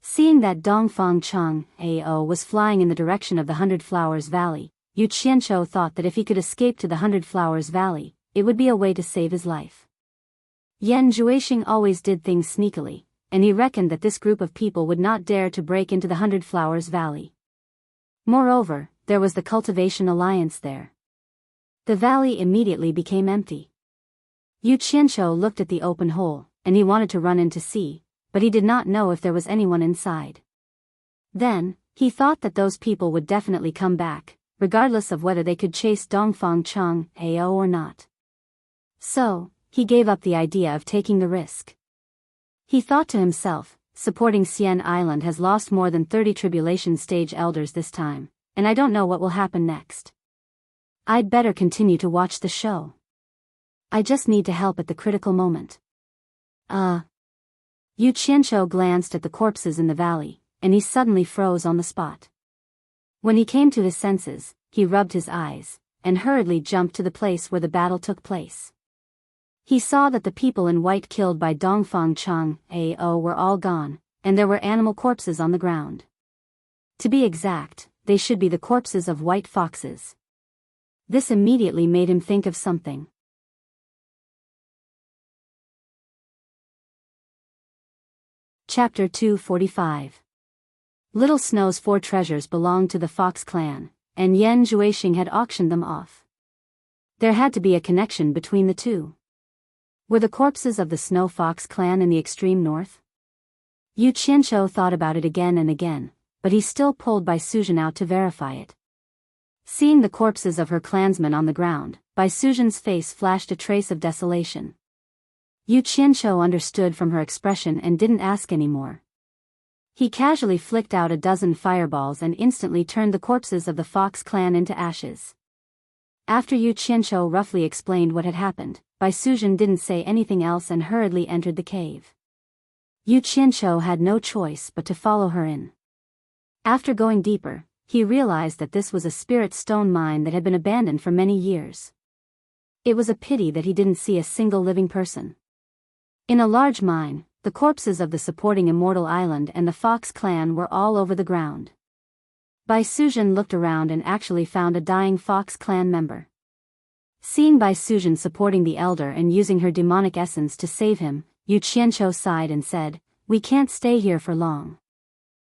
Seeing that Dongfang Cheng Ao was flying in the direction of the Hundred Flowers Valley, Yu Qianqiu thought that if he could escape to the Hundred Flowers Valley, it would be a way to save his life. Yan Juexing always did things sneakily, and he reckoned that this group of people would not dare to break into the Hundred Flowers Valley. Moreover, there was the Cultivation Alliance there. The valley immediately became empty. Yu Qianqiu looked at the open hole, and he wanted to run in to see, but he did not know if there was anyone inside. Then, he thought that those people would definitely come back, regardless of whether they could chase Dongfang Cheng Ao or not. So, he gave up the idea of taking the risk. He thought to himself, supporting Xian Island has lost more than 30 tribulation stage elders this time, and I don't know what will happen next. I'd better continue to watch the show. I just need to help at the critical moment. Yu Qianqiu glanced at the corpses in the valley, and he suddenly froze on the spot. When he came to his senses, he rubbed his eyes, and hurriedly jumped to the place where the battle took place. He saw that the people in white killed by Dongfang Chang Ao were all gone, and there were animal corpses on the ground. To be exact, they should be the corpses of white foxes. This immediately made him think of something. Chapter 245. Little Snow's 4 treasures belonged to the Fox clan, and Yan Zhuixing had auctioned them off. There had to be a connection between the two. Were the corpses of the Snow Fox clan in the extreme north? Yu Qianqiu thought about it again and again, but he still pulled Bai Suzhen out to verify it. Seeing the corpses of her clansmen on the ground, Bai Suzhen's face flashed a trace of desolation. Yu Qianqiu understood from her expression and didn't ask any more. He casually flicked out a dozen fireballs and instantly turned the corpses of the Fox clan into ashes. After Yu Qianqiu roughly explained what had happened, Bai Suzhen didn't say anything else and hurriedly entered the cave. Yu Qianqiu had no choice but to follow her in. After going deeper, he realized that this was a spirit stone mine that had been abandoned for many years. It was a pity that he didn't see a single living person. In a large mine, the corpses of the supporting Immortal Island and the Fox clan were all over the ground. Bai Suzhen looked around and actually found a dying Fox clan member. Seeing Bai Suzhen supporting the elder and using her demonic essence to save him, Yu Qianqiu sighed and said, "We can't stay here for long.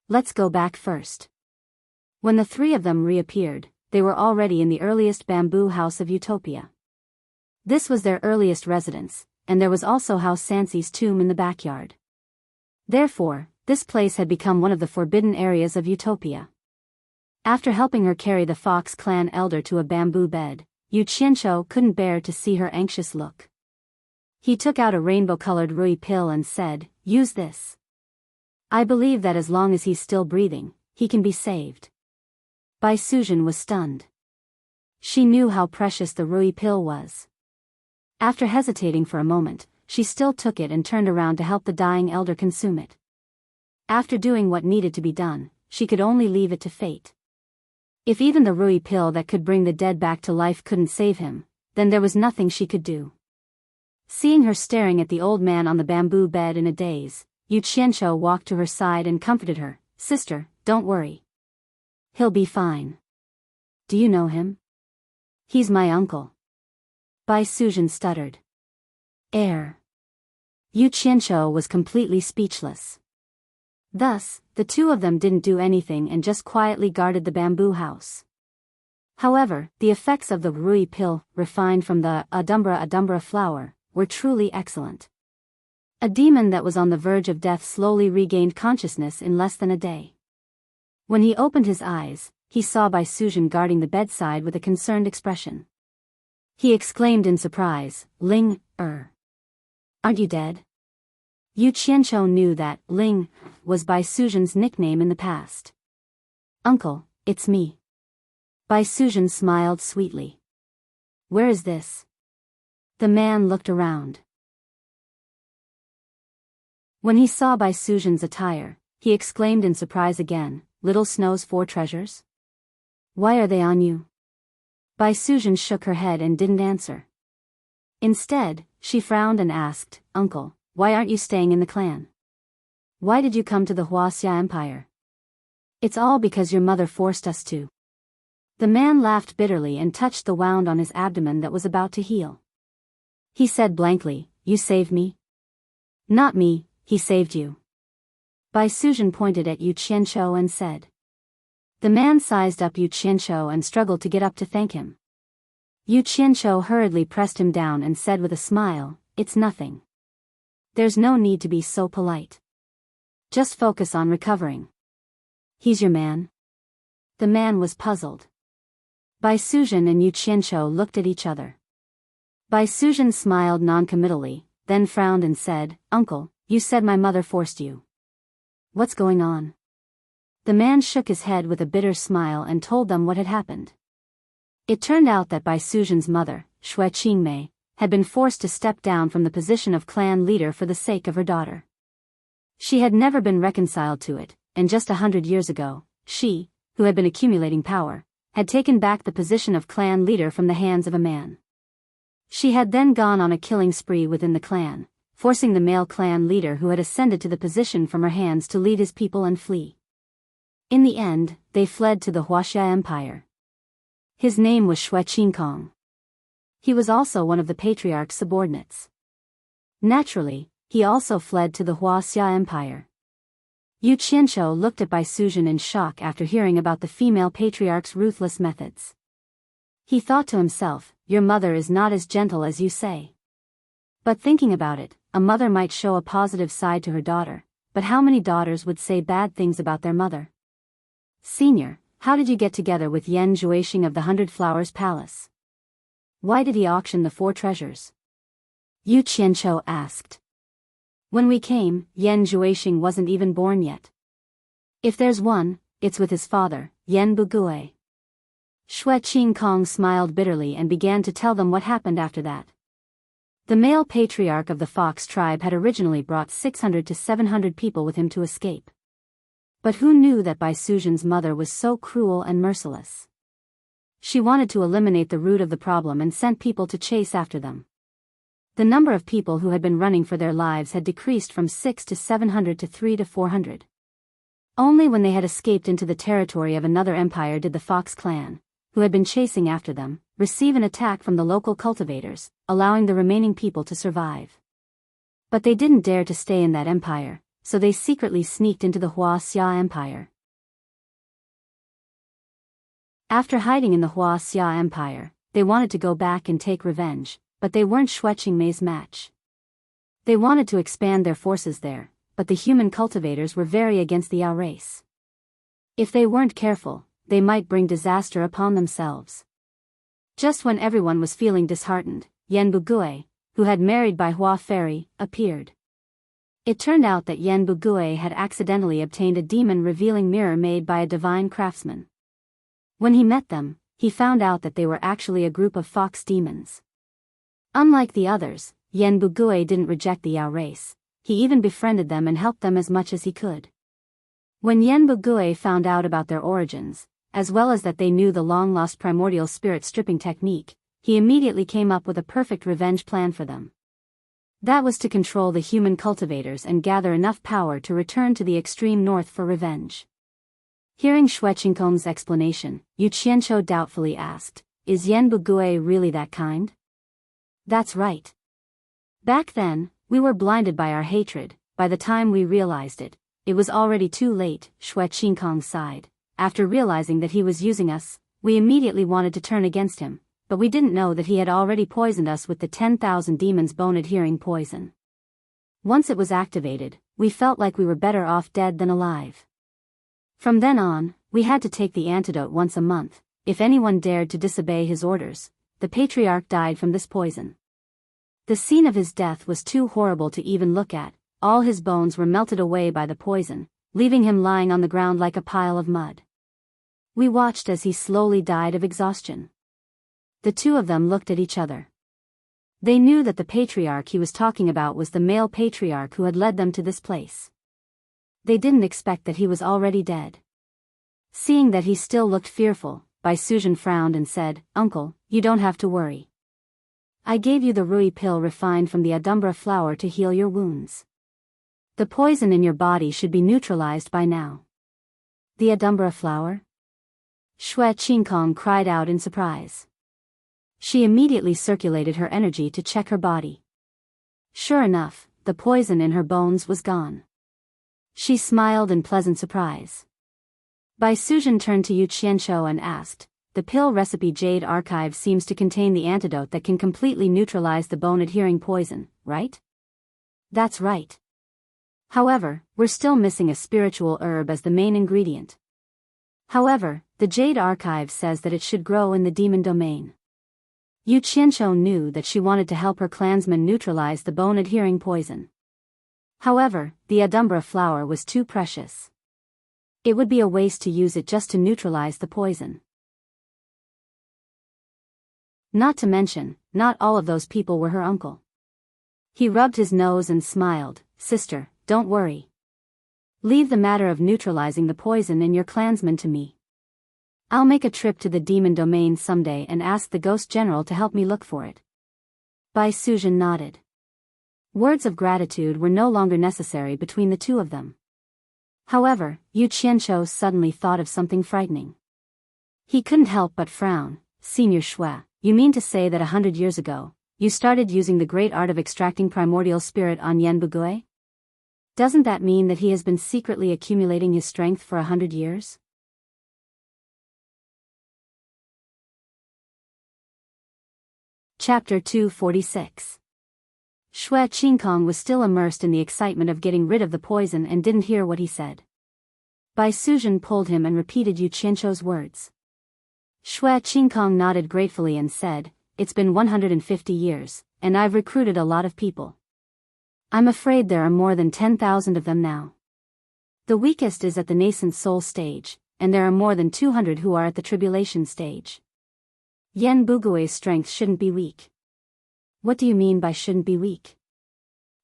Let's go back first." When the 3 of them reappeared, they were already in the earliest bamboo house of Utopia. This was their earliest residence, and there was also House Sanxi's tomb in the backyard. Therefore, this place had become one of the forbidden areas of Utopia. After helping her carry the Fox clan elder to a bamboo bed, Yu Qianqiu couldn't bear to see her anxious look. He took out a rainbow-colored rui pill and said, "Use this. I believe that as long as he's still breathing, he can be saved." Bai Suzhen was stunned. She knew how precious the rui pill was. After hesitating for a moment, she still took it and turned around to help the dying elder consume it. After doing what needed to be done, she could only leave it to fate. If even the rui pill that could bring the dead back to life couldn't save him, then there was nothing she could do. Seeing her staring at the old man on the bamboo bed in a daze, Yu Qianqiu walked to her side and comforted her. "Sister, don't worry. He'll be fine. Do you know him?" "He's my uncle." Bai Suzhen stuttered. "Heir." Yu Qianqiu was completely speechless. Thus, the 2 of them didn't do anything and just quietly guarded the bamboo house. However, the effects of the rui pill, refined from the adumbra flower, were truly excellent. A demon that was on the verge of death slowly regained consciousness in less than a day. When he opened his eyes, he saw Bai Suzhen guarding the bedside with a concerned expression. He exclaimed in surprise, "Ling, aren't you dead?" Yu Qianqiu knew that Ling was Bai Suzhen's nickname in the past. "Uncle, it's me." Bai Suzhen smiled sweetly. "Where is this?" The man looked around. When he saw Bai Suzhen's attire, he exclaimed in surprise again, "Little Snow's 4 treasures? Why are they on you?" Bai Suzhen shook her head and didn't answer. Instead, she frowned and asked, "Uncle, why aren't you staying in the clan? Why did you come to the Huaxia Empire?" "It's all because your mother forced us to." The man laughed bitterly and touched the wound on his abdomen that was about to heal. He said blankly, "You saved me?" "Not me, he saved you." Bai Suzhen pointed at Yu Qianqiu and said. The man sized up Yu Qianqiu and struggled to get up to thank him. Yu Qianqiu hurriedly pressed him down and said with a smile, "It's nothing. There's no need to be so polite. Just focus on recovering." "He's your man?" The man was puzzled. Bai Suzhen and Yu Qianqiu looked at each other. Bai Suzhen smiled noncommittally, then frowned and said, "Uncle, you said my mother forced you. What's going on?" The man shook his head with a bitter smile and told them what had happened. It turned out that Bai Suzhen's mother, Shui Qingmei, had been forced to step down from the position of clan leader for the sake of her daughter. She had never been reconciled to it, and just 100 years ago, she, who had been accumulating power, had taken back the position of clan leader from the hands of a man. She had then gone on a killing spree within the clan, forcing the male clan leader who had ascended to the position from her hands to lead his people and flee. In the end, they fled to the Huaxia Empire. His name was Xue Qingkong. He was also one of the patriarch's subordinates. Naturally, he also fled to the Huaxia Empire. Yu Qianqiu looked at Bai Suzhen in shock after hearing about the female patriarch's ruthless methods. He thought to himself, your mother is not as gentle as you say. But thinking about it, a mother might show a positive side to her daughter, but how many daughters would say bad things about their mother? Senior, how did you get together with Yan Zhuixing of the 100 Flowers Palace? Why did he auction the 4 treasures? Yu Qianqiu asked. When we came, Yan Zhuixing wasn't even born yet. If there's one, it's with his father, Yan Bugui. Xue Qingkong smiled bitterly and began to tell them what happened after that. The male patriarch of the Fox tribe had originally brought 600 to 700 people with him to escape. But who knew that Bai Suzhen's mother was so cruel and merciless? She wanted to eliminate the root of the problem and sent people to chase after them. The number of people who had been running for their lives had decreased from 6 to 700 to 3 to 400. Only when they had escaped into the territory of another empire did the Fox clan, who had been chasing after them, receive an attack from the local cultivators, allowing the remaining people to survive. But they didn't dare to stay in that empire, so they secretly sneaked into the Huaxia Empire. After hiding in the Huaxia Empire, they wanted to go back and take revenge, but they weren't Xue Qingmei's match. They wanted to expand their forces there, but the human cultivators were very against the Yao race. If they weren't careful, they might bring disaster upon themselves. Just when everyone was feeling disheartened, Yan Bugui, who had married Bai Hua Fairy, appeared. It turned out that Yan Bugui had accidentally obtained a demon-revealing mirror made by a divine craftsman. When he met them, he found out that they were actually a group of fox demons. Unlike the others, Yan Bugui didn't reject the Yao race, he even befriended them and helped them as much as he could. When Yan Bugui found out about their origins, as well as that they knew the long-lost primordial spirit stripping technique, he immediately came up with a perfect revenge plan for them. That was to control the human cultivators and gather enough power to return to the extreme north for revenge. Hearing Xue Qingkong's explanation, Yu Qianqiu doubtfully asked, is Yan Bugui really that kind? That's right. Back then, we were blinded by our hatred. By the time we realized it, it was already too late, Xue Qingkong sighed. After realizing that he was using us, we immediately wanted to turn against him, but we didn't know that he had already poisoned us with the 10,000 demons bone-adhering poison. Once it was activated, we felt like we were better off dead than alive. From then on, we had to take the antidote once a month. If anyone dared to disobey his orders, the patriarch died from this poison. The scene of his death was too horrible to even look at. All his bones were melted away by the poison, leaving him lying on the ground like a pile of mud. We watched as he slowly died of exhaustion. The two of them looked at each other. They knew that the patriarch he was talking about was the male patriarch who had led them to this place. They didn't expect that he was already dead. Seeing that he still looked fearful, Bai Suzhen frowned and said, Uncle, you don't have to worry. I gave you the Rui pill refined from the Adumbra flower to heal your wounds. The poison in your body should be neutralized by now. The Adumbra flower? Xue Qingkong cried out in surprise. She immediately circulated her energy to check her body. Sure enough, the poison in her bones was gone. She smiled in pleasant surprise. Bai Suzhen turned to Yu Qianqiu and asked, the pill recipe Jade Archive seems to contain the antidote that can completely neutralize the bone-adhering poison, right? That's right. However, we're still missing a spiritual herb as the main ingredient. However, the Jade Archive says that it should grow in the demon domain. Yu Qianqiu knew that she wanted to help her clansmen neutralize the bone-adhering poison. However, the Adumbra flower was too precious. It would be a waste to use it just to neutralize the poison. Not to mention, not all of those people were her uncle. He rubbed his nose and smiled, Sister, don't worry. Leave the matter of neutralizing the poison and your clansmen to me. I'll make a trip to the demon domain someday and ask the ghost general to help me look for it. Bai Suzhen nodded. Words of gratitude were no longer necessary between the two of them. However, Yu Qianqiu suddenly thought of something frightening. He couldn't help but frown. Senior Shui, you mean to say that 100 years ago, you started using the great art of extracting primordial spirit on Yan Bugui? Doesn't that mean that he has been secretly accumulating his strength for 100 years? Chapter 246. Shui Qingkong was still immersed in the excitement of getting rid of the poison and didn't hear what he said. Bai Suzhen pulled him and repeated Yu Qianqiu's words. Shui Qingkong nodded gratefully and said, "It's been 150 years, and I've recruited a lot of people. I'm afraid there are more than 10,000 of them now. The weakest is at the nascent soul stage, and there are more than 200 who are at the tribulation stage. Yan Bugui's strength shouldn't be weak." What do you mean by shouldn't be weak?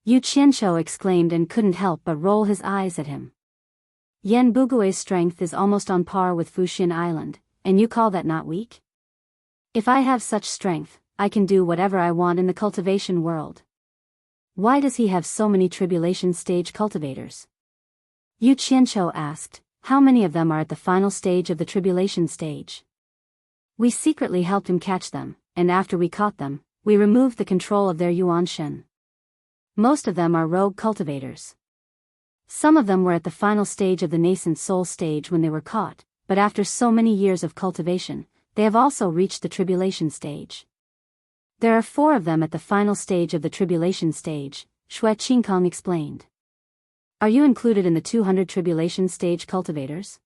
Yu Qianqiu exclaimed and couldn't help but roll his eyes at him. Yan Bugui's strength is almost on par with Fuxian Island, and you call that not weak? If I have such strength, I can do whatever I want in the cultivation world. Why does he have so many tribulation stage cultivators? Yu Qianqiu asked, how many of them are at the final stage of the tribulation stage? We secretly helped him catch them, and after we caught them, we removed the control of their Yuanshen. Most of them are rogue cultivators. Some of them were at the final stage of the nascent soul stage when they were caught, but after so many years of cultivation, they have also reached the tribulation stage. There are 4 of them at the final stage of the tribulation stage, Shui Qingkong explained. Are you included in the 200 tribulation stage cultivators?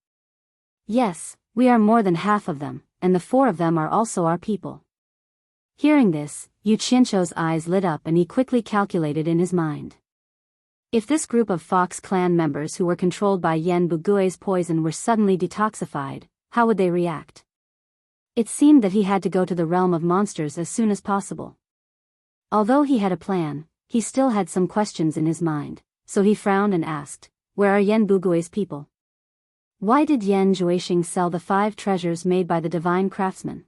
Yes, we are more than half of them, and the 4 of them are also our people. Hearing this, Yu Qianqiu's eyes lit up and he quickly calculated in his mind. If this group of Fox clan members who were controlled by Yan Bugui's poison were suddenly detoxified, how would they react? It seemed that he had to go to the realm of monsters as soon as possible. Although he had a plan, he still had some questions in his mind, so he frowned and asked, where are Yan Bugui's people? Why did Yan Zhuixing sell the 5 treasures made by the divine craftsman?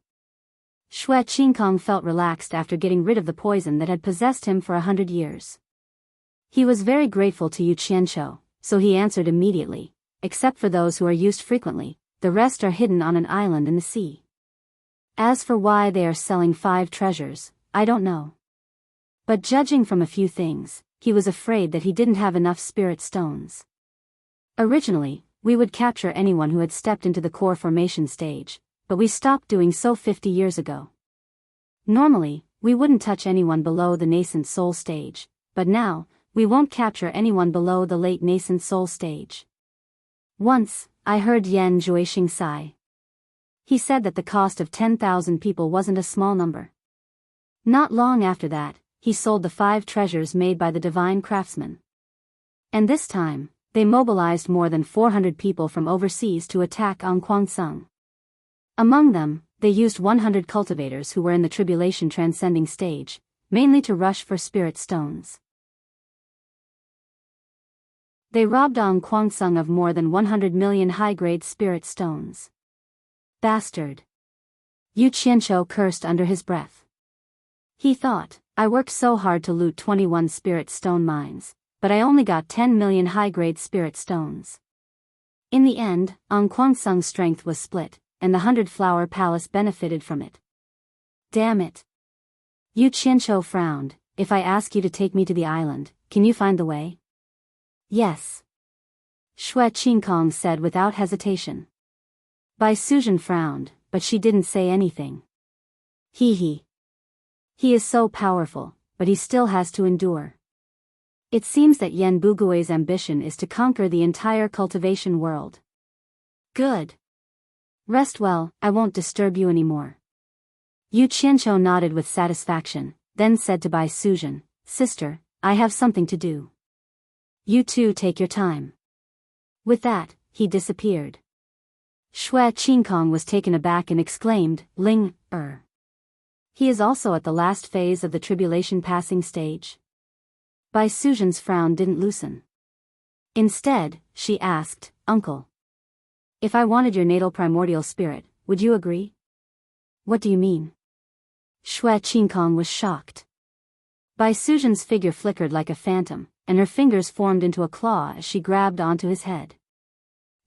Shui Qingkong felt relaxed after getting rid of the poison that had possessed him for 100 years. He was very grateful to Yu Qianqiu, so he answered immediately, except for those who are used frequently, the rest are hidden on an island in the sea. As for why they are selling 5 treasures, I don't know. But judging from a few things, he was afraid that he didn't have enough spirit stones. Originally, we would capture anyone who had stepped into the core formation stage, but we stopped doing so 50 years ago. Normally, we wouldn't touch anyone below the nascent soul stage, but now, we won't capture anyone below the late nascent soul stage. Once, I heard Yan Zhuixing sigh. He said that the cost of 10,000 people wasn't a small number. Not long after that, he sold the 5 treasures made by the divine craftsman. And this time, they mobilized more than 400 people from overseas to attack Anquangsung. Among them, they used 100 cultivators who were in the tribulation transcending stage, mainly to rush for spirit stones. They robbed Anquangsung of more than 100 million high-grade spirit stones. Bastard! Yu Qianqiu cursed under his breath. He thought, I worked so hard to loot 21 spirit stone mines, but I only got 10 million high-grade spirit stones. In the end, Anquangsung's strength was split, and the 100-flower palace benefited from it. Damn it! Yu Qianqiu frowned. If I ask you to take me to the island, can you find the way? Yes. Shui Qingkong said without hesitation. Bai Suzhen frowned, but she didn't say anything. He is so powerful, but he still has to endure. It seems that Yan Bugui's ambition is to conquer the entire cultivation world. Good. Rest well, I won't disturb you anymore. Yu Qianqiu nodded with satisfaction, then said to Bai Suzhen, Sister, I have something to do. You two take your time. With that, he disappeared. Shui Qingkong was taken aback and exclaimed, Ling, He is also at the last phase of the tribulation passing stage. Bai Suzhen's frown didn't loosen. Instead, she asked, "Uncle, if I wanted your natal primordial spirit, would you agree?" "What do you mean?" Xue Qingkong was shocked. Bai Suzhen's figure flickered like a phantom, and her fingers formed into a claw as she grabbed onto his head.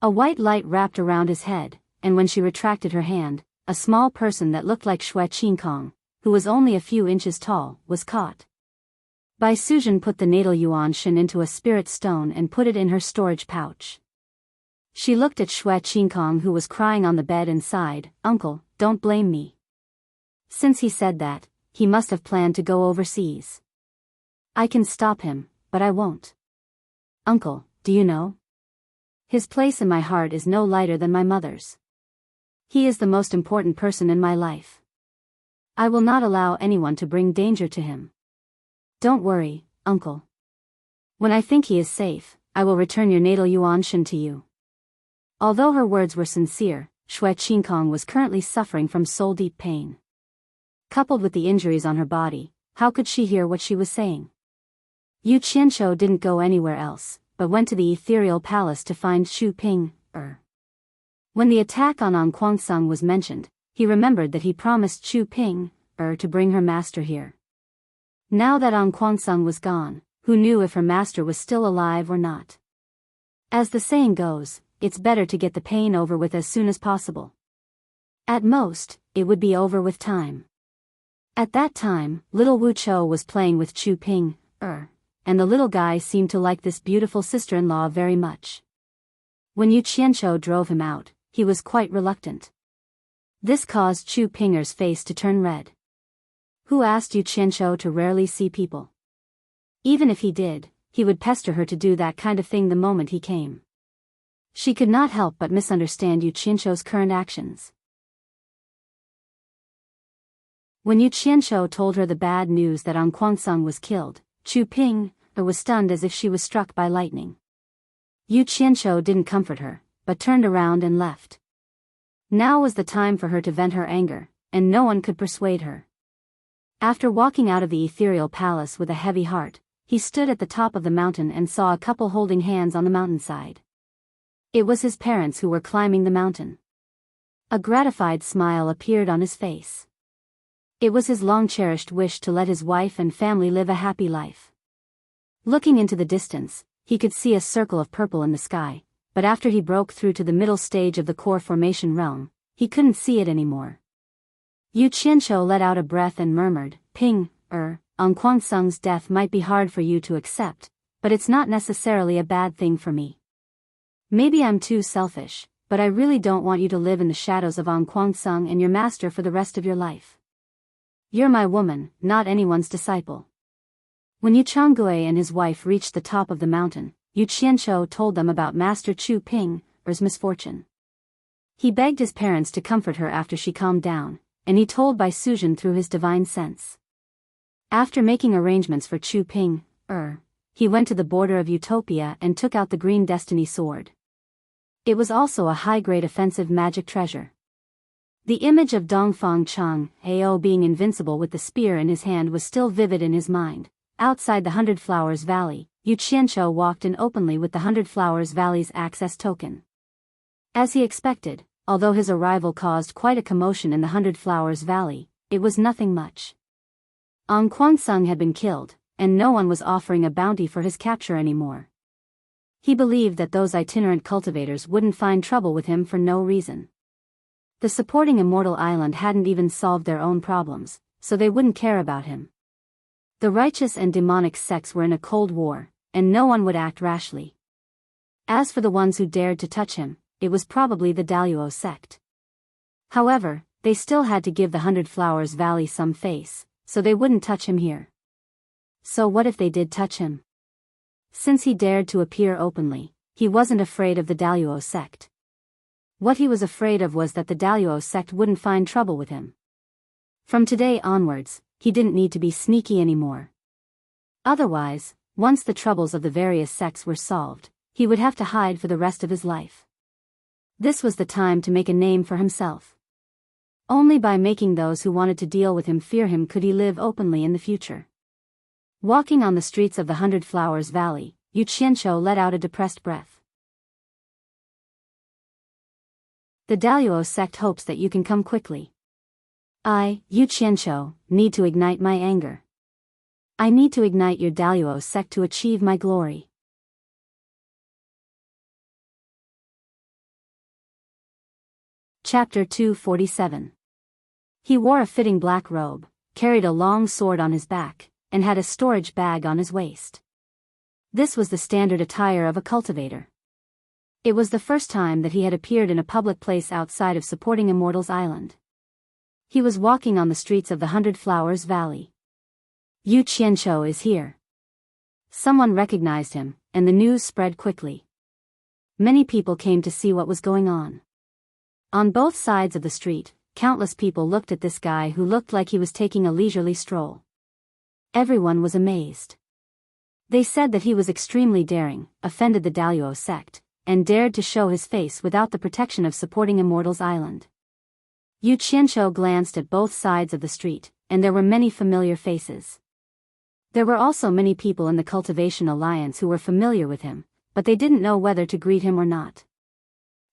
A white light wrapped around his head, and when she retracted her hand, a small person that looked like Xue Qingkong, who was only a few inches tall, was caught. Bai Suzhen put the natal yuan shen into a spirit stone and put it in her storage pouch. She looked at Xue Qingkong, who was crying on the bed, and sighed, "Uncle, don't blame me." Since he said that, he must have planned to go overseas. "I can stop him, but I won't. Uncle, do you know? His place in my heart is no lighter than my mother's. He is the most important person in my life. I will not allow anyone to bring danger to him. Don't worry, Uncle. When I think he is safe, I will return your natal yuan shen to you." Although her words were sincere, Xue Qingkong was currently suffering from soul-deep pain. Coupled with the injuries on her body, how could she hear what she was saying? Yu Qianqiu didn't go anywhere else, but went to the ethereal palace to find Xu Ping. When the attack on An Kuangsung was mentioned, he remembered that he promised Xu Ping to bring her master here. Now that An Kuangsung was gone, who knew if her master was still alive or not? As the saying goes, it's better to get the pain over with as soon as possible. At most, it would be over with time. At that time, little Wu Chou was playing with Xu Ping, and the little guy seemed to like this beautiful sister-in-law very much. When Yu Qianqiu drove him out, he was quite reluctant. This caused Xu Pinger's face to turn red. Who asked Yu Qianqiu to rarely see people? Even if he did, he would pester her to do that kind of thing the moment he came. She could not help but misunderstand Yu Qianqiu's current actions. When Yu Qianqiu told her the bad news that An Kuangsung was killed, Xu Ping was stunned as if she was struck by lightning. Yu Qianqiu didn't comfort her, but turned around and left. Now was the time for her to vent her anger, and no one could persuade her. After walking out of the ethereal palace with a heavy heart, he stood at the top of the mountain and saw a couple holding hands on the mountainside. It was his parents who were climbing the mountain. A gratified smile appeared on his face. It was his long-cherished wish to let his wife and family live a happy life. Looking into the distance, he could see a circle of purple in the sky, but after he broke through to the middle stage of the core formation realm, he couldn't see it anymore. Yu Qianqiu let out a breath and murmured, "Ping, An Kuangsung's death might be hard for you to accept, but it's not necessarily a bad thing for me. Maybe I'm too selfish, but I really don't want you to live in the shadows of An Kuangsung and your master for the rest of your life. You're my woman, not anyone's disciple." When Yu Changgui and his wife reached the top of the mountain, Yu Qianqiu told them about Master Xu Ping's misfortune. He begged his parents to comfort her after she calmed down, and he told Bai Suzhen through his divine sense. After making arrangements for Xu Ping, he went to the border of Utopia and took out the green destiny sword. It was also a high-grade offensive magic treasure. The image of Dongfang Chang Ao being invincible with the spear in his hand was still vivid in his mind. Outside the Hundred Flowers Valley, Yu Qianqiu walked in openly with the Hundred Flowers Valley's access token. As he expected, although his arrival caused quite a commotion in the Hundred Flowers Valley, it was nothing much. An Kuangsung had been killed, and no one was offering a bounty for his capture anymore. He believed that those itinerant cultivators wouldn't find trouble with him for no reason. The supporting Immortal Island hadn't even solved their own problems, so they wouldn't care about him. The righteous and demonic sects were in a cold war, and no one would act rashly. As for the ones who dared to touch him, it was probably the Daluo sect. However, they still had to give the Hundred Flowers Valley some face, so they wouldn't touch him here. So what if they did touch him? Since he dared to appear openly, he wasn't afraid of the Daluo sect. What he was afraid of was that the Daluo sect wouldn't find trouble with him. From today onwards, he didn't need to be sneaky anymore. Otherwise, once the troubles of the various sects were solved, he would have to hide for the rest of his life. This was the time to make a name for himself. Only by making those who wanted to deal with him fear him could he live openly in the future. Walking on the streets of the Hundred Flowers Valley, Yu Qianqiu let out a depressed breath. The Daluo sect hopes that you can come quickly. I, Yu Qianqiu, need to ignite my anger. I need to ignite your Daluo sect to achieve my glory. Chapter 247. He wore a fitting black robe, carried a long sword on his back, and had a storage bag on his waist. This was the standard attire of a cultivator. It was the first time that he had appeared in a public place outside of supporting Immortal's island. He was walking on the streets of the 100 Flowers Valley. Yu Qianqiu is here. Someone recognized him, and the news spread quickly. Many people came to see what was going on. On both sides of the street, countless people looked at this guy who looked like he was taking a leisurely stroll. Everyone was amazed. They said that he was extremely daring, offended the Daluo sect, and dared to show his face without the protection of supporting Immortal's island. Yu Qianqiu glanced at both sides of the street, and there were many familiar faces. There were also many people in the Cultivation Alliance who were familiar with him, but they didn't know whether to greet him or not.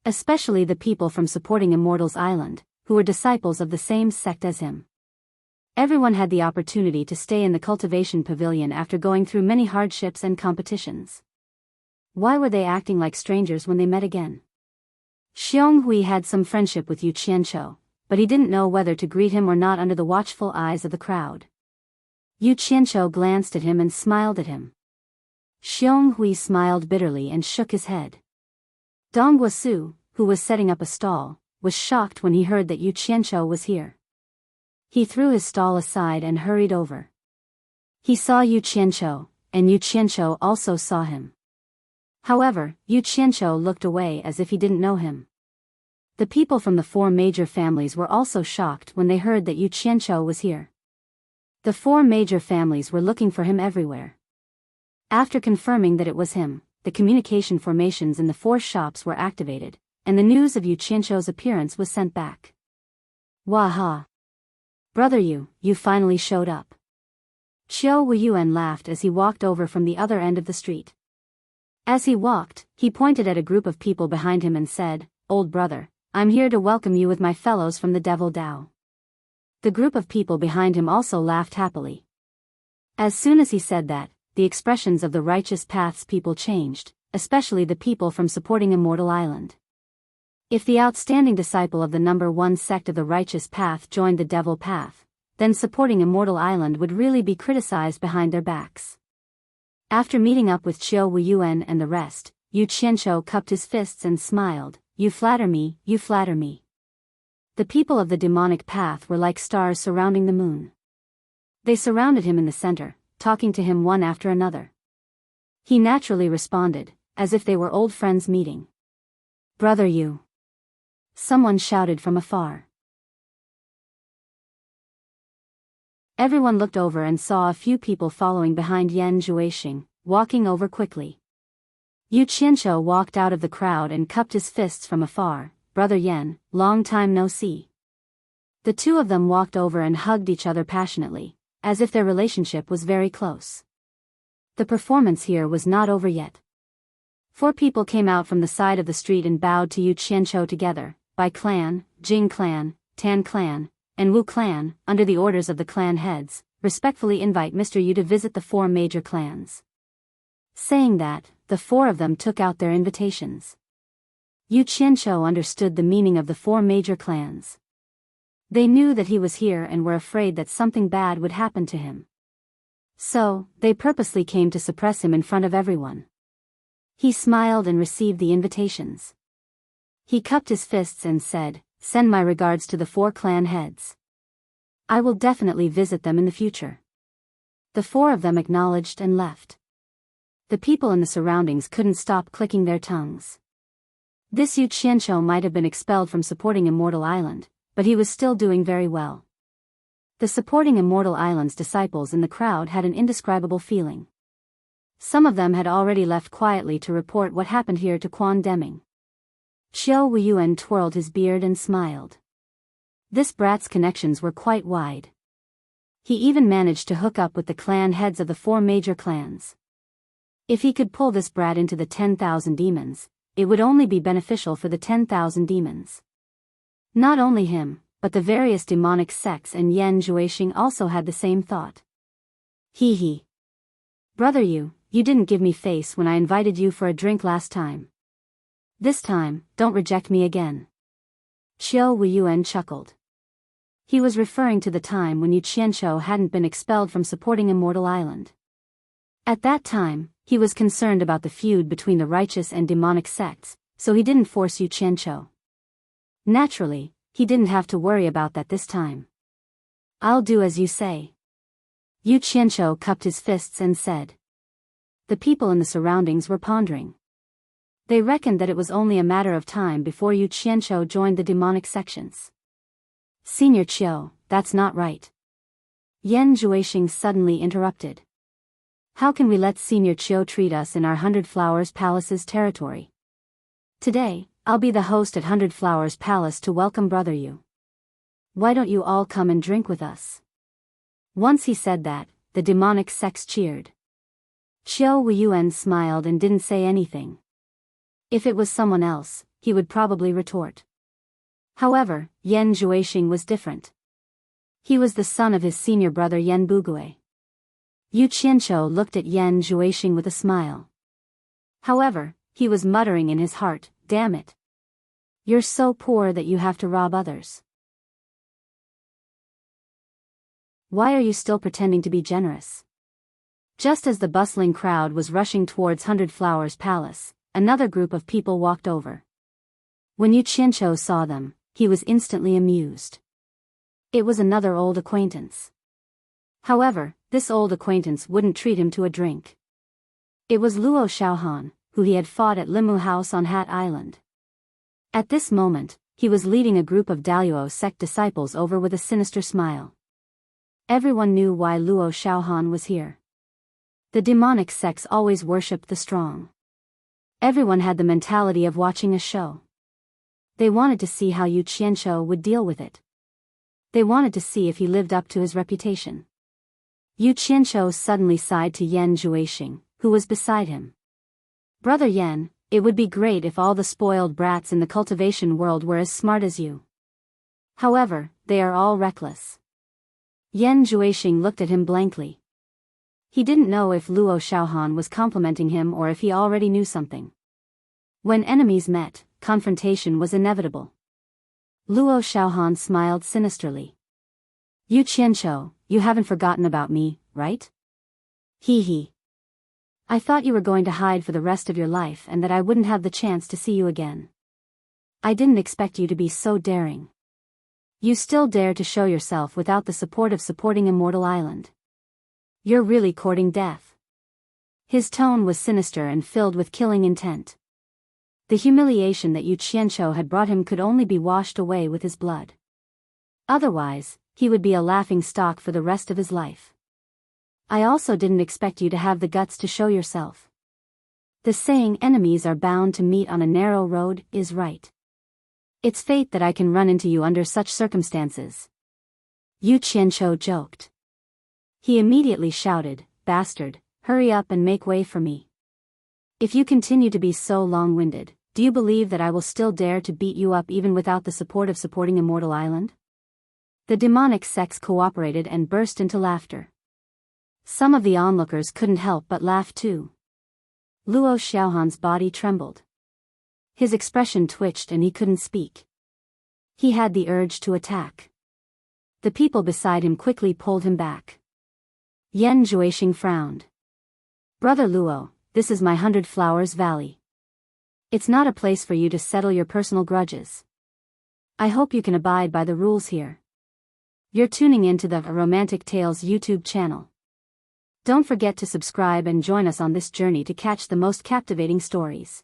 Especially the people from supporting Immortal's island, who were disciples of the same sect as him. Everyone had the opportunity to stay in the cultivation pavilion after going through many hardships and competitions. Why were they acting like strangers when they met again? Xiong Hui had some friendship with Yu Qianqiu, but he didn't know whether to greet him or not under the watchful eyes of the crowd. Yu Qianqiu glanced at him and smiled at him. Xiong Hui smiled bitterly and shook his head. Dong Guosu, who was setting up a stall, was shocked when he heard that Yu Qianqiu was here. He threw his stall aside and hurried over. He saw Yu Qianqiu, and Yu Qianqiu also saw him. However, Yu Qianqiu looked away as if he didn't know him. The people from the 4 major families were also shocked when they heard that Yu Qianqiu was here. The 4 major families were looking for him everywhere. After confirming that it was him, the communication formations in the 4 shops were activated, and the news of Yu Qianqiu's appearance was sent back. Waha! Brother Yu, you finally showed up. Xiao Wuyuan laughed as he walked over from the other end of the street. As he walked, he pointed at a group of people behind him and said, "Old brother, I'm here to welcome you with my fellows from the Devil Dao." The group of people behind him also laughed happily. As soon as he said that, the expressions of the righteous path's people changed, especially the people from supporting Immortal Island. If the outstanding disciple of the number 1 sect of the righteous path joined the devil path, then supporting Immortal Island would really be criticized behind their backs. After meeting up with Xiao Wuyuan and the rest, Yu Qianqiu cupped his fists and smiled. You flatter me, you flatter me. The people of the demonic path were like stars surrounding the moon. They surrounded him in the center, talking to him one after another. He naturally responded, as if they were old friends meeting. Brother Yu. Someone shouted from afar. Everyone looked over and saw a few people following behind Yan Zhuixing, walking over quickly. Yu Qianqiu walked out of the crowd and cupped his fists from afar. Brother Yan, long time no see. The two of them walked over and hugged each other passionately, as if their relationship was very close. The performance here was not over yet. 4 people came out from the side of the street and bowed to Yu Qianqiu together, by clan, Jing clan, Tan clan, and Wu clan, under the orders of the clan heads, respectfully invite Mr. Yu to visit the 4 major clans. Saying that, the 4 of them took out their invitations. Yu Qianqiu understood the meaning of the 4 major clans. They knew that he was here and were afraid that something bad would happen to him. So, they purposely came to suppress him in front of everyone. He smiled and received the invitations. He cupped his fists and said, "Send my regards to the 4 clan heads. I will definitely visit them in the future." The 4 of them acknowledged and left. The people in the surroundings couldn't stop clicking their tongues. This Yu Qianqiu might have been expelled from supporting Immortal Island, but he was still doing very well. The supporting Immortal Island's disciples in the crowd had an indescribable feeling. Some of them had already left quietly to report what happened here to Quan Deming. Xiao Wuyuan twirled his beard and smiled. This brat's connections were quite wide. He even managed to hook up with the clan heads of the 4 major clans. If he could pull this brat into the 10,000 demons, it would only be beneficial for the 10,000 demons. Not only him, but the various demonic sects and Yan Zhuixing also had the same thought. Hee hee. Brother you didn't give me face when I invited you for a drink last time. This time, don't reject me again. Xiao Wuyuan chuckled. He was referring to the time when Yu Qianzhou hadn't been expelled from supporting Immortal Island. At that time, he was concerned about the feud between the righteous and demonic sects, so he didn't force Yu Qianzhou. Naturally, he didn't have to worry about that this time. I'll do as you say. Yu Qianzhou cupped his fists and said. The people in the surroundings were pondering. They reckoned that it was only a matter of time before Yu Qianzhou joined the demonic sections. Senior Qiu, that's not right. Yan Zhuixing suddenly interrupted. How can we let Senior Qiu treat us in our Hundred Flowers Palace's territory? Today, I'll be the host at Hundred Flowers Palace to welcome Brother Yu. Why don't you all come and drink with us? Once he said that, the demonic sects cheered. Xiao Wuyuan smiled and didn't say anything. If it was someone else, he would probably retort. However, Yan Zhuixing was different. He was the son of his senior brother Yan Bugui. Yu Qianzhou looked at Yan Zhuixing with a smile. However, he was muttering in his heart, damn it. You're so poor that you have to rob others. Why are you still pretending to be generous? Just as the bustling crowd was rushing towards Hundred Flowers Palace, another group of people walked over. When Yu Qianzhou saw them, he was instantly amused. It was another old acquaintance. However, this old acquaintance wouldn't treat him to a drink. It was Luo Xiaohan, who he had fought at Limu House on Hat Island. At this moment, he was leading a group of Daluo sect disciples over with a sinister smile. Everyone knew why Luo Xiaohan was here. The demonic sects always worshipped the strong. Everyone had the mentality of watching a show. They wanted to see how Yu Qianzhou would deal with it. They wanted to see if he lived up to his reputation. Yu Qianzhou suddenly sighed to Yan Zhuixing, who was beside him. Brother Yan, it would be great if all the spoiled brats in the cultivation world were as smart as you. However, they are all reckless. Yan Zhuixing looked at him blankly. He didn't know if Luo Xiaohan was complimenting him or if he already knew something. When enemies met, confrontation was inevitable. Luo Xiaohan smiled sinisterly. Yu Qianzhou, you haven't forgotten about me, right? Hee hee. I thought you were going to hide for the rest of your life and that I wouldn't have the chance to see you again. I didn't expect you to be so daring. You still dare to show yourself without the support of supporting Immortal Island. You're really courting death. His tone was sinister and filled with killing intent. The humiliation that Yu Qianzhou had brought him could only be washed away with his blood. Otherwise, he would be a laughing stock for the rest of his life. I also didn't expect you to have the guts to show yourself. The saying enemies are bound to meet on a narrow road is right. It's fate that I can run into you under such circumstances. Yu Qianzhou joked. He immediately shouted, Bastard, hurry up and make way for me. If you continue to be so long-winded, do you believe that I will still dare to beat you up even without the support of supporting Immortal Island? The demonic sects cooperated and burst into laughter. Some of the onlookers couldn't help but laugh too. Luo Xiaohan's body trembled. His expression twitched and he couldn't speak. He had the urge to attack. The people beside him quickly pulled him back. Yan Zhuixing frowned. Brother Luo, this is my 100 Flowers Valley. It's not a place for you to settle your personal grudges. I hope you can abide by the rules here. You're tuning into the Romantic Tales YouTube channel. Don't forget to subscribe and join us on this journey to catch the most captivating stories.